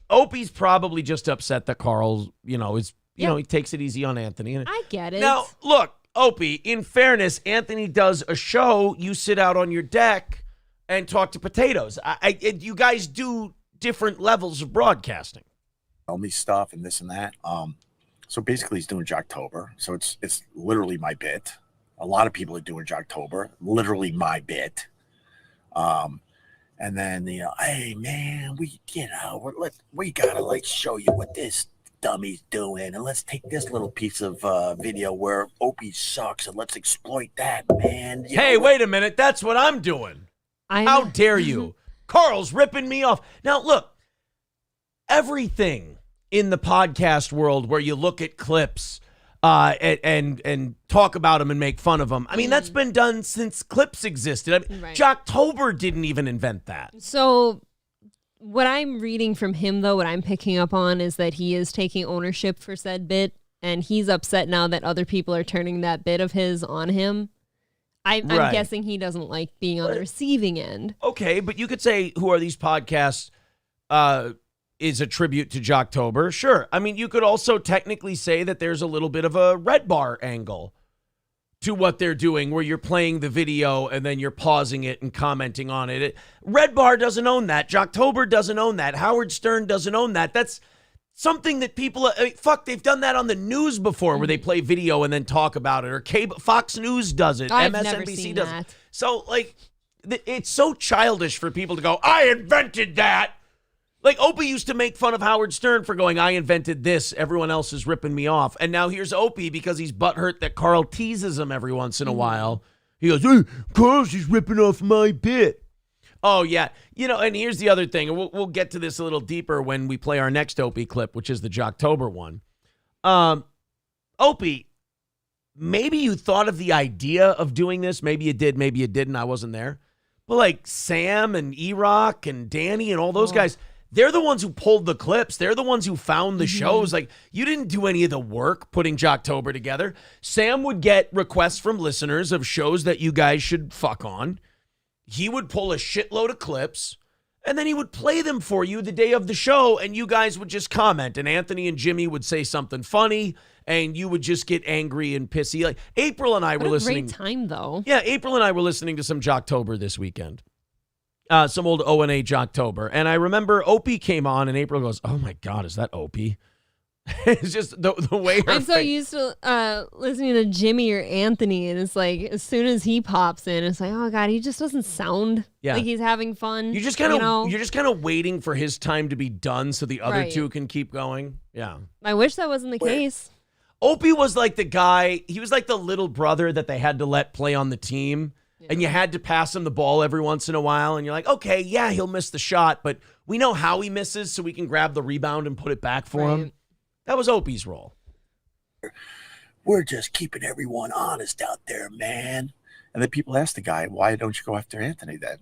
Opie's probably just upset that Carl's, you know, he takes it easy on Anthony. I get it. Now, look, Opie, in fairness, Anthony does a show. You sit out on your deck and talk to potatoes. You guys do different levels of broadcasting. Tell me stuff and this and that. So basically he's doing Jocktober. So it's literally my bit. A lot of people are doing Jocktober, literally my bit. And then, you know, hey man, we gotta like show you what this dummy's doing, and let's take this little piece of video where Opie sucks and let's exploit that, man. Wait a minute, that's what I'm doing. How dare you? Carl's ripping me off. Now, look, everything in the podcast world where you look at clips and talk about them and make fun of them, I mean, that's been done since clips existed. I mean, Jocktober didn't even invent that. So what I'm reading from him, though, what I'm picking up on is that he is taking ownership for said bit, and he's upset now that other people are turning that bit of his on him. I'm guessing he doesn't like being on the receiving end. Okay, but you could say, who are these podcasts is a tribute to Jocktober. Sure. I mean, you could also technically say that there's a little bit of a Red Bar angle to what they're doing, where you're playing the video and then you're pausing it and commenting on it. Red Bar doesn't own that. Jocktober doesn't own that. Howard Stern doesn't own that. That's something that people, they've done that on the news before, where they play video and then talk about it. Or Fox News does it. I've MSNBC never seen does that. it. So, like, it's so childish for people to go, I invented that. Like, Opie used to make fun of Howard Stern for going, I invented this. Everyone else is ripping me off. And now here's Opie, because he's butthurt that Carl teases him every once in a while. He goes, hey, Carl's just ripping off my bit. Oh, yeah. You know, and here's the other thing. And we'll get to this a little deeper when we play our next Opie clip, which is the Jocktober one. Opie, maybe you thought of the idea of doing this. Maybe you did. Maybe you didn't. I wasn't there. But like Sam and E-Rock and Danny and all those guys, they're the ones who pulled the clips. They're the ones who found the shows. Like, you didn't do any of the work putting Jocktober together. Sam would get requests from listeners of shows that you guys should fuck on. He would pull a shitload of clips, and then he would play them for you the day of the show, and you guys would just comment. And Anthony and Jimmy would say something funny, and you would just get angry and pissy. Like, April and I were listening. Great time, though. Yeah, April and I were listening to some Jocktober this weekend. Some old O&A Jocktober. And I remember Opie came on, and April goes, oh, my God, is that Opie? It's just the way her I'm so used to listening to Jimmy or Anthony, and it's like, as soon as he pops in, it's like, oh, God, he just doesn't sound like he's having fun. You're just kind of waiting for his time to be done so the other two can keep going. Yeah. I wish that wasn't the case. Opie was like the guy, he was like the little brother that they had to let play on the team. Yeah. And you had to pass him the ball every once in a while. And you're like, okay, yeah, he'll miss the shot, but we know how he misses, so we can grab the rebound and put it back for him. That was Opie's role. We're just keeping everyone honest out there, man. And then people ask the guy, why don't you go after Anthony then?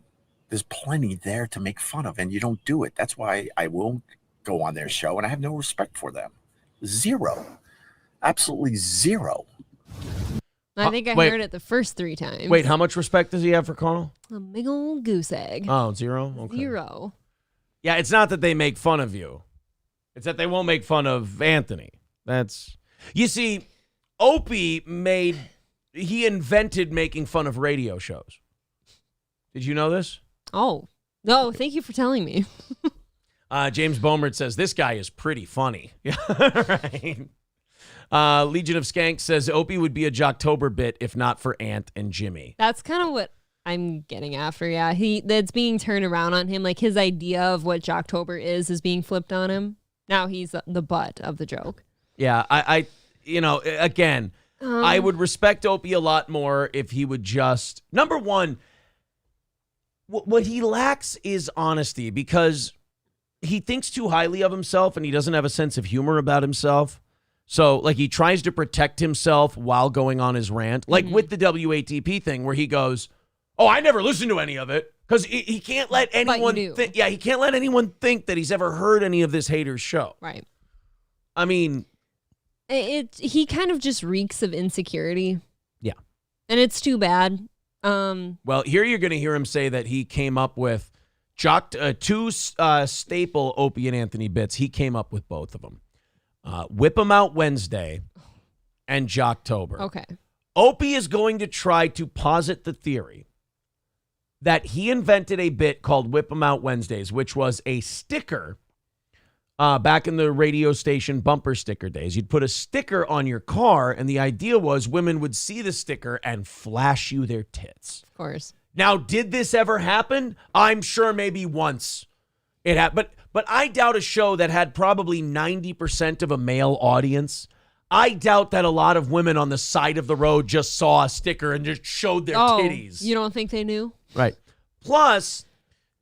There's plenty there to make fun of, and you don't do it. That's why I won't go on their show, and I have no respect for them. Zero. Absolutely zero. I think I heard it the first 3 times. Wait, how much respect does he have for Carl? A big old goose egg. Oh, 0? Okay. 0. Yeah, it's not that they make fun of you. It's that they won't make fun of Anthony. You see, Opie invented making fun of radio shows. Did you know this? Oh, no, thank you for telling me. James Bomert says, this guy is pretty funny. Yeah, right. Legion of Skanks says, Opie would be a Jocktober bit if not for Ant and Jimmy. That's kind of what I'm getting after. Yeah, that's being turned around on him. Like, his idea of what Jocktober is being flipped on him. Now he's the butt of the joke. Yeah, I would respect Opie a lot more if he would just, number one, what he lacks is honesty, because he thinks too highly of himself and he doesn't have a sense of humor about himself. So, like, he tries to protect himself while going on his rant, like with the WATP thing where he goes, oh, I never listened to any of it. Because he can't let anyone think. Yeah, he can't let anyone think that he's ever heard any of this haters show. Right. I mean, he kind of just reeks of insecurity. Yeah. And it's too bad. Well, here you're going to hear him say that he came up with 2 staple Opie and Anthony bits. He came up with both of them. Whip 'em Out Wednesday and Jocktober. Okay. Opie is going to try to posit the theory that he invented a bit called Whip 'em Out Wednesdays, which was a sticker back in the radio station bumper sticker days. You'd put a sticker on your car, and the idea was women would see the sticker and flash you their tits. Of course. Now, did this ever happen? I'm sure maybe once it happened. But I doubt a show that had probably 90% of a male audience. I doubt that a lot of women on the side of the road just saw a sticker and just showed their titties. You don't think they knew? Right. Plus,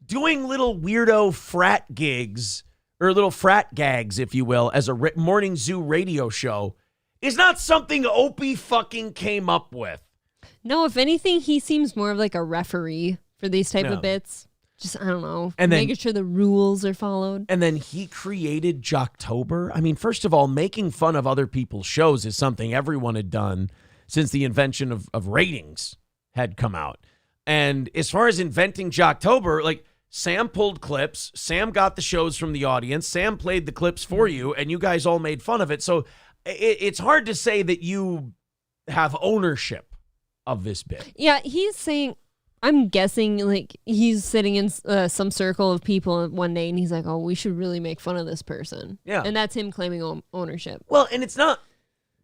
doing little weirdo frat gigs, or little frat gags, if you will, as a morning zoo radio show is not something Opie fucking came up with. No, if anything, he seems more of like a referee for these type of bits. just, I don't know, And then- making sure the rules are followed. And then he created Jocktober. I mean, first of all, making fun of other people's shows is something everyone had done since the invention of ratings had come out. And as far as inventing Jocktober, like Sam pulled clips, Sam got the shows from the audience, Sam played the clips for you, and you guys all made fun of it. So it's hard to say that you have ownership of this bit. Yeah, he's saying, I'm guessing, like, he's sitting in some circle of people one day, and he's like, oh, we should really make fun of this person. Yeah. And that's him claiming ownership. Well, and it's not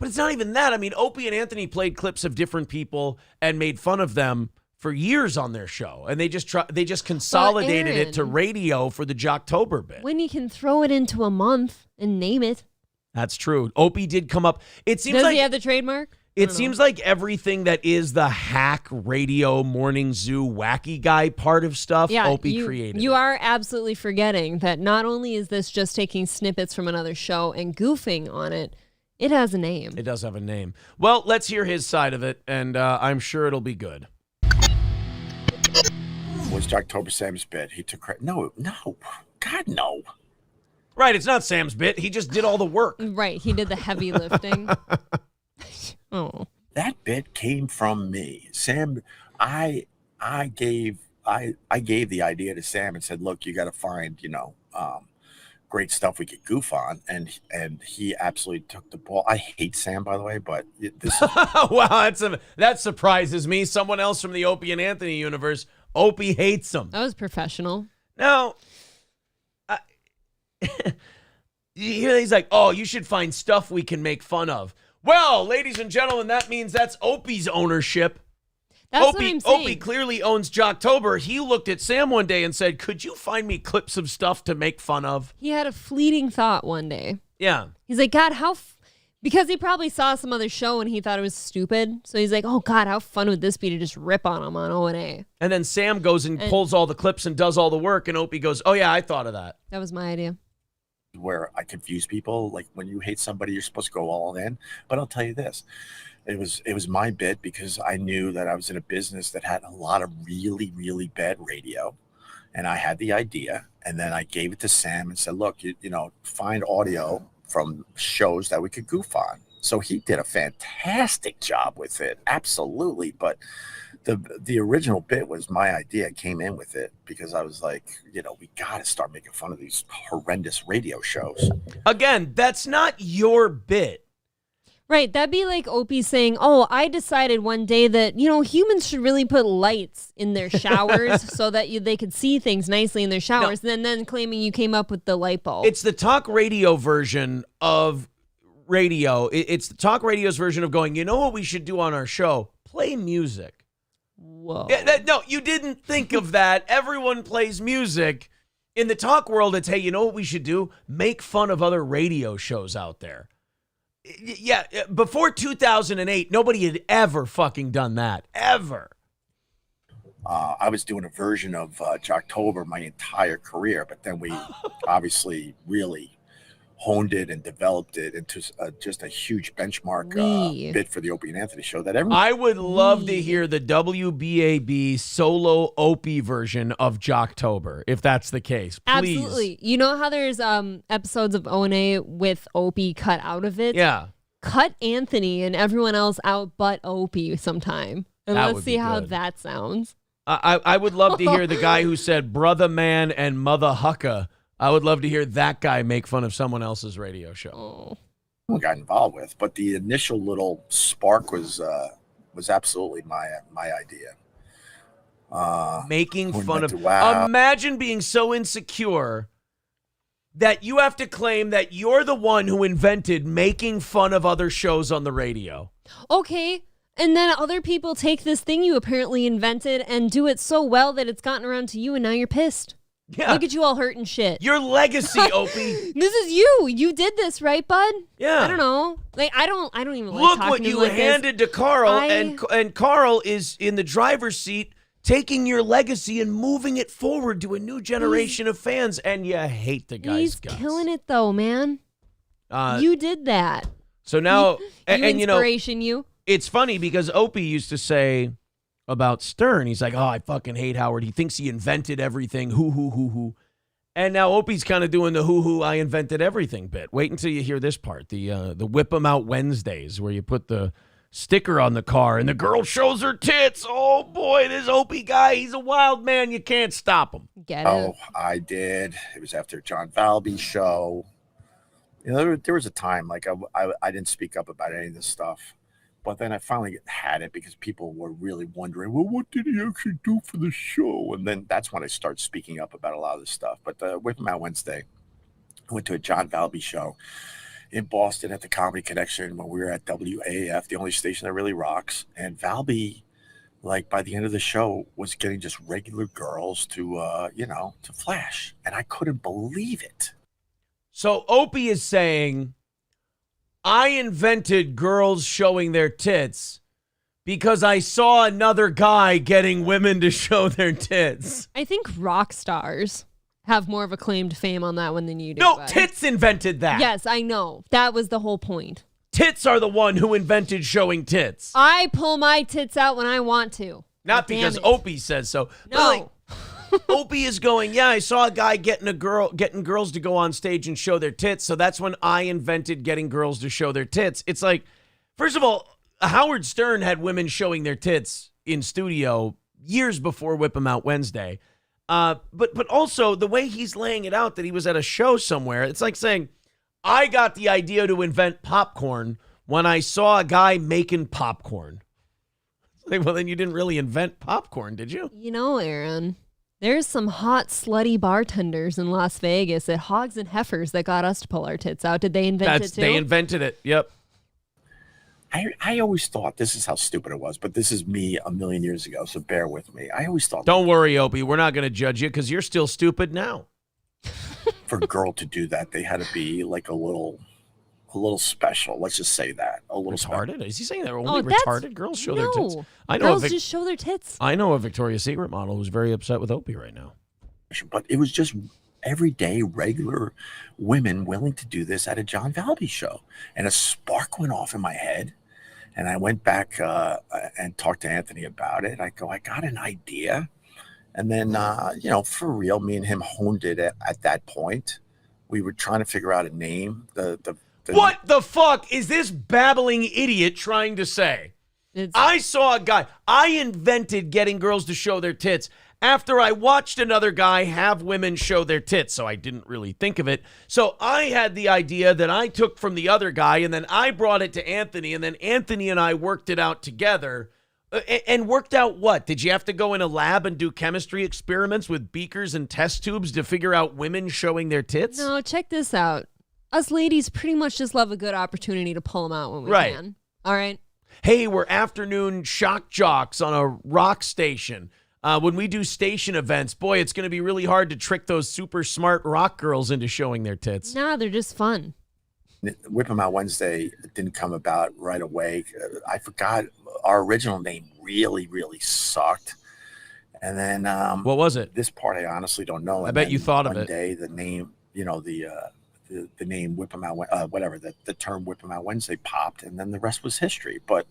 even that. I mean, Opie and Anthony played clips of different people and made fun of them for years on their show. And they just consolidated it to radio for the Jocktober bit. When you can throw it into a month and name it. That's true. Opie did come up. It seems Does like he have the trademark? It seems like everything that is the hack radio morning zoo wacky guy part of stuff, Opie created. You are absolutely forgetting that not only is this just taking snippets from another show and goofing on it, it has a name. It does have a name. Well, let's hear his side of it, and I'm sure it'll be good. Was Jocktober Sam's bit? He took credit. No, God, no. Right, it's not Sam's bit. He just did all the work. Right, he did the heavy lifting. Oh, that bit came from me. Sam, I gave the idea to Sam and said, look, you got to find, great stuff we could goof on. And he absolutely took the ball. I hate Sam, by the way, but this is wow, that surprises me. Someone else from the Opie and Anthony universe. Opie hates him. That was professional. Now, he's like, oh, you should find stuff we can make fun of. Well, ladies and gentlemen, that means that's Opie's ownership. That's what I'm saying. Opie clearly owns Jocktober. He looked at Sam one day and said, could you find me clips of stuff to make fun of? He had a fleeting thought one day. Yeah. He's like, God, because he probably saw some other show and he thought it was stupid. So he's like, oh, God, how fun would this be to just rip on him on O&A? And then Sam goes and pulls all the clips and does all the work, and Opie goes, oh, yeah, I thought of that. That was my idea. where I confuse people. Like when you hate somebody, you're supposed to go all in. But I'll tell you this, it was my bit because I knew that I was in a business that had a lot of really, really bad radio. And I had the idea, and then I gave it to Sam and said, look, you know, find audio from shows that we could goof on. So he did a fantastic job with it. Absolutely. But the original bit was my idea. I came in with it because I was like, you know, we got to start making fun of these horrendous radio shows. Again, that's not your bit. Right. That'd be like Opie saying, oh, I decided one day that, you know, humans should really put lights in their showers so that they could see things nicely in their showers. No. And then claiming you came up with the light bulb. It's the talk radio version of radio. It's the talk radio's version of going, you know what we should do on our show? Play music. Whoa. Yeah, no, you didn't think of that. Everyone plays music. In the talk world, it's, hey, you know what we should do? Make fun of other radio shows out there. Yeah, before 2008, nobody had ever fucking done that. Ever. I was doing a version of Jocktober my entire career, but then we obviously really honed it and developed it into just a huge benchmark bit for the Opie and Anthony show that everyone. I would love to hear the WBAB solo Opie version of Jocktober, if that's the case. Please. Absolutely. You know how there's episodes of O&A with Opie cut out of it? Yeah. Cut Anthony and everyone else out but Opie sometime. And let's see how that sounds. I would love to hear the guy who said brother man and mother hucka. I would love to hear that guy make fun of someone else's radio show. I got involved with, but the initial little spark was absolutely my idea. Making fun of. Wow. Imagine being so insecure that you have to claim that you're the one who invented making fun of other shows on the radio. Okay. And then other people take this thing you apparently invented and do it so well that it's gotten around to you, and now you're pissed. Yeah. Look at you all hurting shit. Your legacy, Opie. This is you. You did this, right, bud? Yeah. I don't know. Like I don't even like Look talking what to you like handed this. to Carl, and Carl is in the driver's seat taking your legacy and moving it forward to a new generation of fans, and you hate the guy's He's guts. killing it though, man. You did that. So now, you and you know, inspiration, you. it's funny because Opie used to say, about Stern. He's like, oh, I fucking hate Howard. He thinks he invented everything. Hoo. And now Opie's kind of doing the hoo, I invented everything bit. Wait until you hear this part, the Whip 'em Out Wednesdays, where you put the sticker on the car and the girl shows her tits. Oh, boy, this Opie guy, he's a wild man. You can't stop him. Get it? Oh, I did. It was after John Valby's show. You know, there was a time, like, I didn't speak up about any of this stuff. But then I finally had it because people were really wondering, well, what did he actually do for the show? And then that's when I started speaking up about a lot of this stuff. But the Whip 'em Out Wednesday, I went to a John Valby show in Boston at the Comedy Connection when we were at WAAF, the only station that really rocks. And Valby, like, by the end of the show, was getting just regular girls to flash. And I couldn't believe it. So Opie is saying, I invented girls showing their tits because I saw another guy getting women to show their tits. I think rock stars have more of a claim to fame on that one than you do. No, but- tits invented that. Yes, I know. That was the whole point. Tits are the one who invented showing tits. I pull my tits out when I want to. Not Damn because it. Opie says so. But, No. like, Opie is going, yeah, I saw a guy getting girls to go on stage and show their tits. So that's when I invented getting girls to show their tits. It's like, first of all, Howard Stern had women showing their tits in studio years before Whip 'em Out Wednesday. But also the way he's laying it out that he was at a show somewhere, it's like saying, I got the idea to invent popcorn when I saw a guy making popcorn. Like, well, then you didn't really invent popcorn, did you? You know, Aaron, there's some hot, slutty bartenders in Las Vegas at Hogs and Heifers that got us to pull our tits out. Did they invent it too? They invented it. Yep. I always thought, this is how stupid it was, but this is me a million years ago, so bear with me. I always thought, Don't worry, Opie. We're not going to judge you because you're still stupid now. for a girl to do that, they had to be like a little special. Let's just say that. A little retarded? Is he saying that only Oh, that's- retarded girls show their tits? No. I know. Girls just show their tits. I know a Victoria's Secret model who's very upset with Opie right now. But it was just everyday, regular women willing to do this at a John Valby show. And a spark went off in my head. And I went back and talked to Anthony about it. I go, I got an idea. And then, for real, me and him honed it at that point. We were trying to figure out a name. What the fuck is this babbling idiot trying to say? I saw a guy. I invented getting girls to show their tits after I watched another guy have women show their tits, so I didn't really think of it. So I had the idea that I took from the other guy, and then I brought it to Anthony, and then Anthony and I worked it out together. And worked out what? Did you have to go in a lab and do chemistry experiments with beakers and test tubes to figure out women showing their tits? No, check this out. Us ladies pretty much just love a good opportunity to pull them out when we can. All right? Hey, we're afternoon shock jocks on a rock station. When we do station events, boy, it's going to be really hard to trick those super smart rock girls into showing their tits. Nah, they're just fun. Whip 'em Out Wednesday didn't come about right away. I forgot our original name really, really sucked. And then what was it? This part I honestly don't know. I bet you thought of it. One day the name, the name Whip 'em Out, the term Whip 'em Out Wednesday popped, and then the rest was history. But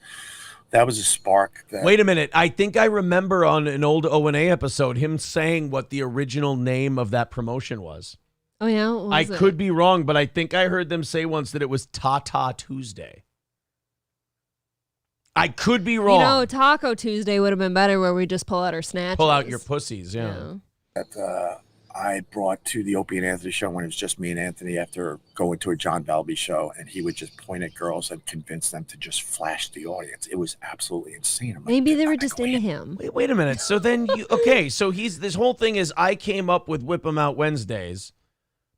that was a spark. Wait a minute. I think I remember on an old O&A episode him saying what the original name of that promotion was. Oh, yeah? What I was it? could be wrong, but I think I heard them say once that it was Tata Tuesday. I could be wrong. You know, Taco Tuesday would have been better where we just pull out our snatches. Pull out your pussies, yeah. That I brought to the Opie and Anthony show when it was just me and Anthony after going to a John Valby show, and he would just point at girls and convince them to just flash the audience. It was absolutely insane. I'm like, Maybe they were just into him. Wait a minute. So then so this whole thing is I came up with Whip 'em Out Wednesdays,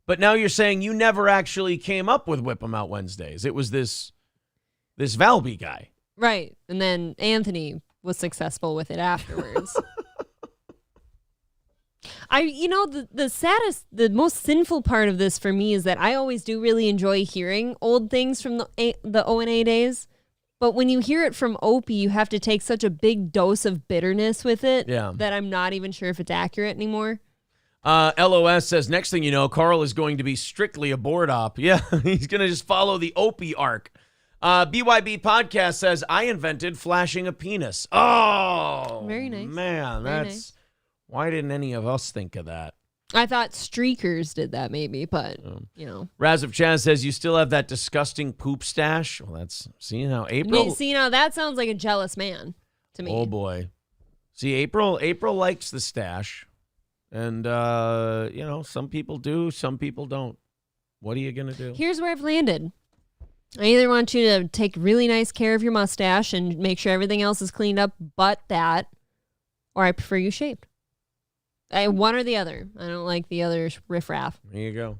but now you're saying you never actually came up with Whip 'em Out Wednesdays. It was this Valby guy. Right. And then Anthony was successful with it afterwards. The most sinful part of this for me is that I always do really enjoy hearing old things from the O&A days. But when you hear it from Opie, you have to take such a big dose of bitterness with it that I'm not even sure if it's accurate anymore. LOS says, next thing you know, Carl is going to be strictly a board op. Yeah, he's going to just follow the Opie arc. BYB Podcast says, I invented flashing a penis. Oh, Very nice. Man, Very that's nice. Why didn't any of us think of that? I thought streakers did that maybe, but, Raz of Chaz says, you still have that disgusting poop stash? Well, see now, April. See, now that sounds like a jealous man to me. Oh, boy. See, April likes the stash. And, some people do, some people don't. What are you going to do? Here's where I've landed. I either want you to take really nice care of your mustache and make sure everything else is cleaned up but that, or I prefer you shaved. One or the other. I don't like the other riffraff. There you go.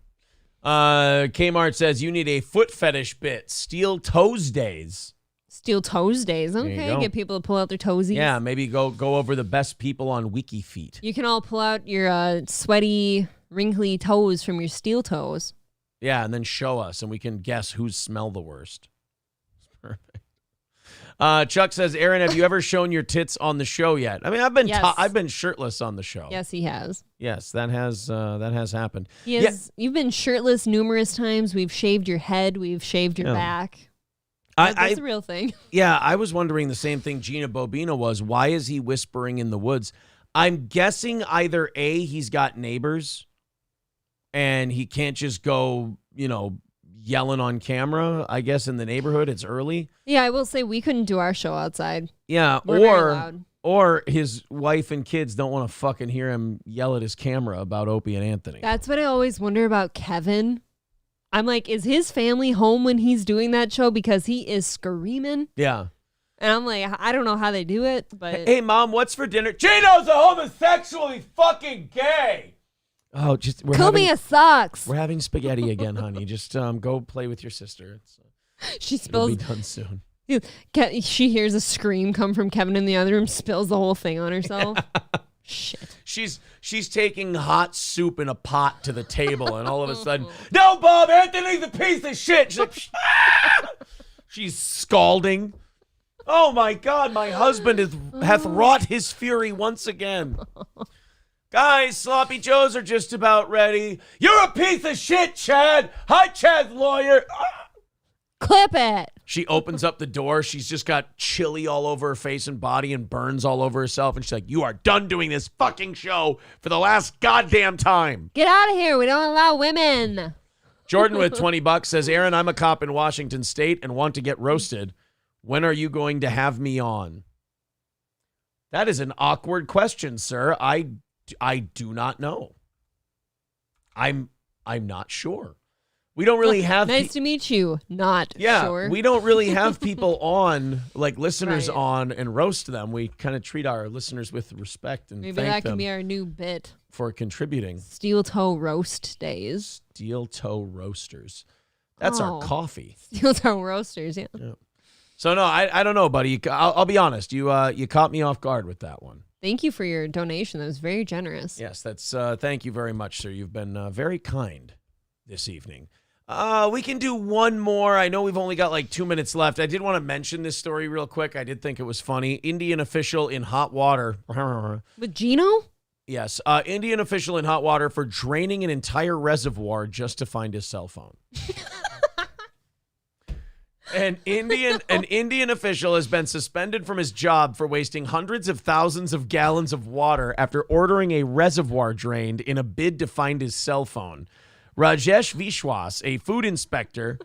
Kmart says you need a foot fetish bit. Steel toes days. Steel toes days. you Okay, go. get people to pull out their toesies. Yeah, maybe go over the best people on WikiFeet. You can all pull out your sweaty, wrinkly toes from your steel toes. Yeah, and then show us, and we can guess who's smell the worst. Perfect. Chuck says, Aaron, have you ever shown your tits on the show yet? I mean, I've been Yes. I've been shirtless on the show. Yes, he has. Yes, that has happened. You've been shirtless numerous times. We've shaved your head. We've shaved your back. That's a real thing. Yeah, I was wondering the same thing Gina Bobina was. Why is he whispering in the woods? I'm guessing either A, he's got neighbors and he can't just go, yelling on camera. I guess in the neighborhood, it's early. Yeah, I will say we couldn't do our show outside. Yeah, We're very loud. or his wife and kids don't want to fucking hear him yell at his camera about Opie and Anthony. That's what I always wonder about Kevin. I'm like, is his family home when he's doing that show? Because he is screaming. Yeah. And I'm like, I don't know how they do it, but Hey, Mom, what's for dinner? Gino's a homosexual. He's fucking gay. Oh, just Kumia sucks. We're having spaghetti again, honey. Just go play with your sister. She It'll spills. be done soon. She hears a scream come from Kevin in the other room, spills the whole thing on herself. Shit. She's taking hot soup in a pot to the table, and all of a sudden, no, Bob, Anthony's a piece of shit. She's like, she's scalding. Oh my God, my husband hath wrought his fury once again. Guys, sloppy joes are just about ready. You're a piece of shit, Chad. Hi, Chad's lawyer. Clip it. She opens up the door. She's just got chili all over her face and body and burns all over herself. And she's like, you are done doing this fucking show for the last goddamn time. Get out of here. We don't allow women. Jordan with $20 says, Aaron, I'm a cop in Washington State and want to get roasted. When are you going to have me on? That is an awkward question, sir. I do not know. I'm not sure. We don't really have nice to meet you. Not sure. We don't really have people on, like listeners on, and roast them. We kind of treat our listeners with respect and maybe thank that them can be our new bit for contributing. Steel toe roast days. Steel toe roasters. That's our coffee. Steel toe roasters. Yeah. So no, I don't know, buddy. I'll be honest. You caught me off guard with that one. Thank you for your donation. That was very generous. Yes, that's thank you very much, sir. You've been very kind this evening. We can do one more. I know we've only got like 2 minutes left. I did want to mention this story real quick. I did think it was funny. Indian official in hot water. With Gino? Yes. Indian official in hot water for draining an entire reservoir just to find his cell phone. An Indian official has been suspended from his job for wasting hundreds of thousands of gallons of water after ordering a reservoir drained in a bid to find his cell phone. Rajesh Vishwas, a food inspector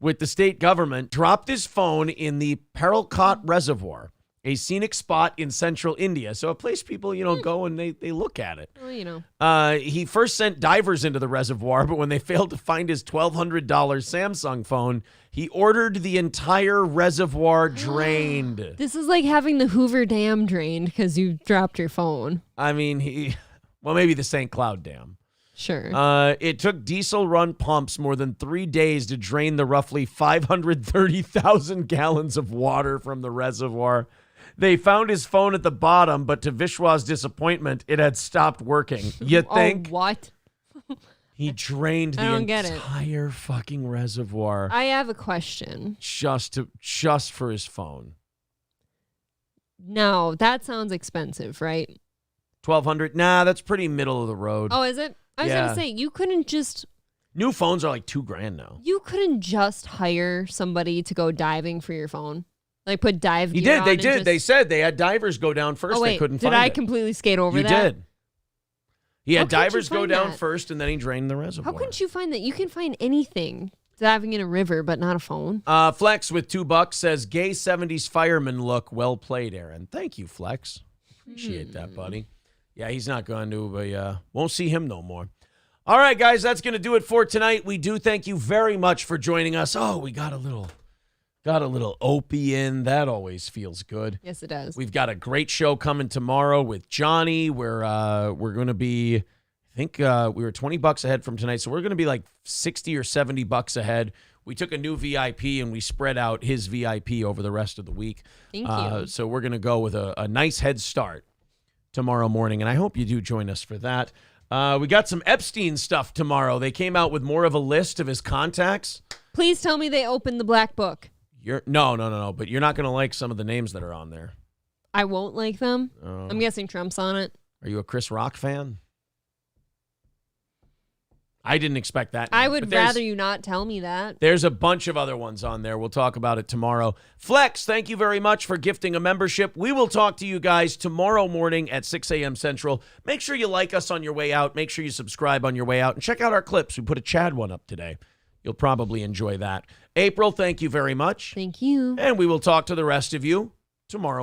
with the state government, dropped his phone in the Peralkot Reservoir, a scenic spot in central India. So a place people, go and they look at it. Well, He first sent divers into the reservoir, but when they failed to find his $1,200 Samsung phone, he ordered the entire reservoir drained. This is like having the Hoover Dam drained because you dropped your phone. I mean, maybe the St. Cloud Dam. Sure. It took diesel-run pumps more than 3 days to drain the roughly 530,000 gallons of water from the reservoir. They found his phone at the bottom, but to Vishwa's disappointment, it had stopped working. You think? Oh, what? He drained I the don't get entire fucking reservoir. I have a question. Just for his phone. No, that sounds expensive, right? $1,200? Nah, that's pretty middle of the road. Oh, is it? I was going to say, you couldn't just New phones are like $2,000 now. You couldn't just hire somebody to go diving for your phone. Like put dive He gear did. on They and did. just- They said they had divers go down first. Oh, wait, They couldn't did find I it. completely skate over You that? did. He How had couldn't you divers go find down that? first, and then he drained the reservoir. How couldn't you find that? You can find anything diving in a river, but not a phone. Flex with $2 says, gay 70s fireman look. Well played, Aaron. Thank you, Flex. Appreciate that, buddy. Yeah, he's not going to, but won't see him no more. All right, guys, that's going to do it for tonight. We do thank you very much for joining us. Oh, we got a little Opie in. That always feels good. Yes, it does. We've got a great show coming tomorrow with Johnny. We're going to be, I think we were $20 ahead from tonight, so we're going to be like $60 or $70 ahead. We took a new VIP and we spread out his VIP over the rest of the week. Thank you. So we're going to go with a nice head start tomorrow morning, and I hope you do join us for that. We got some Epstein stuff tomorrow. They came out with more of a list of his contacts. Please tell me they opened the black book. No. But you're not going to like some of the names that are on there. I won't like them. Oh. I'm guessing Trump's on it. Are you a Chris Rock fan? I didn't expect that. I name, would but there's- rather you not tell me that. There's a bunch of other ones on there. We'll talk about it tomorrow. Flex, thank you very much for gifting a membership. We will talk to you guys tomorrow morning at 6 a.m. Central. Make sure you like us on your way out. Make sure you subscribe on your way out. And check out our clips. We put a Chad one up today. You'll probably enjoy that. April, thank you very much. Thank you. And we will talk to the rest of you tomorrow.